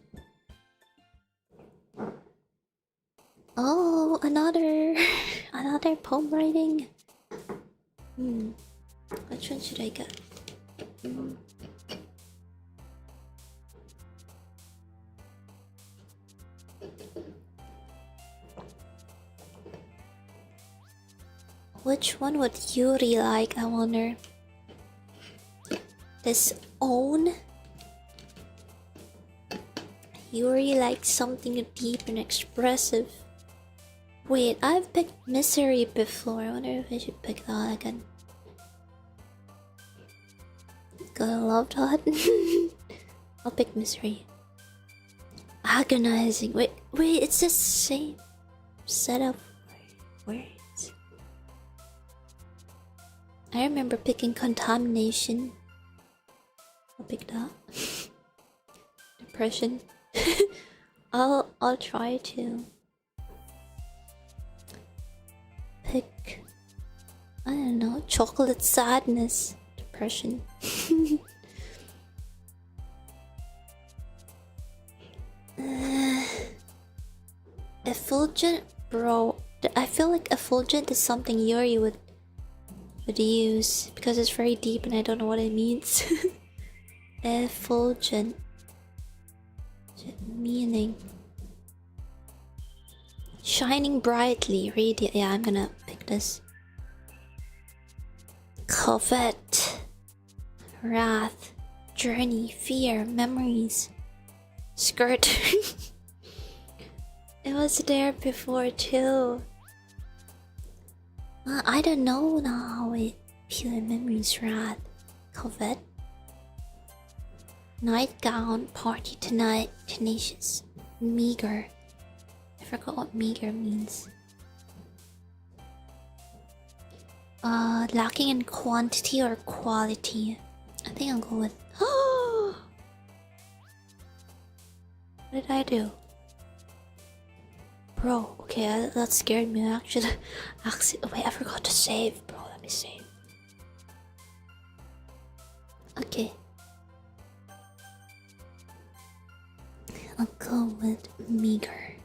Oh, another poem writing. Which one should I get? Which one would Yuri like, I wonder? This own? Yuri likes something deep and expressive. Wait, I've picked Misery before. I wonder if I should pick that again. Gotta love that. I'll pick Misery. Agonizing. Wait, it's the same set of words. I remember picking Contamination. I'll pick that. Depression. I'll try to pick, I don't know, Chocolate Sadness. Depression. Effulgent, bro. I feel like effulgent is something Yuri would use because it's very deep and I don't know what it means. Effulgent. Meaning shining brightly, radiant. Yeah, I'm gonna pick this. Covet, wrath, journey, fear, memories, skirt. It was there before too. I don't know now. Wait, fear, memories, wrath, covet. Nightgown, party tonight, tenacious, meager. I forgot what meager means. Lacking in quantity or quality. I think I'll go with. What did I do? Bro, okay, that scared me. Actually, wait, I forgot to save, bro. Let me save. Okay. I'll go with meager.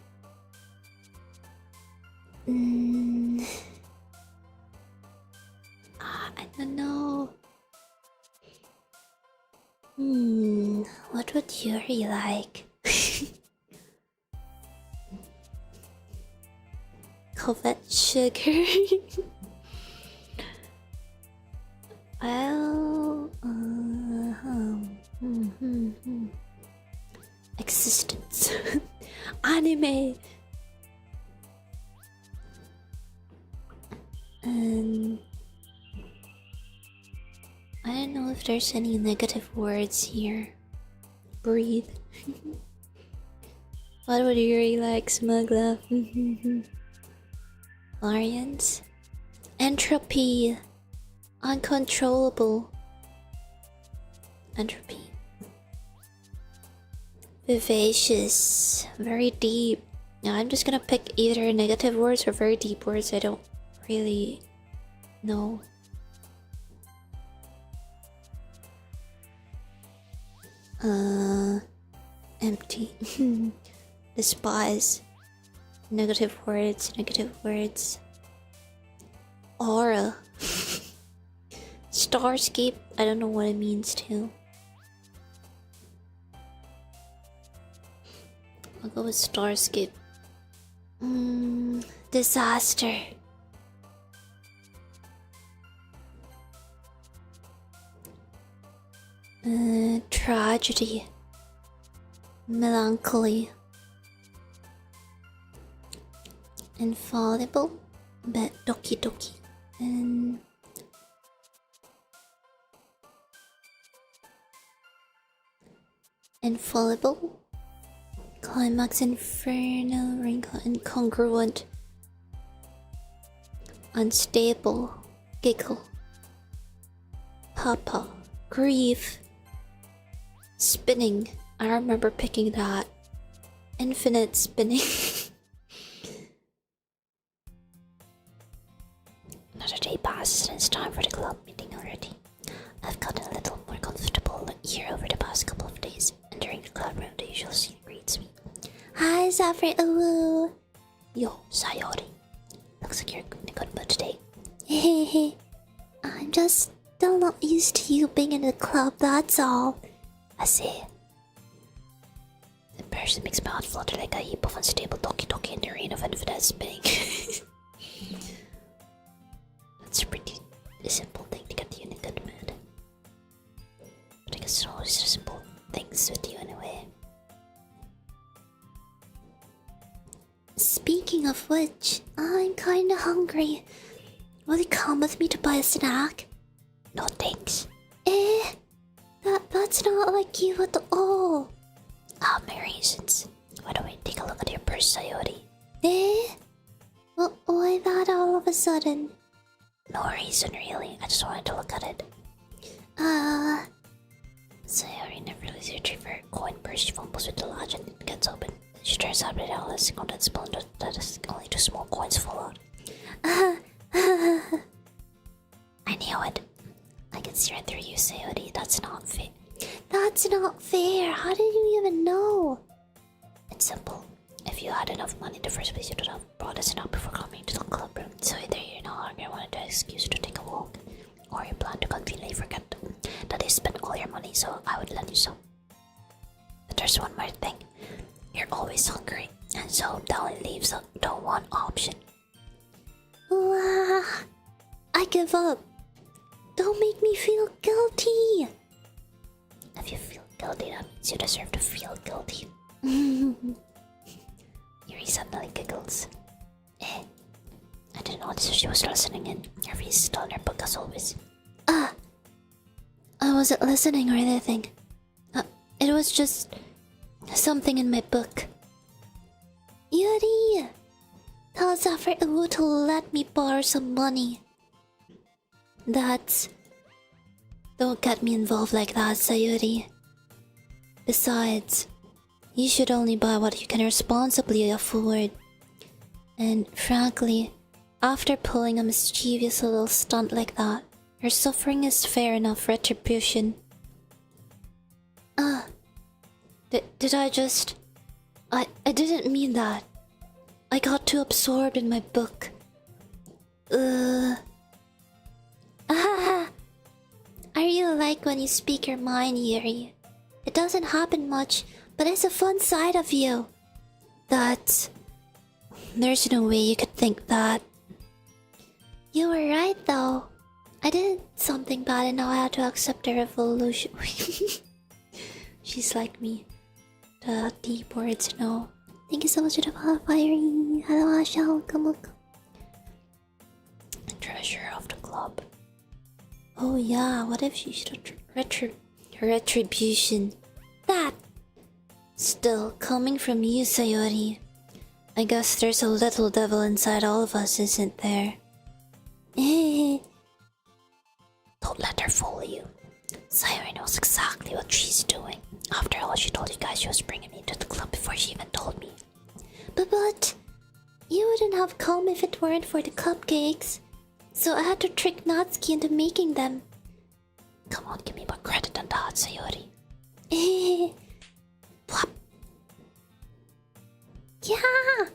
I don't know. What would Yuri like? Covet sugar. Well, existence. Anime. And I don't know if there's any negative words here. Breathe. What would Yuri like? Smug laugh. Lions. Entropy. Uncontrollable. Entropy. Vivacious. Very deep. Now I'm just gonna pick either negative words or very deep words. I don't really know. Empty. Despise. Negative words, negative words. Aura. Starscape, I don't know what it means too. I'll go with Starscape. Disaster. Tragedy. Melancholy. Infallible, but Doki Doki, and Infallible, Climax Inferno, Wrinkle Incongruent, Unstable, Giggle, Papa, Grief, Spinning. I remember picking that. Infinite Spinning. Another day passes and it's time for the club meeting already. I've gotten a little more comfortable here over the past couple of days, and during the club room the usual scene greets me. Hi, Zafri. Yo, Sayori. Looks like you're in a good mood today. Hehehe. I'm just still not used to you being in the club, that's all. I see. The person makes my heart flutter like a heap of unstable doki in the rain of infinite spinning. That's a pretty simple thing to get you in a good mood. But I guess it's always simple things with you anyway. Speaking of which, I'm kinda hungry. Will you come with me to buy a snack? No thanks. That's not like you at all. My reasons. Why don't we take a look at your purse, Sayori? Well, why that all of a sudden? No reason really, I just wanted to look at it. Sayori never really retrieve her coin purse. She fumbles with the latch and it gets open. She tries out with all this contents spoon that is only 2 small coins fall out. I knew it. I can see right through you, Sayori. That's not fair. That's not fair. How did you even know? It's simple. If you had enough money in the first place, you would have brought us enough before coming to the club room. So either you're no longer wanted an excuse to take a walk, or you plan to conveniently forget that you spent all your money, so I would lend you some. But there's one more thing. You're always hungry, and so that only leaves the one option. I give up. Don't make me feel guilty. If you feel guilty, that means you deserve to feel guilty. Yuri suddenly giggles. I didn't notice she was listening in. Her face is still in her book as always. I wasn't listening or anything. It was just something in my book. Yuri! Tell Zafir Uwu to let me borrow some money. Don't get me involved like that, Sayuri. Besides, you should only buy what you can responsibly afford. And frankly, after pulling a mischievous little stunt like that, your suffering is fair enough retribution. Did I just... I didn't mean that. I got too absorbed in my book. I really like when you speak your mind, Yuri. It doesn't happen much, but it's a fun side of you. There's no way you could think that. You were right, though. I did something bad and now I had to accept the revolution. She's like me. The deep words, no. Thank you so much for the fiery. Hello, Asha. Welcome. Treasure of the club. Oh yeah, what if she should retribution? That! Still, coming from you, Sayori. I guess there's a little devil inside all of us, isn't there? Don't let her fool you. Sayori knows exactly what she's doing. After all, she told you guys she was bringing me to the club before she even told me. But... you wouldn't have come if it weren't for the cupcakes. So I had to trick Natsuki into making them. Come on, give me more credit than that, Sayori. Plop. Yeah!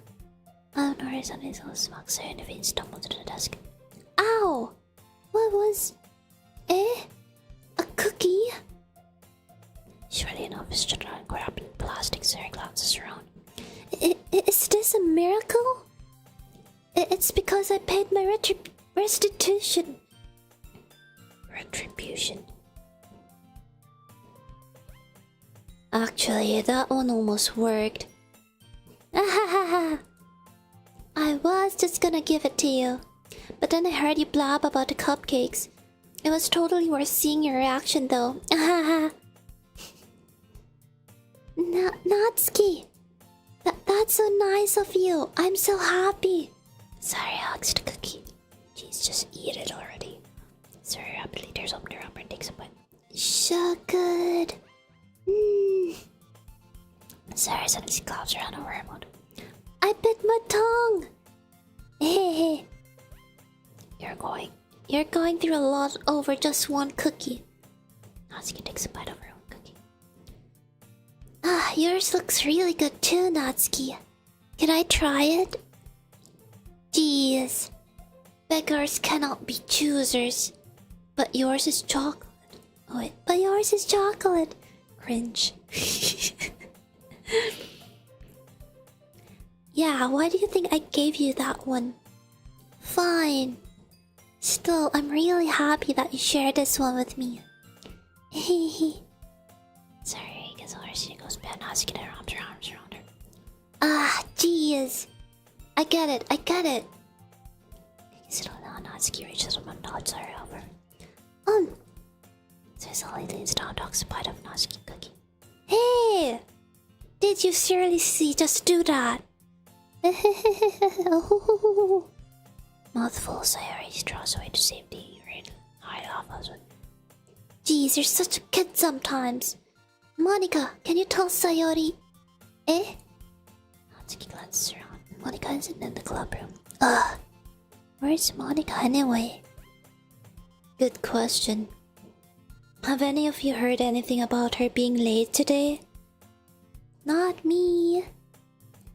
Oh, Nori's on his own smack Sayori in the face, stumbled to the desk. Ow! What was... a cookie? Surely enough, is just grabbing plastic, Sayori glances around. Is this a miracle? It's because I paid my restitution. Retribution. Actually, that one almost worked. I was just gonna give it to you, but then I heard you blab about the cupcakes. It was totally worth seeing your reaction though. Natsuki! That's so nice of you. I'm so happy. Sorry, I asked the cookie. Jeez, just eat it already. Sorry, rapidly tears open your upper and takes a bite. So good. Sorry, suddenly clouds around over her mouth. I bit my tongue. Hey. You're going through a lot over just one cookie. Natsuki takes a bite of her own cookie. Ah, yours looks really good too, Natsuki. Can I try it? Jeez. Beggars cannot be choosers. But yours is chocolate. Oh wait, but yours is chocolate. Cringe. Yeah, why do you think I gave you that one? Fine. Still, I'm really happy that you shared this one with me. Hehe. Sorry, I guess She goes bad. Natsuki wraps her arms around her. Ah, jeez. I get it. Sit on Natsuki reaches up and nods her over. Cecily leans down, talks a bite of Natsuki cookie. Hey! Did you seriously just do that? Mouthful, Sayori draws away to safety. Hide off us. Jeez, you're such a kid sometimes. Monica, can you tell Sayori? Eh? Natsuki glances around. Monica isn't in the club room. Ugh. Where's Monica anyway? Good question. Have any of you heard anything about her being late today? Not me.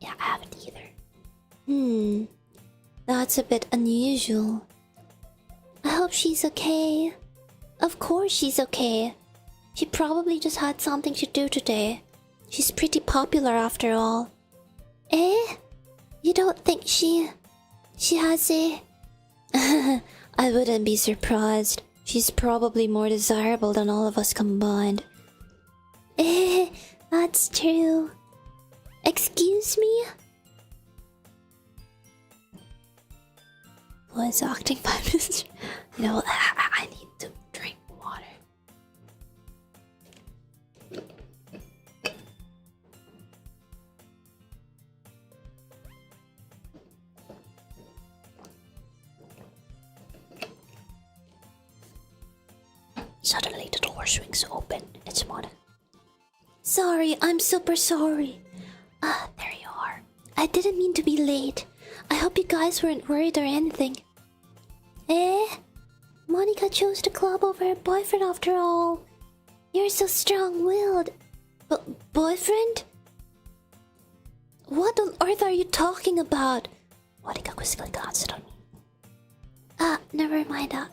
Yeah, I haven't either. That's a bit unusual. I hope she's okay. Of course she's okay. She probably just had something to do today. She's pretty popular after all. Eh? You don't think she has a... I wouldn't be surprised. She's probably more desirable than all of us combined. Eh, that's true. Excuse me? Voice acting 5 minutes. You know, I need to drink water. Suddenly the door swings open. It's Monica. Sorry, I'm super sorry. Ah, there you are. I didn't mean to be late. I hope you guys weren't worried or anything. Eh? Monica chose the club over her boyfriend after all. You're so strong-willed. Boyfriend? What on earth are you talking about? Monica quickly glanced at me. Ah, never mind that.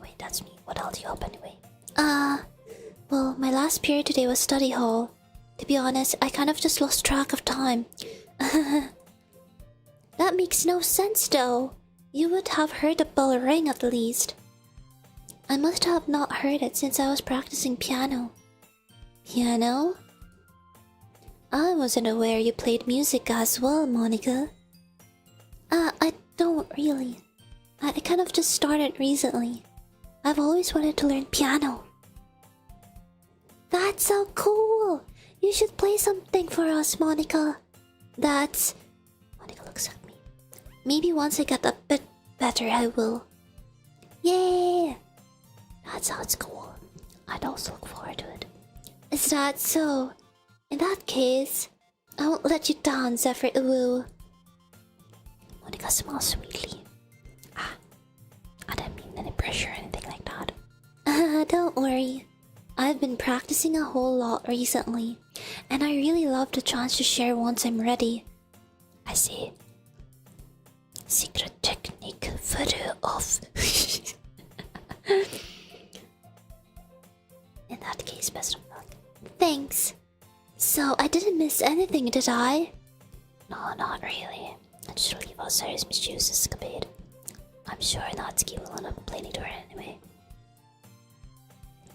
Wait, that's me. What held you up anyway? Well, my last period today was study hall. To be honest, I kind of just lost track of time. That makes no sense though. You would have heard the bell ring at least. I must have not heard it since I was practicing piano. Piano? I wasn't aware you played music as well, Monica. I don't really. I kind of just started recently. I've always wanted to learn piano. That's so cool! You should play something for us, Monica. Monica looks at me. Maybe once I get a bit better, I will. Yeah! That sounds cool. I'd also look forward to it. Is that so? In that case, I won't let you down, ZEPHYTHON. Monica smiles sweetly. I didn't mean any pressure or anything like that. Don't worry. I've been practicing a whole lot recently, and I really love the chance to share once I'm ready. I see. Secret technique photo of. In that case, best of luck. Thanks. So, I didn't miss anything, did I? No, not really. I just leave Osiris' mischievous escapade. I'm sure Natsuki will end up complaining to her anyway.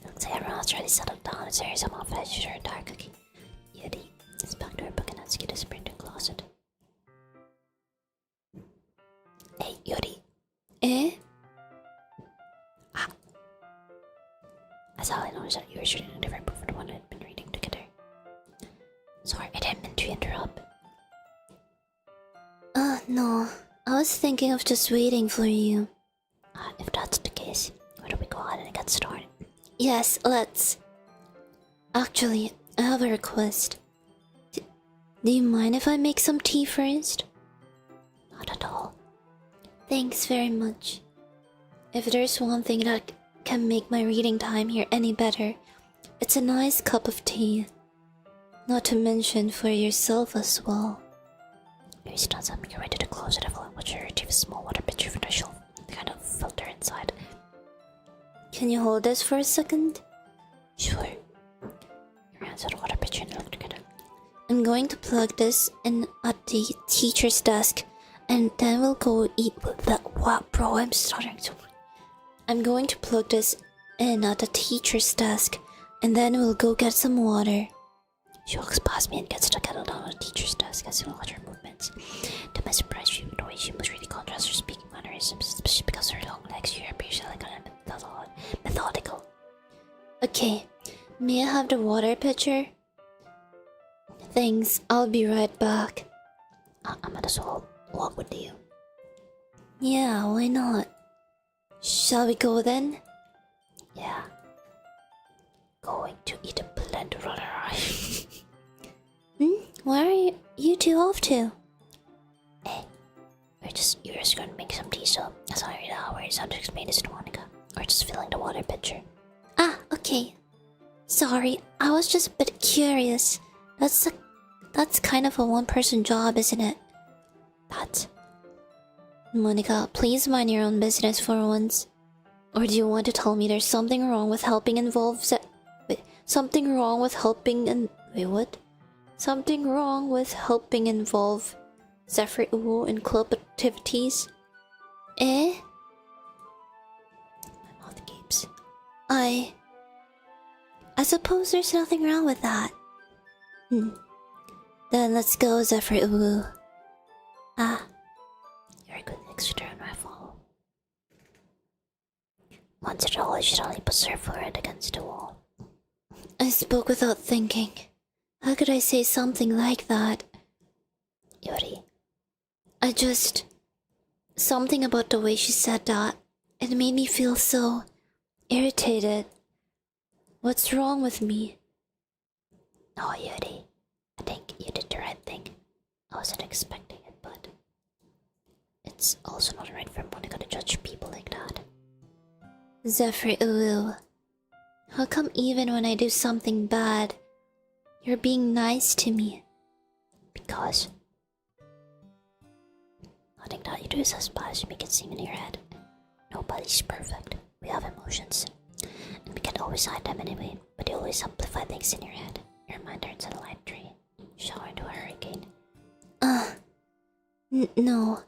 Looks like everyone's already settled down. Osiris, I'm off as her entire cookie. Yeti is back to her book and Natsuki to sprint to the closet. noticed that you were reading a different book from the one I'd been reading together. Sorry, I didn't mean to interrupt. No. I was thinking of just waiting for you. If that's the case, why don't we go ahead and get started? Yes, let's. Actually, I have a request. Do you mind if I make some tea first? Not at all. Thanks very much. If there's one thing that can make my reading time here any better, it's a nice cup of tea. Not to mention for yourself as well. Maybe she does make it ready to close it if I watch her retrieve a small water pitcher from the shelf. Kind of filter inside. Can you hold this for a second? Sure. Your hands on the water pitcher and look together. I'm going to plug this in at the teacher's desk, and then we'll go eat with that. Wow, bro, I'm stuttering so much. I'm going to plug this in at the teacher's desk, and then we'll go get some water. She walks past me and gets the kettle down on the teacher's desk as I watch her movements. To my surprise, the way she moves really contrasts her speaking mannerisms, especially because her long legs here appear elegant and methodical. Okay, may I have the water pitcher? Thanks, I'll be right back. I might as well walk with you. Yeah, why not? Shall we go then? Yeah. Going to eat a blender on her eye. Where are you two off to? Hey, you're just going to make some tea, so that's how I read out where it's time to explain this to Monica. Or just filling the water pitcher. Ah, okay. Sorry, I was just a bit curious. That's kind of a one-person job, isn't it? Monica, please mind your own business for once. Or do you want to tell me there's something wrong with helping involve Something wrong with helping involve Zephyr Uwu in club activities? Eh? My mouth gapes. I suppose there's nothing wrong with that. Then let's go, Zephyr Uwu. You're a good extra and I follow. Once and always should only puts her forehead against the wall. I spoke without thinking. How could I say something like that? Yuri. Something about the way she said that. It made me feel so irritated. What's wrong with me? No, Yuri. I think you did the right thing. I wasn't expecting it, but it's also not right for Monica to judge people like that. Zephyr Uwu. How come even when I do something bad, you're being nice to me? Because nothing that you do is as bad as you make it seem in your head. Nobody's perfect. We have emotions. And we can't always hide them anyway, but you always amplify things in your head. Your mind turns a light tree, shower into a hurricane. No.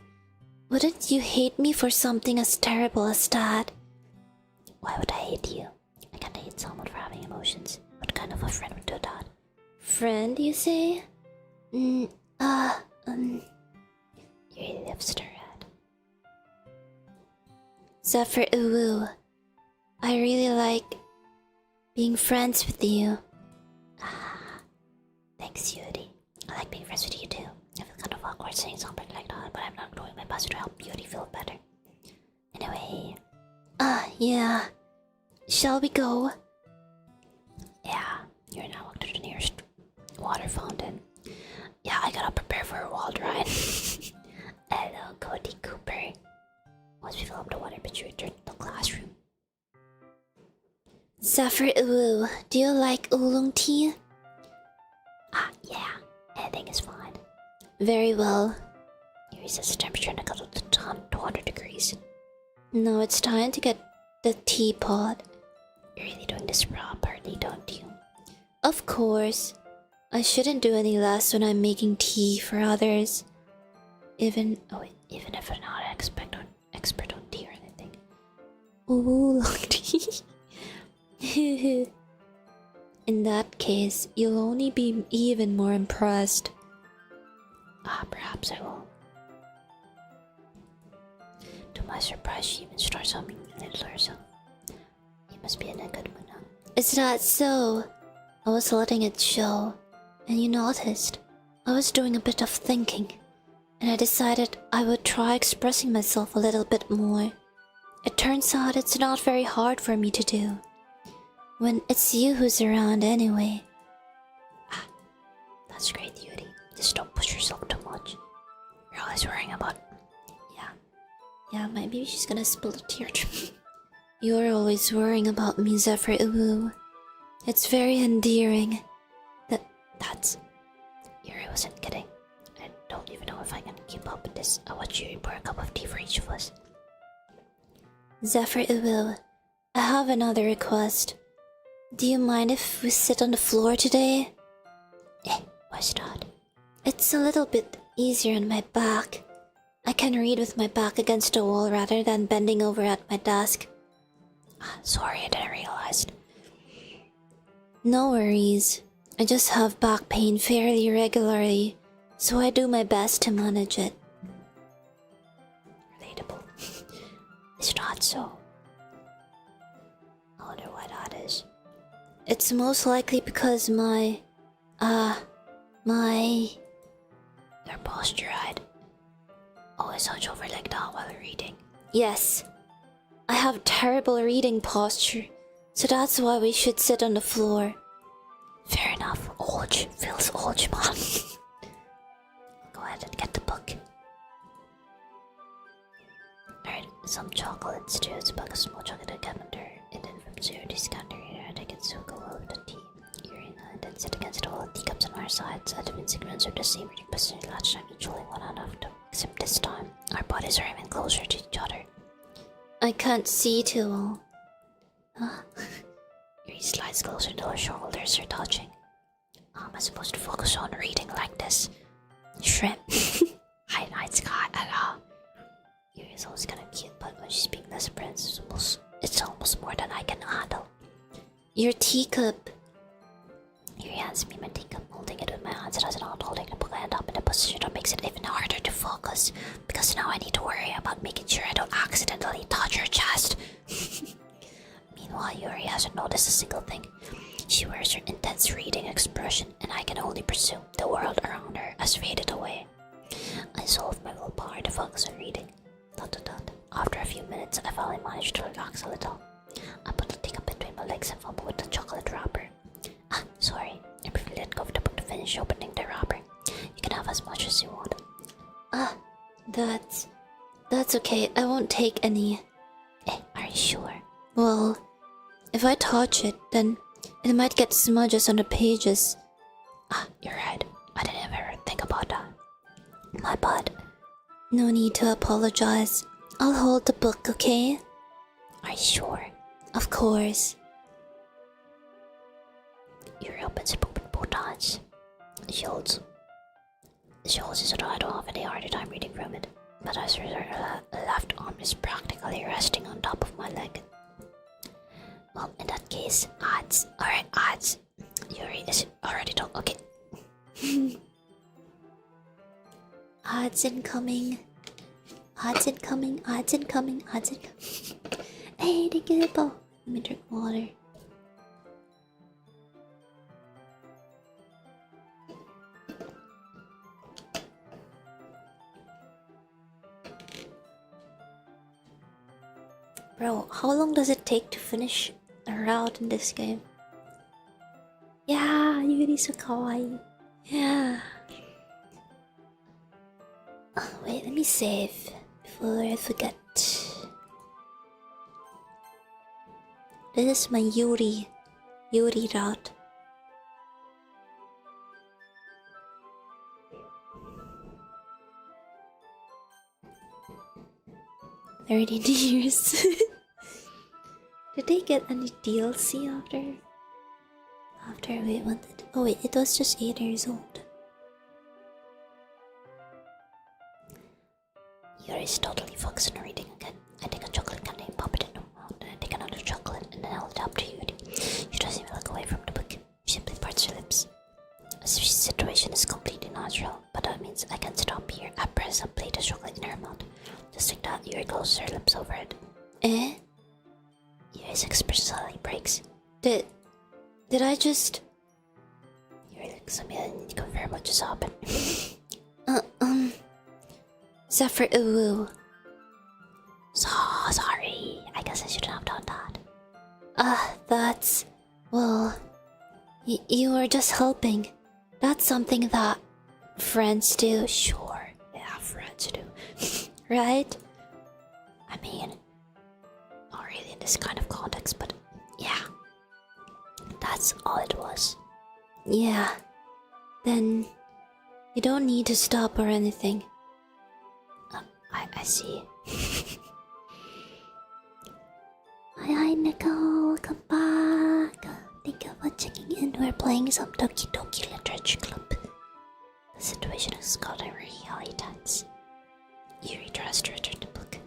Wouldn't you hate me for something as terrible as that? Why would I hate you? I can't hate someone for having emotions. What kind of a friend would do that? Friend, you say? You really lifts her head. Zephyr Uwu. I really like being friends with you. Thanks, Yuri. I like being friends with you too. I feel kind of awkward saying something like that, but I'm not doing my best to help Yuri feel better. Anyway. Yeah. Shall we go? Yeah, you're now walking to the nearest water fountain. Yeah, I gotta prepare for a wild ride. Hello, Cody Cooper. Once we fill up the water, but you return to the classroom. Zephyr Uwu, do you like oolong tea? Yeah, anything is fine. Very well. Yuri sets the temperature in the kettle to 200 degrees. Now it's time to get the teapot. You're really doing this properly, don't you? Of course. I shouldn't do any less when I'm making tea for others. Even if I'm not an expert on tea or anything. Oolong tea. In that case, you'll only be even more impressed. Perhaps I will. To my surprise, she even starts humming a little herself. You must be in a good mood now. Is that so? I was letting it show, and you noticed. I was doing a bit of thinking, and I decided I would try expressing myself a little bit more. It turns out it's not very hard for me to do, when it's you who's around anyway. Ah, that's great, Yuri. Just don't push yourself too much. You're always worrying about... Yeah, maybe she's gonna spill a tear. You're always worrying about me, Zephyr. It's very endearing. That's... Yuri wasn't kidding. I don't even know if I can keep up with this. I want Yuri pour a cup of tea for each of us. Zephyr, I have another request. Do you mind if we sit on the floor today? Why's that? It's a little bit easier on my back. I can read with my back against the wall rather than bending over at my desk. Sorry, I didn't realize. No worries. I just have back pain fairly regularly, so I do my best to manage it. Relatable. It's not so. I wonder why that is. It's most likely because my... Your posture, right? Always hunch over like that while reading. Yes. I have terrible reading posture, so that's why we should sit on the floor. Fair enough. Feels old, man. Go ahead and get the book. Alright, some chocolates too. It's a bag of small chocolate calendar. And then from 0 to scanner, I think it's so go well with the tea. Urine, and then sit against the wall, teacups on our sides. At the incidents are the same reading position last time, each holding one hand after. Except this time, our bodies are even closer to each other. I can't see too well. Huh? Yuri slides closer till her shoulders are touching. How am I supposed to focus on reading like this? Shrimp. Hi, night sky. Hello. Yuri's always kinda cute, but when she's being less prince, it's almost more than I can handle. Your teacup. Yuri hands me my teacup, holding it with my hands as I'm not holding the book. I end up in a position that makes it even harder to focus, because now I need to worry about making sure I don't accidentally touch her chest. Meanwhile, Yuri hasn't noticed a single thing. She wears her intense reading expression, and I can only presume the world around her has faded away. I solve my willpower to focus on reading. ... After a few minutes, I finally managed to relax a little. I put the teacup between my legs and fumble with the chocolate wrapper. Sorry. I briefly let go of the book to finish opening the wrapper. You can have as much as you want. That's okay. I won't take any. Are you sure? Well, if I touch it, then it might get smudges on the pages. You're right. I didn't ever think about that. My bad. No need to apologize. I'll hold the book, okay? Are you sure? Of course. Yuri opens the book with both hands. She holds it so that I don't have any harder time reading from it. But as her left arm is practically resting on top of my leg. Well, in that case, ads. Alright, ads. Yuri, is it already done? Okay. Ads incoming. Ads incoming. Ads incoming. Ads incoming. Hey, thank you, Hippo. Let me drink water. Bro, how long does it take to finish a route in this game? Yeah, Yuri's so kawaii. Yeah. Wait, let me save before I forget. This is my Yuri route. 13 years. Did they get any DLC after? Wait, what did... Oh wait, it was just 8 years old. Yuri's totally focused on reading again. I take a chocolate candy, pop it in her mouth, and I take another chocolate, and then hold it up to Yuri. She doesn't even look away from the book. She simply parts her lips. As if the situation is completely natural, but that means I can stop here. I press and play the chocolate in her mouth. Just like that, Yuri closes her lips over it. Yuri's expression suddenly breaks. Did I just... You're like, something I need to confirm what just happened. Zephyr, ooh. So sorry. I guess I shouldn't have done that. That's... Well... You were just helping. That's something that friends do. Sure. Yeah, friends do. Right? I mean... Not really in this kind of context, but... Yeah. That's all it was. Yeah. Then... You don't need to stop or anything. I see. Hi, Nicole. Welcome back. Thank you for checking in. We're playing some DOKI Literature Club. The situation has gotten really tense. Yuri tries to return the book,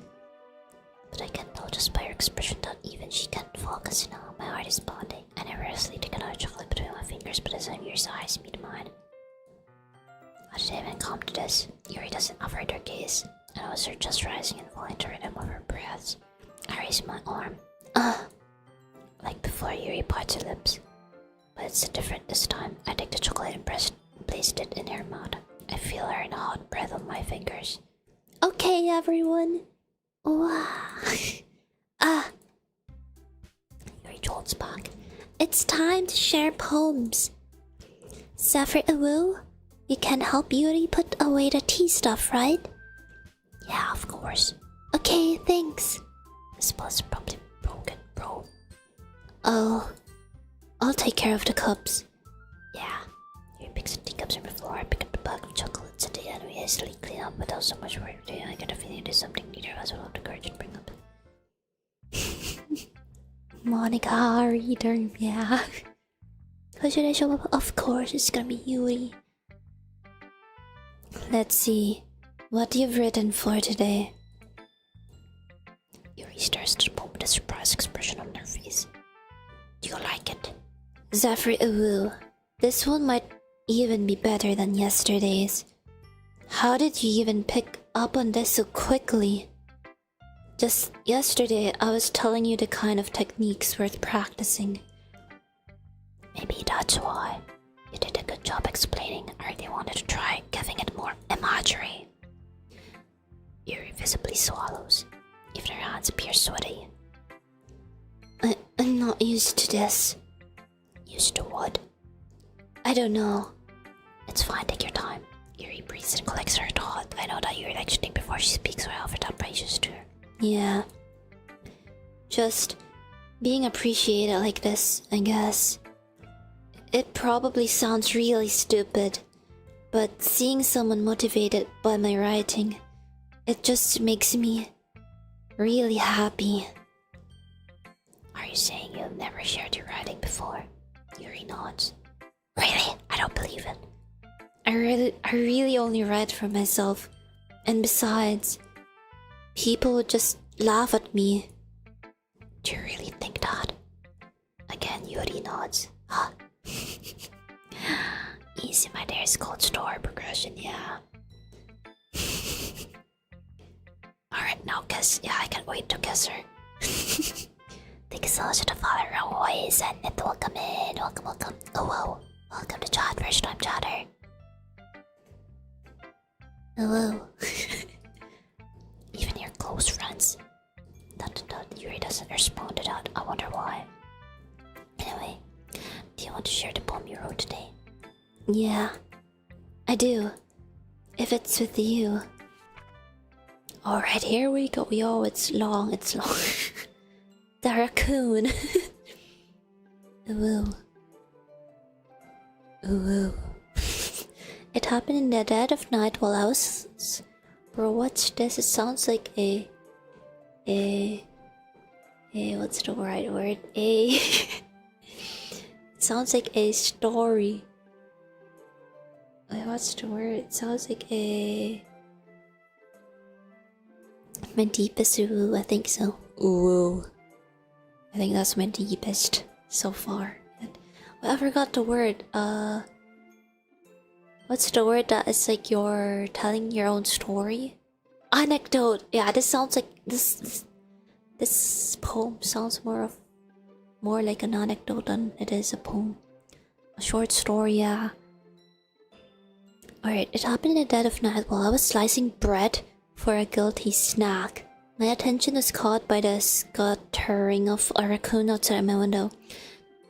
but I can tell just by her expression that even she can't focus now. My heart is pounding. I nervously take another chocolate between my fingers, but as Yuri's eyes meet mine. How did I even come to this? Yuri doesn't avoid her gaze, and I was her just rising and falling to rhythm of her breaths. I raise my arm. Like before, Yuri parts her lips. But it's different this time. I take the chocolate and placed it in her mouth. I feel her in the hot breath on my fingers. Okay, everyone. Wow. Yuri jolts back. It's time to share poems. Zephyr Awu, you can help Yuri put away the tea stuff, right? Yeah, of course. Okay, thanks. This bus is probably broken, bro. Oh, I'll take care of the cups. Yeah. Yuri picks the teacups from the floor. I pick up the bag of chocolates at the end. We hastily clean up without so much work doing. I get a feeling there's something neither of us will have the courage to bring up. Monica, reader, yeah. How should I show up? Of course, it's gonna be Yuri. Let's see what you've written for today. Yuri stares at the poem with a surprised expression on her face. Do you like it? Zephyr Awu, this one might even be better than yesterday's. How did you even pick up on this so quickly? Just yesterday, I was telling you the kind of techniques worth practicing. Maybe that's why. You did a good job explaining. I really wanted to try giving it more imagery. Yuri visibly swallows. Even her hands appear sweaty. I'm not used to this. Used to what? I don't know. It's fine, take your time. Yuri breathes and collects her thought. I know that Yuri likes to think before she speaks, so I offer that precious to her. Yeah. Just being appreciated like this, I guess. It probably sounds really stupid, but seeing someone motivated by my writing, it just makes me really happy. Are you saying you've never shared your writing before? Yuri nods. Really? I don't believe it. I really only write for myself. And besides, people would just laugh at me. Do you really think that? Again, Yuri nods. Huh? Easy, my dear, it's called story progression, yeah. Alright, now kiss. Yeah, I can't wait to kiss her. Thank you so much for the follow voice and welcome in. Welcome. Oh, whoa. Welcome to chat, first time chatter. Hello. Even your close friends. That Yuri doesn't respond to that. I wonder why. Anyway, do you want to share the poem you wrote today? Yeah, I do. If it's with you. Alright, here we go. Yo, it's long. The raccoon. Ooh. It happened in the dead of night while I was... Bro, what's this? It sounds like a... what's the right word? It sounds like a story. Wait, what's the word? It sounds like a... My deepest ooh, I think so. Ooh. I think that's my deepest so far. Well, I forgot the word. What's the word that is like you're telling your own story? Anecdote. Yeah, this sounds like this poem sounds more of More like an anecdote than it is a poem. A short story, yeah. Alright, it happened in the dead of night while I was slicing bread for a guilty snack. My attention was caught by the scattering of a raccoon outside my window.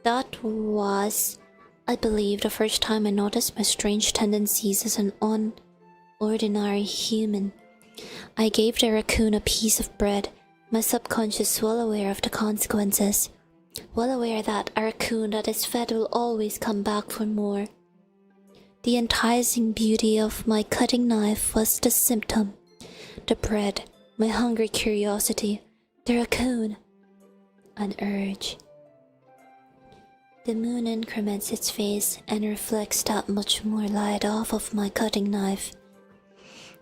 That was, I believe, the first time I noticed my strange tendencies as an unordinary human. I gave the raccoon a piece of bread, my subconscious well aware of the consequences. Well aware that a raccoon that is fed will always come back for more. The enticing beauty of my cutting knife was the symptom. The bread, my hungry curiosity, the raccoon, an urge. The moon increments its face and reflects that much more light off of my cutting knife.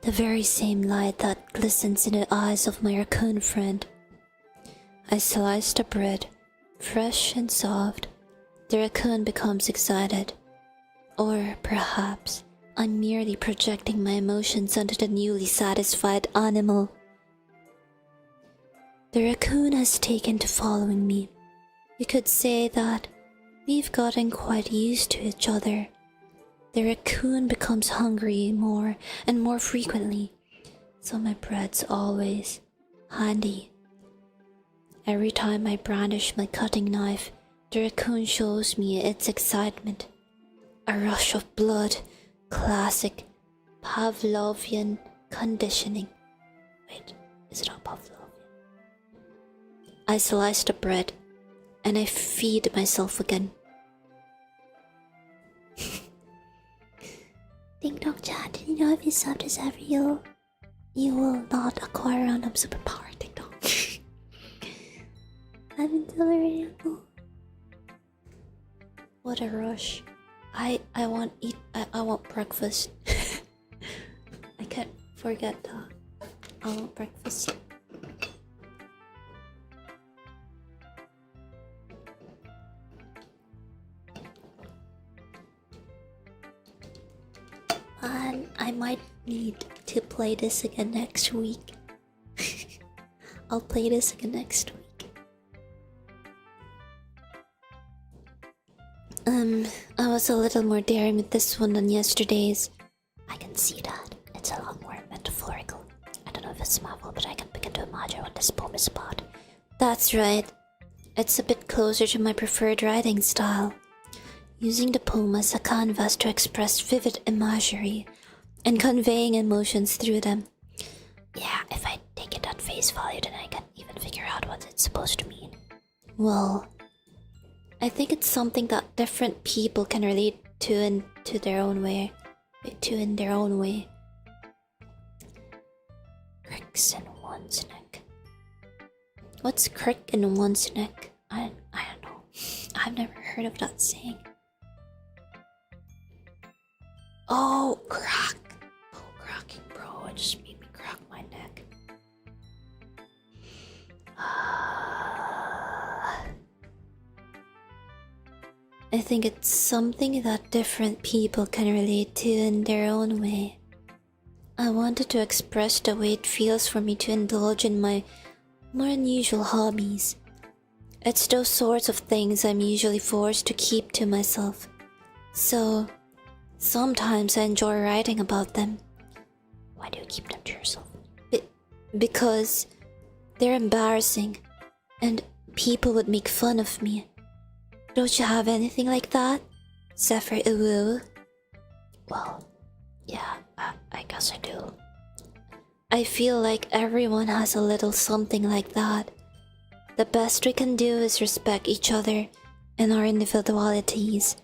The very same light that glistens in the eyes of my raccoon friend. I slice the bread, fresh and soft. The raccoon becomes excited. Or perhaps I'm merely projecting my emotions onto the newly satisfied animal. The raccoon has taken to following me. You could say that we've gotten quite used to each other. The raccoon becomes hungry more and more frequently, so my bread's always handy. Every time I brandish my cutting knife, the raccoon shows me its excitement. A rush of blood, classic Pavlovian conditioning. Wait, is it not Pavlovian? I slice the bread, and I feed myself again. Ding dong chat, did you know if you sub this every year, you will not acquire random superpower? Ding dong. I'm intolerable. What a rush. I want breakfast. I can't forget that. I want breakfast. And I might need to play this again next week. I'll play this again next week. I was a little more daring with this one than yesterday's. I can see that. It's a lot more metaphorical. I don't know if it's my fault, but I can begin to imagine what this poem is about. That's right. It's a bit closer to my preferred writing style. Using the poem as a canvas to express vivid imagery and conveying emotions through them. Yeah, if I take it at face value, then I can even figure out what it's supposed to mean. Well, I think it's something that different people can relate to in their own way. Cricks in one's neck. What's crick in one's neck? I don't know. I've never heard of that saying. Oh, crack. Oh, cracking, bro. It just made me crack my neck. I think it's something that different people can relate to in their own way. I wanted to express the way it feels for me to indulge in my more unusual hobbies. It's those sorts of things I'm usually forced to keep to myself. So, sometimes I enjoy writing about them. Why do you keep them to yourself? Because they're embarrassing, and people would make fun of me. Don't you have anything like that, ZEPHYTHON? Well, yeah, I guess I do. I feel like everyone has a little something like that. The best we can do is respect each other and our individualities.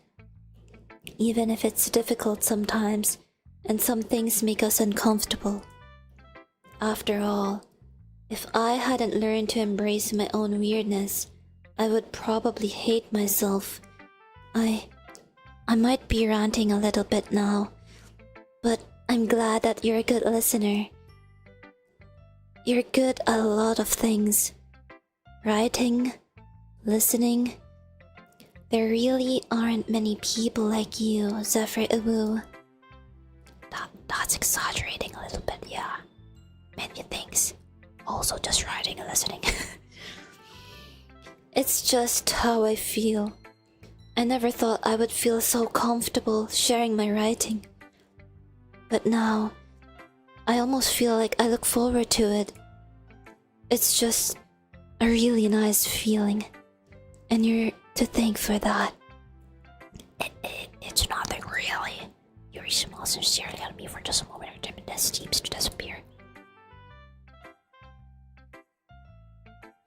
Even if it's difficult sometimes, and some things make us uncomfortable. After all, if I hadn't learned to embrace my own weirdness, I would probably hate myself. I might be ranting a little bit now, but I'm glad that you're a good listener. You're good at a lot of things. Writing, listening. There really aren't many people like you, ZEPHYTHON. That's exaggerating a little bit, yeah. Many things. Also just writing and listening. It's just how I feel. I never thought I would feel so comfortable sharing my writing. But now, I almost feel like I look forward to it. It's just a really nice feeling. And you're to thank for that. It's nothing really. Yuri smiles sincerely at me for just a moment, and then seems to disappear.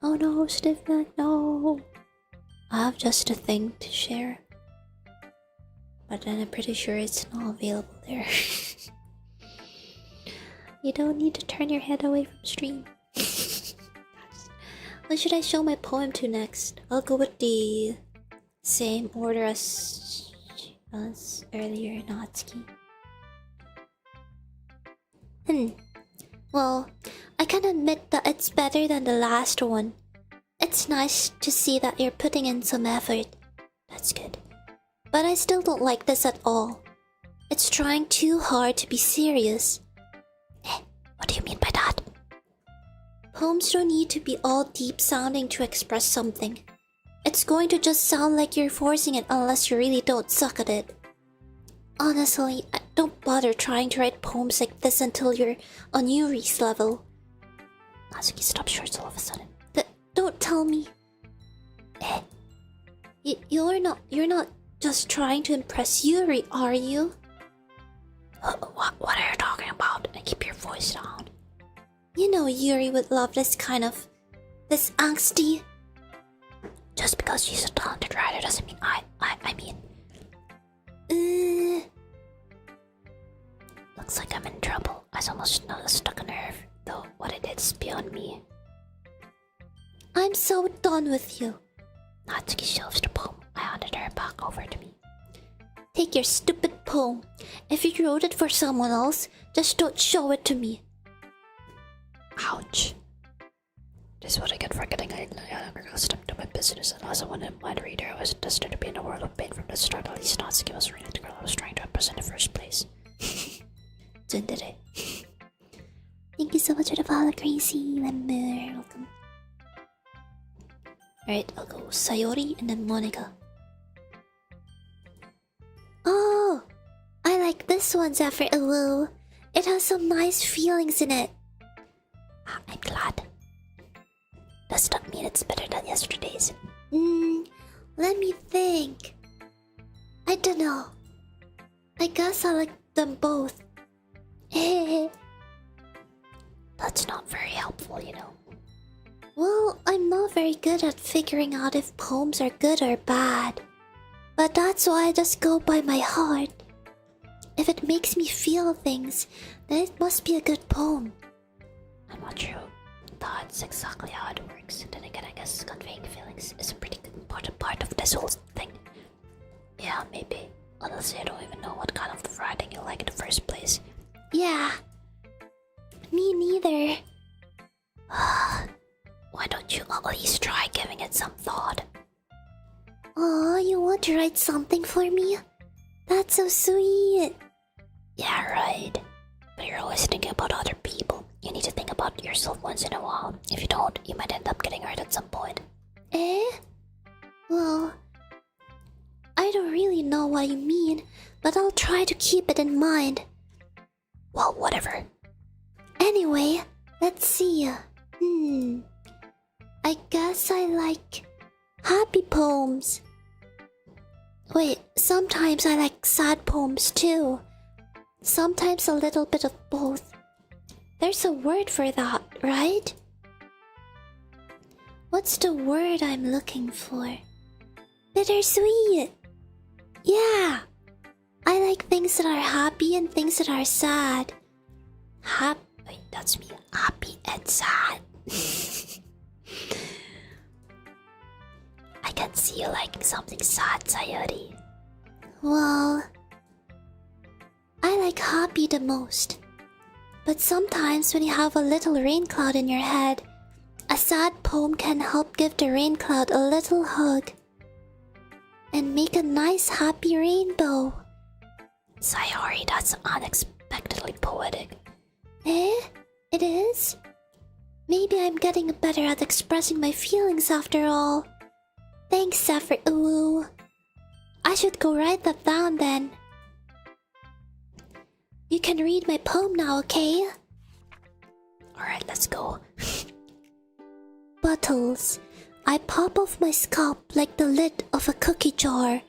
Oh no, stiff neck, no. I have just a thing to share. But then I'm pretty sure it's not available there. You don't need to turn your head away from stream. What should I show my poem to next? I'll go with the same order as earlier, Natsuki. Well, I can admit that it's better than the last one. It's nice to see that you're putting in some effort. That's good. But I still don't like this at all. It's trying too hard to be serious. What do you mean by that? Poems don't need to be all deep sounding to express something. It's going to just sound like you're forcing it unless you really don't suck at it. Honestly, don't bother trying to write poems like this until you're on Yuri's level. Natsuki stops short all of a sudden. Don't tell me. You're not just trying to impress Yuri, are you? What are you talking about? And keep your voice down. You know Yuri would love this angsty. Just because she's a talented writer doesn't mean I mean. Looks like I'm in trouble. I almost stuck a nerve, though what I did is beyond me. I'm so done with you. Natsuki shelves the poem. I handed her back over to me. Take your stupid poem. If you wrote it for someone else, just don't show it to me. Ouch. This is what I get for getting accustomed to my business, and as a one-in-mind reader, I was destined to be in a world of pain from the start. At least Natsuki was really the girl I was trying to impress in the first place. Tsundere. Thank you so much for the follow, Crazy member. Welcome. Alright, I'll go Sayori and then Monica. Oh! I like this one, Zephyr Awu. It has some nice feelings in it. I'm glad. Does that mean it's better than yesterday's? Let me think. I don't know. I guess I like them both. That's not very helpful, you know. Well, I'm not very good at figuring out if poems are good or bad. But that's why I just go by my heart. If it makes me feel things, then it must be a good poem. I'm not sure that's exactly how it works. Then again, I guess conveying feelings is a pretty good important part of this whole thing. Yeah, maybe. Honestly, I don't even know what kind of writing you like in the first place. Yeah. Me neither. Why don't you at least try giving it some thought? Aw, you want to write something for me? That's so sweet. Yeah, right. But you're always thinking about other people. You need to think about yourself once in a while. If you don't, you might end up getting hurt at some point. Well, I don't really know what you mean, but I'll try to keep it in mind. Well, whatever. Anyway, let's see. I guess I like happy poems. Wait, sometimes I like sad poems too. Sometimes a little bit of both. There's a word for that, right? What's the word I'm looking for? Bittersweet. Yeah. I like things that are happy and things that are sad. Wait, that's me. Happy and sad. I can see you liking something sad, Sayori. Well, I like happy the most. But sometimes when you have a little rain cloud in your head, a sad poem can help give the rain cloud a little hug and make a nice happy rainbow. Sayori, that's unexpectedly poetic. It is? Maybe I'm getting better at expressing my feelings after all. Thanks, Zephyr. Ooh. I should go write that down then. You can read my poem now, okay? Alright, let's go. Bottles. I pop off my scalp like the lid of a cookie jar.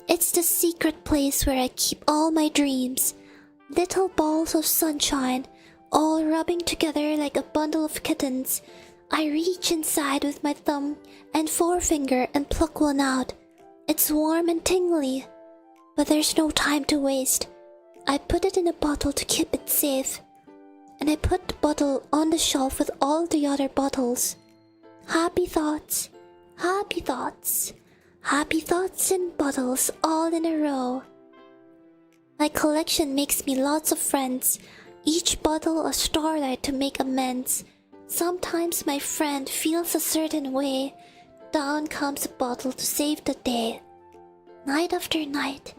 It's the secret place where I keep all my dreams. Little balls of sunshine, all rubbing together like a bundle of kittens. I reach inside with my thumb and forefinger and pluck one out. It's warm and tingly, but there's no time to waste. I put it in a bottle to keep it safe, and I put the bottle on the shelf with all the other bottles. Happy thoughts, happy thoughts, happy thoughts in bottles all in a row. My collection makes me lots of friends, each bottle a starlight to make amends. Sometimes my friend feels a certain way. Down comes a bottle to save the day. Night after night,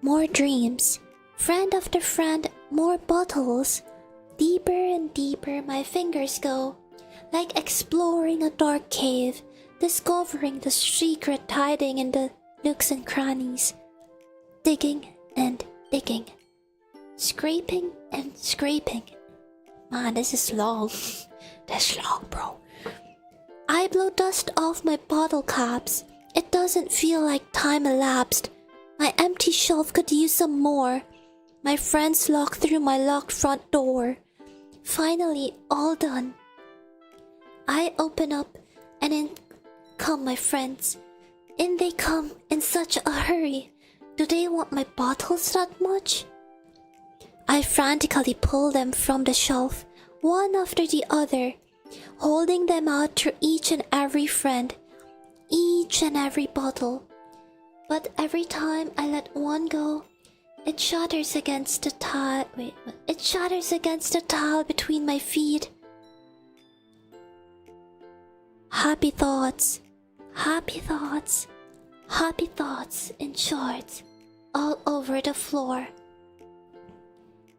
more dreams. Friend after friend, more bottles. Deeper and deeper my fingers go, like exploring a dark cave, discovering the secret hiding in the nooks and crannies. Digging and digging. Scraping and scraping. Man, this is long. This long, bro. I blow dust off my bottle caps. It doesn't feel like time elapsed. My empty shelf could use some more. My friends lock through my locked front door. Finally, all done. I open up, and in come my friends. In they come in such a hurry. Do they want my bottles that much? I frantically pull them from the shelf, one after the other, holding them out to each and every friend, each and every bottle. But every time I let one go, it shatters against the tile. It shatters against the tile between my feet. Happy thoughts, happy thoughts, happy thoughts in shards all over the floor.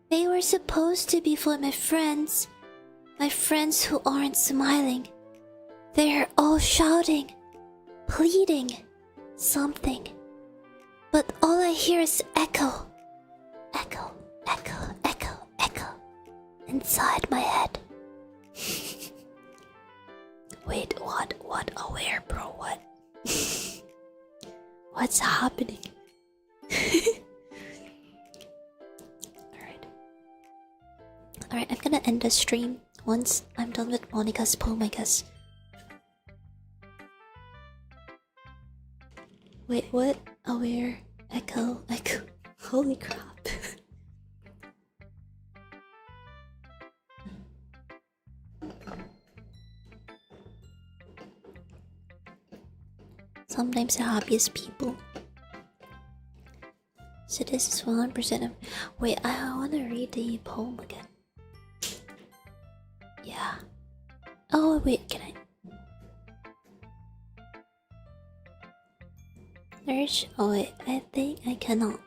They were supposed to be for my friends who aren't smiling. They're all shouting, pleading, something. But all I hear is echo, echo, echo, echo, echo, inside my head. Wait, what? Where, bro? What? What's happening? Alright, I'm gonna end the stream once I'm done with Monica's poem, I guess. Wait, what? Aware, echo, echo. Holy crap. Sometimes the happiest people. So this is 100% of... Wait, I wanna read the poem again. Yeah. Oh, wait, can I... Search? Oh wait, I think I cannot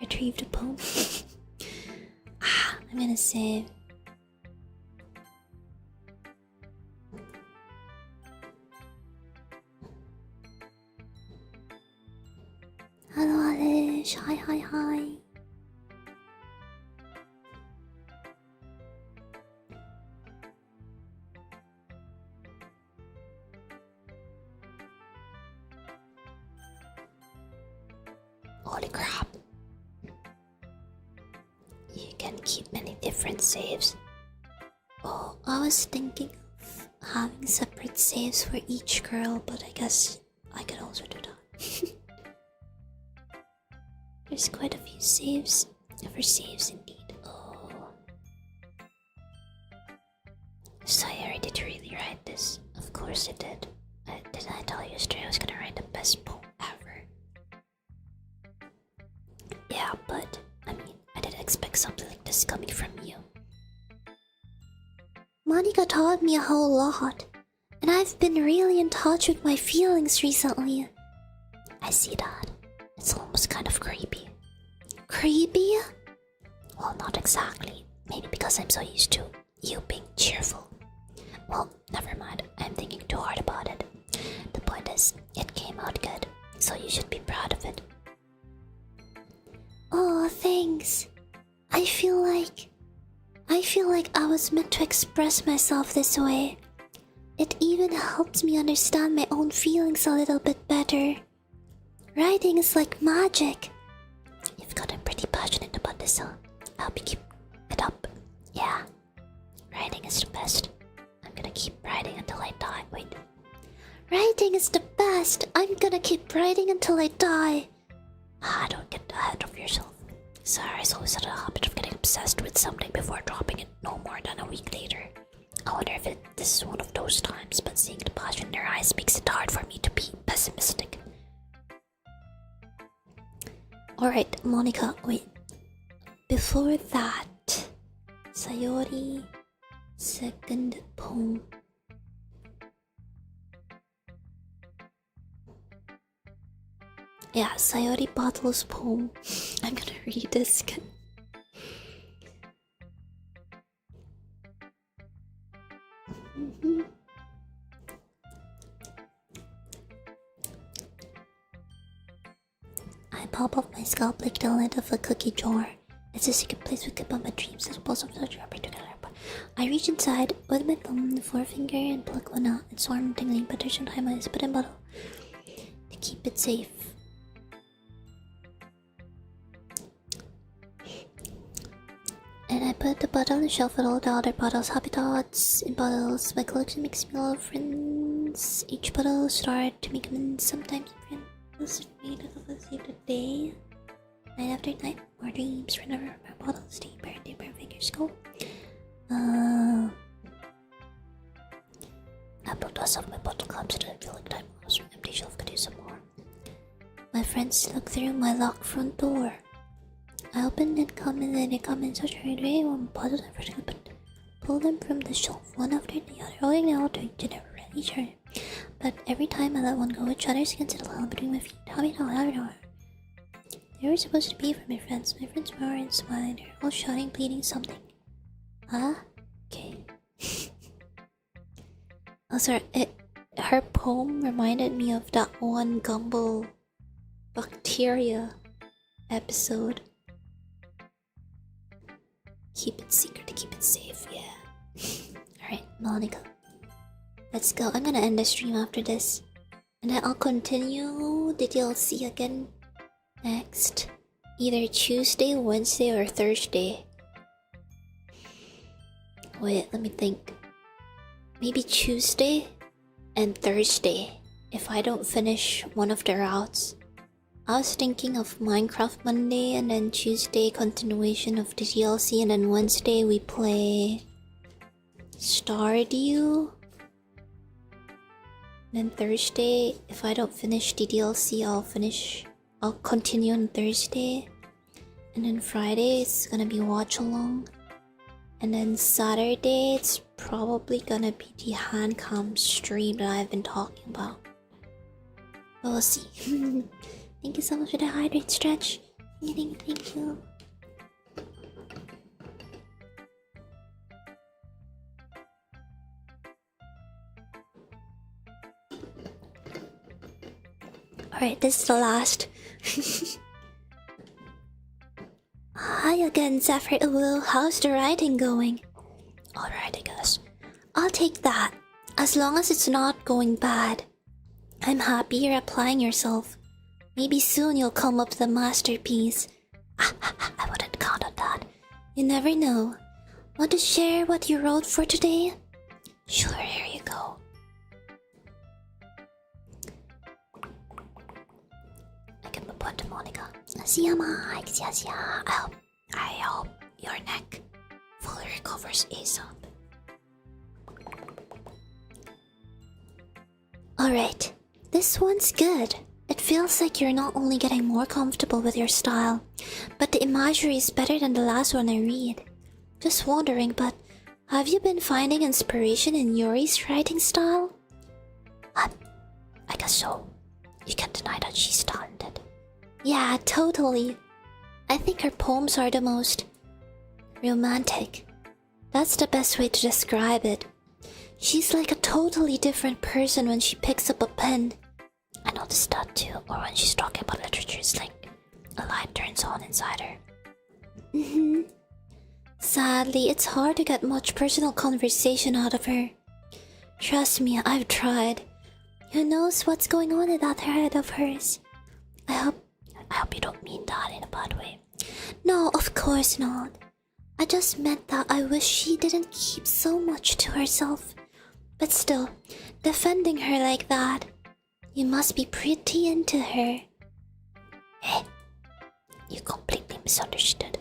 retrieve the poem. I'm gonna save. Hello Alish, hi. Holy crap. You can keep many different saves. Oh, I was thinking of having separate saves for each girl, but I guess I could also do that. There's quite a few saves for saves indeed. Oh. Saya, did you really write this? Of course I did. Didn't I tell you yesterday I was gonna write the best poem ever? Yeah, but I mean, I didn't expect something like this coming from you. Monica taught me a whole lot, and I've been really in touch with my feelings recently. I see that. It's almost kind of creepy. Creepy? Well, not exactly. Maybe because I'm so used to you being cheerful. Well, never mind. I'm thinking too hard about it. The point is, it was meant to express myself this way. It even helped me understand my own feelings a little bit better. Writing is like magic. You've gotten pretty passionate about this, huh? I hope you keep it up. Yeah. Writing is the best. I'm gonna keep writing until I die. Wait. Writing is the best. I'm gonna keep writing until I die. Don't get ahead of yourself. Sarah's always had a habit of getting obsessed with something before dropping it no more than a week later. I wonder if this is one of those times, but seeing the passion in their eyes makes it hard for me to be pessimistic. Alright, Monica, wait. Before that, Sayori, second poem. Yeah, Sayori Bottle's poem. I'm gonna read this again. I pop off my scalp like the lid of a cookie jar. It's a secret place we keep on my dreams as opposed to such rubber together. I reach inside with my thumb and forefinger and pluck one out. It's warm and tingling, but there's no time I spit in bottle to keep it safe. And I put the bottle on the shelf with all the other bottles. Happy thoughts in bottles. My collection makes me love friends. Each bottle start to make amends. Sometimes friends made of us save the day. Night after night, more dreams. Whenever my bottles deeper fingers go. I broke dust off my bottle cups and I feel like time lost. My empty shelf could use some more. My friends look through my locked front door. I open and come in and they come in such a hurry way one bottle and first but pull them from the shelf one after the other, rolling out to never really sure. But every time I let one go, it shudders against the wall between my feet. Have it all. They were supposed to be for my friends. My friends were and smiling. They're all shouting, pleading something. Okay. Oh, sorry. Her poem reminded me of that one Gumball Bacteria episode. Keep it secret to keep it safe, yeah. Alright, Monica. Let's go. I'm gonna end the stream after this. And then I'll continue the DLC again next. Either Tuesday, Wednesday, or Thursday. Wait, let me think. Maybe Tuesday and Thursday if I don't finish one of the routes. I was thinking of Minecraft Monday and then Tuesday continuation of the DLC and then Wednesday we play Stardew. Then Thursday, if I don't finish the DLC, I'll continue on Thursday. And then Friday it's gonna be watch along. And then Saturday it's probably gonna be the handcam stream that I've been talking about. But we'll see. Thank you so much for the hydrate stretch. Thank you. Alright, this is the last. Hi again, Zephyr. How's the writing going? Alright, I guess. I'll take that. As long as it's not going bad. I'm happy you're applying yourself. Maybe soon you'll come up with a masterpiece. I wouldn't count on that. You never know. Want to share what you wrote for today? Sure, here you go. I can report to Monica. I hope your neck fully recovers ASAP. Alright, this one's good. It feels like you're not only getting more comfortable with your style, but the imagery is better than the last one I read. Just wondering, but have you been finding inspiration in Yuri's writing style? I guess so. You can't deny that she's talented. Yeah, totally. I think her poems are the most romantic. That's the best way to describe it. She's like a totally different person when she picks up a pen. I noticed that too, or when she's talking about literature, it's like a light turns on inside her. Sadly, it's hard to get much personal conversation out of her. Trust me, I've tried. Who knows what's going on in that head of hers? I hope you don't mean that in a bad way. No, of course not. I just meant that I wish she didn't keep so much to herself. But still, defending her like that, you must be pretty into her. Hey, you completely misunderstood.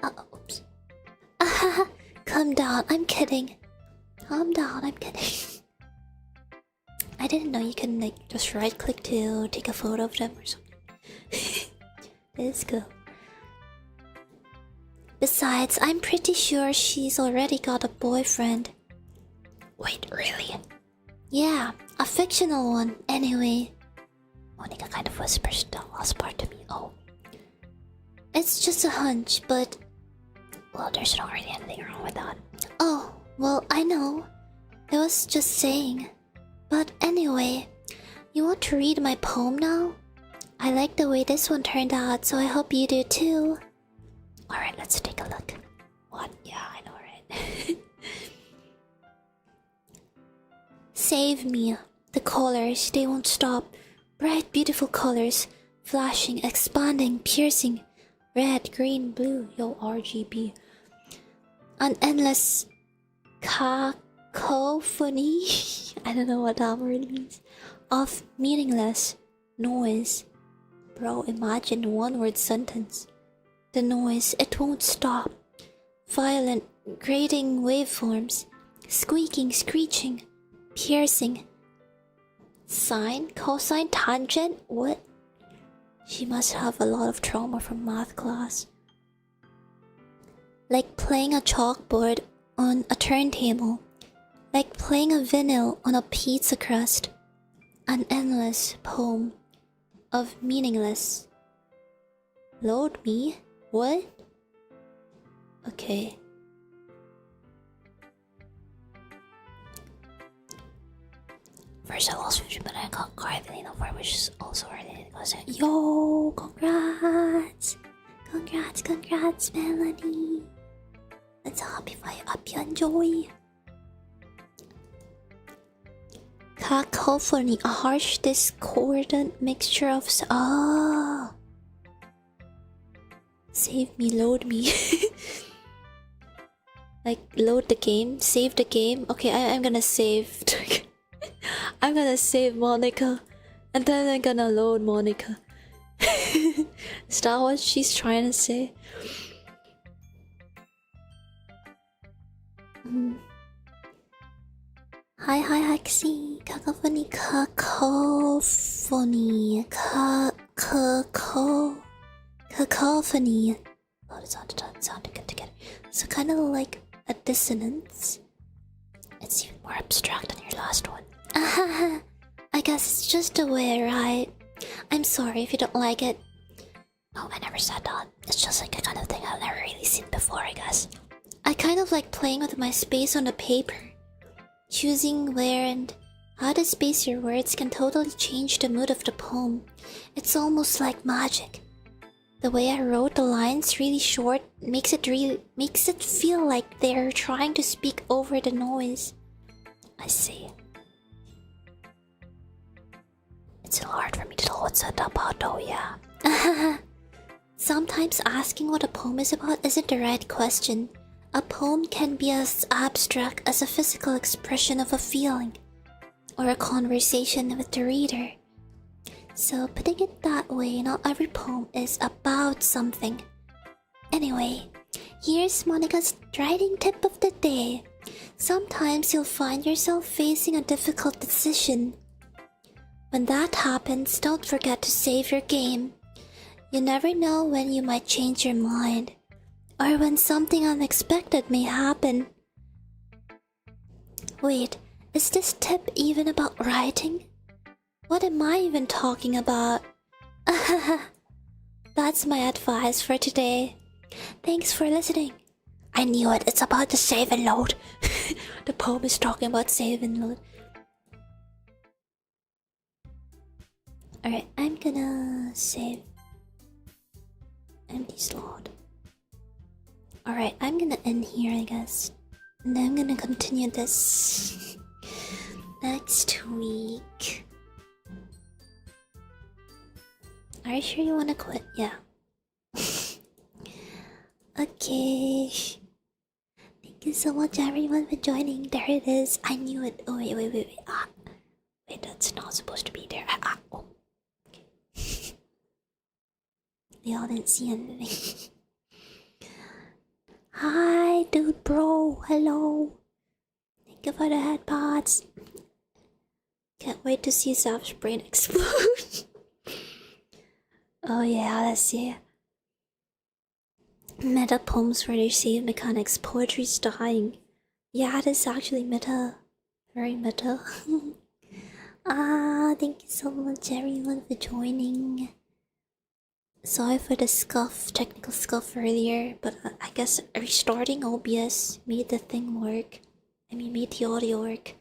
Oops. Calm down, I'm kidding. Calm down, I'm kidding. I didn't know you can like just right click to take a photo of them or something. Let's go. Besides, I'm pretty sure she's already got a boyfriend. Wait, really? Yeah, a fictional one, anyway. Monica kind of whispers the last part to me. Oh. It's just a hunch, but... Well, there's not really anything wrong with that. Oh, well, I know. I was just saying. But anyway, you want to read my poem now? I like the way this one turned out, so I hope you do too. Alright, let's take a look. What? Yeah, I know, right? Save me. The colors, they won't stop. Bright, beautiful colors. Flashing, expanding, piercing. Red, green, blue. Yo, RGB. An endless cacophony. I don't know what that word means. Of meaningless noise. Bro, imagine one word sentence. The noise, it won't stop. Violent, grating waveforms. Squeaking, screeching. Piercing. Sine, cosine, tangent? What? She must have a lot of trauma from math class. Like playing a chalkboard on a turntable. Like playing a vinyl on a pizza crust. An endless poem of meaningless. Load me? What? Okay. First I lost 50, but I got Carvelino for which is also related because yo, congrats! Congrats, Melanie! Let's happify up you enjoy. Cacophony, a harsh, discordant mixture of Save me, load me. Like, load the game, save the game. Okay, I'm gonna save. I'm gonna save Monica. And then I'm gonna load Monica. Is that what she's trying to say? Hi, Hexy. Cacophony. Cacophony. Oh, it sounded good together. So kind of like a dissonance. It's even more abstract than your last one. I guess it's just the way I write. I'm sorry if you don't like it. Oh, I never said that. It's just like a kind of thing I've never really seen before, I guess. I kind of like playing with my space on the paper. Choosing where and how to space your words can totally change the mood of the poem. It's almost like magic. The way I wrote the lines really short makes it feel like they're trying to speak over the noise. I see. It's a little hard for me to tell what's said about though, yeah. Sometimes asking what a poem is about isn't the right question. A poem can be as abstract as a physical expression of a feeling, or a conversation with the reader. So putting it that way, not every poem is about something. Anyway, here's Monica's writing tip of the day. Sometimes you'll find yourself facing a difficult decision. When that happens, don't forget to save your game. You never know when you might change your mind, or when something unexpected may happen. Wait, is this tip even about writing? What am I even talking about? That's my advice for today. Thanks for listening. I knew it, it's about the save and load. The poem is talking about save and load. Alright, I'm gonna save empty slot. Alright, I'm gonna end here, I guess. And then I'm gonna continue this next week. Are you sure you wanna quit? Yeah. Okay. Thank you so much, everyone, for joining. There it is. I knew it. Oh, wait. Ah. Wait, that's not supposed to be there. Oh. Okay. They all didn't see anything. Hi, dude, bro. Hello. Thank you for the headpods. Can't wait to see Zaf's brain explode. Oh yeah, let's see. Meta poems for their save mechanics. Poetry's dying. Yeah, it is actually meta. Very meta. Thank you so much, everyone, for joining. Sorry for the technical scuff earlier, but I guess restarting OBS made the thing work. Made the audio work.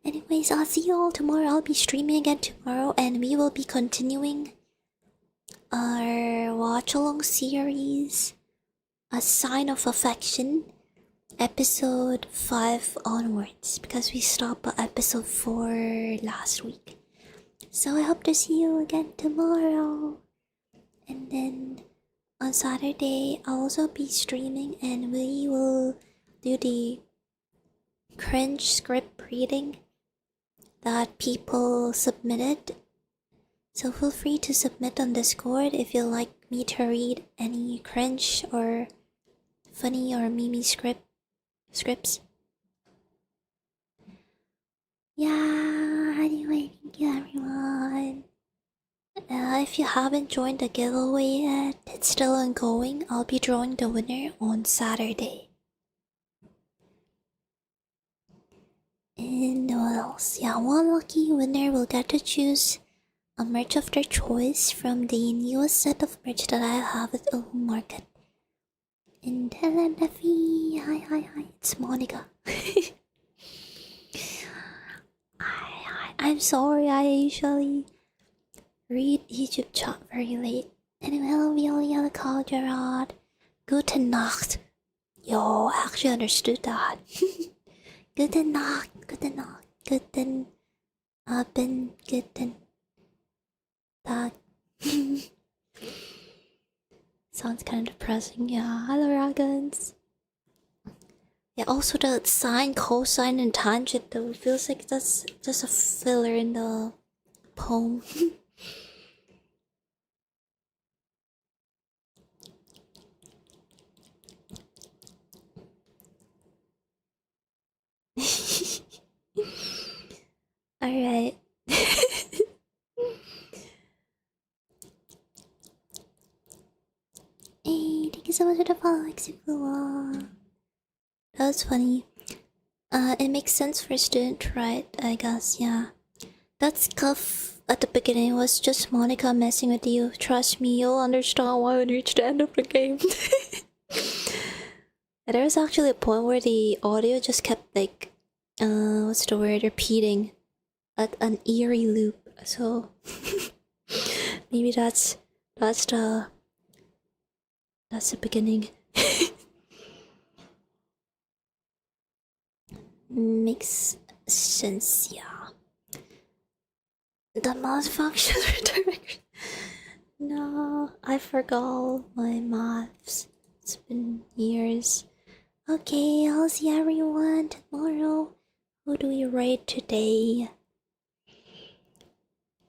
Anyways, I'll see you all tomorrow. I'll be streaming again tomorrow, and we will be continuing our watch-along series, A Sign of Affection, episode 5 onwards, because we stopped at episode 4 last week. So I hope to see you again tomorrow. And then on Saturday, I'll also be streaming, and we will do the cringe script reading that people submitted. So feel free to submit on Discord if you'd like me to read any cringe or funny or meme scripts. Yeah, anyway, thank you, everyone. If you haven't joined the giveaway yet, it's still ongoing. I'll be drawing the winner on Saturday. And what else? Yeah, one lucky winner will get to choose a merch of their choice from the newest set of merch that I have at Open Market. And hello, Neffy. Hi. It's Monica. I'm sorry, I usually read YouTube chat very late. Anyway, hello, Viola, Carl, Gerard. Guten Nacht. Yo, I actually understood that. Guten Nacht. Guten Abend. Guten Tag. Sounds kind of depressing. Yeah, hello, Ragans. Yeah, also the sine, cosine, and tangent though. It feels like that's just a filler in the poem. Alright. Hey, thank you so much for the follow, Xifua. That was funny. It makes sense for a student to write, I guess, yeah. That scuff at the beginning was just Monica messing with you. Trust me, you'll understand why when you reach the end of the game. There was actually a point where the audio just kept like, what's the word, repeating at an eerie loop. So maybe that's the beginning. Makes sense, yeah. The malfunction redirection. No, I forgot my maths. It's been years. Okay, I'll see everyone tomorrow. Who do we rate today?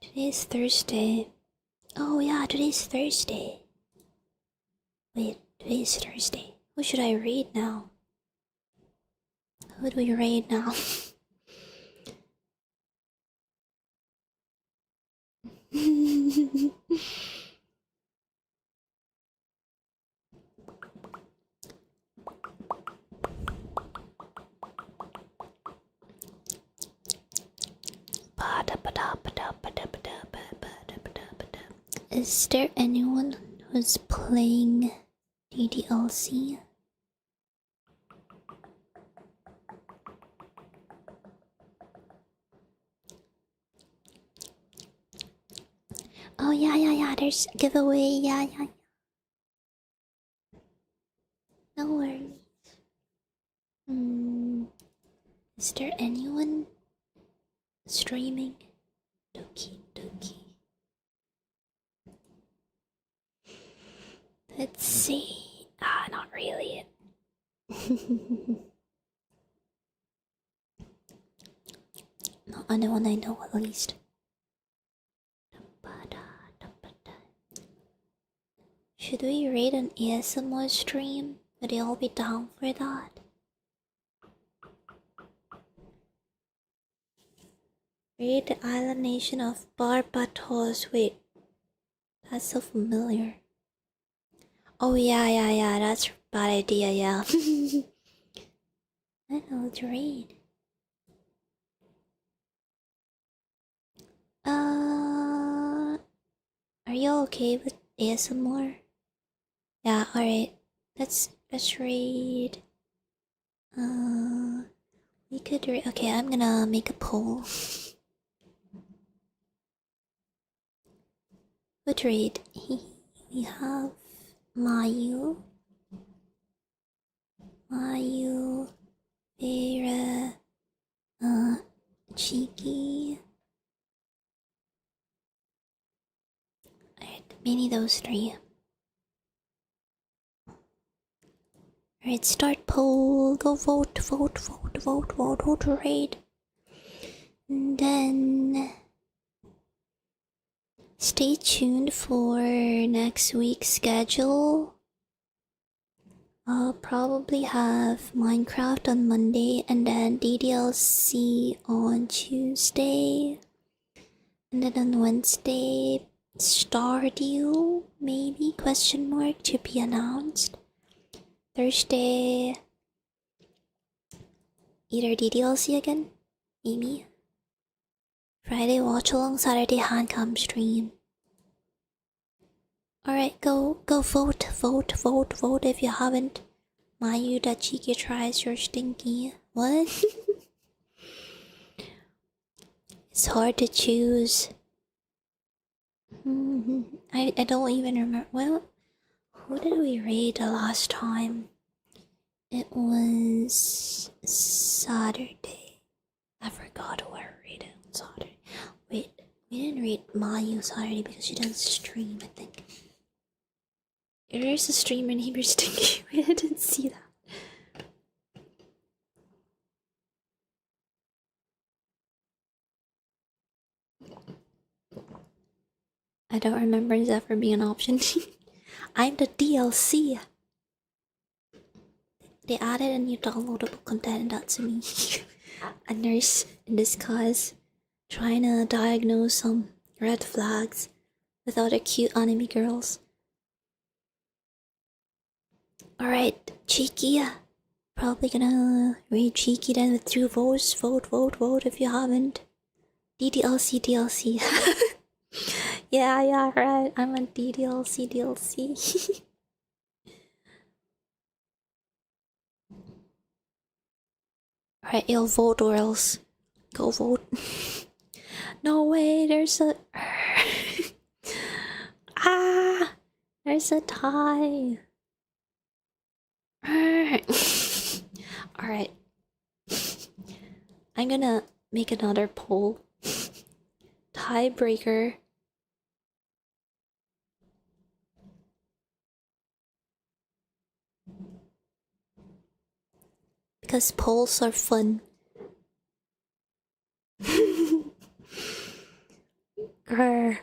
Today's Thursday. Oh yeah, today's Thursday. Wait, today's Thursday. Who should I read now? Who do we read now? Is there anyone who's playing DDLC? Oh yeah, there's a giveaway, yeah. Is there anyone streaming? Doki. Let's see. Not really. Not anyone I know, at least. Should we raid an ASMR stream? Would they all be down for that? Raid the island nation of Barbados. Wait, that's so familiar. Oh yeah, that's a bad idea, yeah. I know, it's raid. Are you okay with ASMR? Yeah, alright. Let's raid. We could raid. Okay, I'm gonna make a poll. What raid? We have Mayu, Vera, Cheeky. Alright, mainly those three. Alright, start poll. Go vote raid. And then stay tuned for next week's schedule. I'll probably have Minecraft on Monday and then DDLC on Tuesday. And then on Wednesday, Stardew, maybe, question mark, to be announced. Thursday, either DDLC again, maybe. Friday, watch along, Saturday, handcam stream. Alright, go vote if you haven't. Mayu, that cheeky tries your stinky. What? It's hard to choose. I don't even remember. Well, who did we raid the last time? It was Saturday. I forgot who I raided on Saturday. Wait, we didn't raid Mayu Saturday because she doesn't stream, I think. There's a streamer named Stinky. I didn't see that. I don't remember Zephyr being an option. I'm the DLC. They added a new downloadable content and that's me. A nurse in disguise trying to diagnose some red flags with other cute anime girls. Alright, Cheeky. Probably gonna raid Cheeky then with 2 votes. Vote if you haven't. DDLC. Yeah, right. I'm a DLC. Alright, you'll vote or else. Go vote. No way, there's a... there's a tie. Alright. I'm gonna make another poll. Tiebreaker. Because polls are fun. Grr.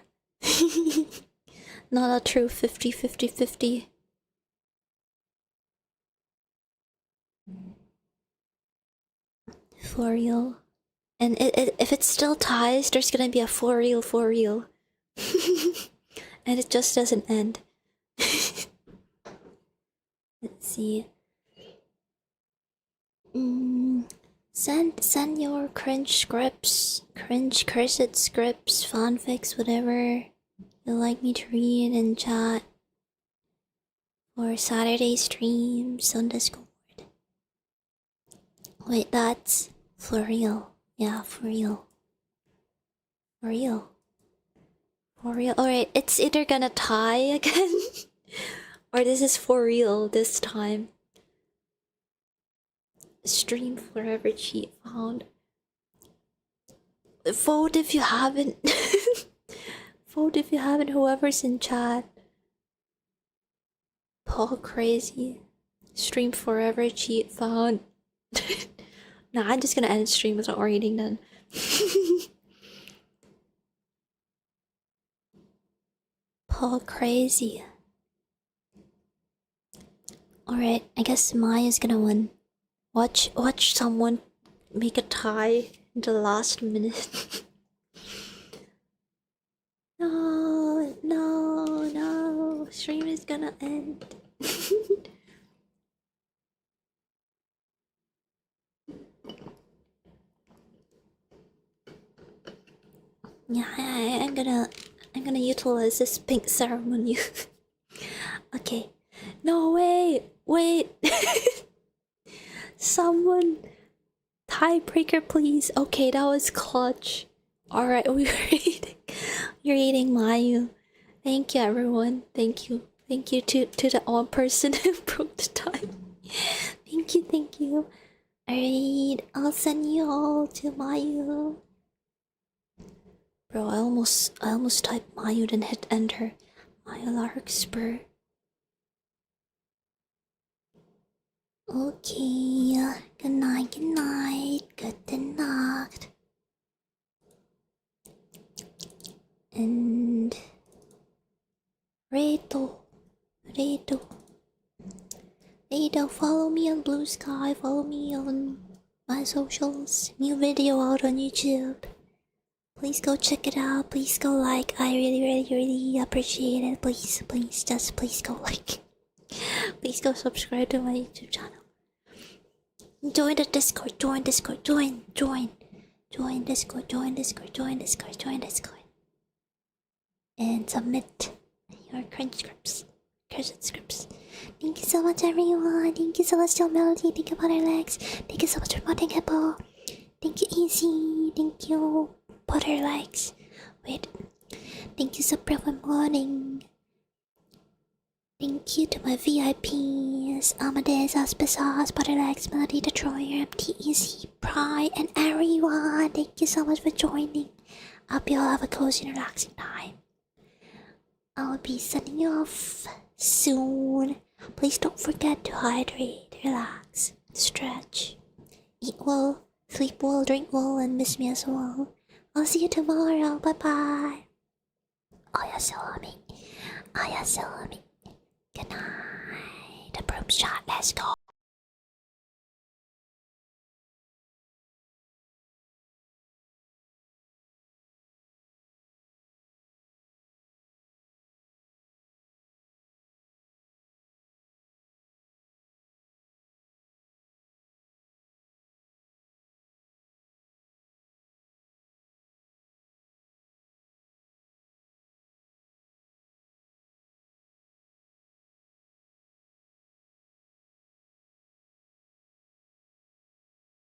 Not a true 50-50-50. For real. And if it still ties, there's gonna be a for real. And it just doesn't end. Let's see. Send your cringe scripts, cringe cursed scripts, fanfics, whatever you'd like me to read in chat. For Saturday streams on Discord. Wait, that's for real. Yeah, for real. Alright, it's either gonna tie again or this is for real this time. Stream forever cheat found. Vote if you haven't. Vote if you haven't, whoever's in chat. Paul crazy. Stream forever cheat found. Nah, I'm just gonna end stream without reading then. Paul crazy. Alright, I guess Maya's gonna win. Watch someone make a tie in the last minute. No. Stream is gonna end. Yeah, I'm gonna utilize this pink ceremony. Okay. No, wait. Someone tiebreaker, please. Okay, that was clutch. Alright, we're eating Mayu. Thank you, everyone. Thank you to the odd person who broke the tie. Thank you. Alright, I'll send you all to Mayu. Bro, I almost typed Mayu then hit enter. Mayu Larkspur. Okay, good night, good night. And Redo, follow me on Blue Sky, follow me on my socials. New video out on YouTube. Please go check it out. Please go like. I really appreciate it. Please go like. Please go subscribe to my YouTube channel. Join the Discord. Join Discord. Join Discord. And submit your cursed scripts. Thank you so much, everyone. Thank you so much, Joe Melody. Thank you, Butterlegs. Thank you so much for modding Hippo. Thank you, Easy. Thank you, Butterlegs. Wait. Thank you, Supra, for modding. Thank you to my VIPs, Amadeus, Auspicious, Butterlegs, Melody, Destroyer, MTEC, Pride, and everyone. Thank you so much for joining. I hope you all have a cozy and relaxing time. I'll be sending you off soon. Please don't forget to hydrate, relax, stretch, eat well, sleep well, drink well, and miss me as well. I'll see you tomorrow. Bye bye. Ayasomi. Good night. The broom shot. Let's go.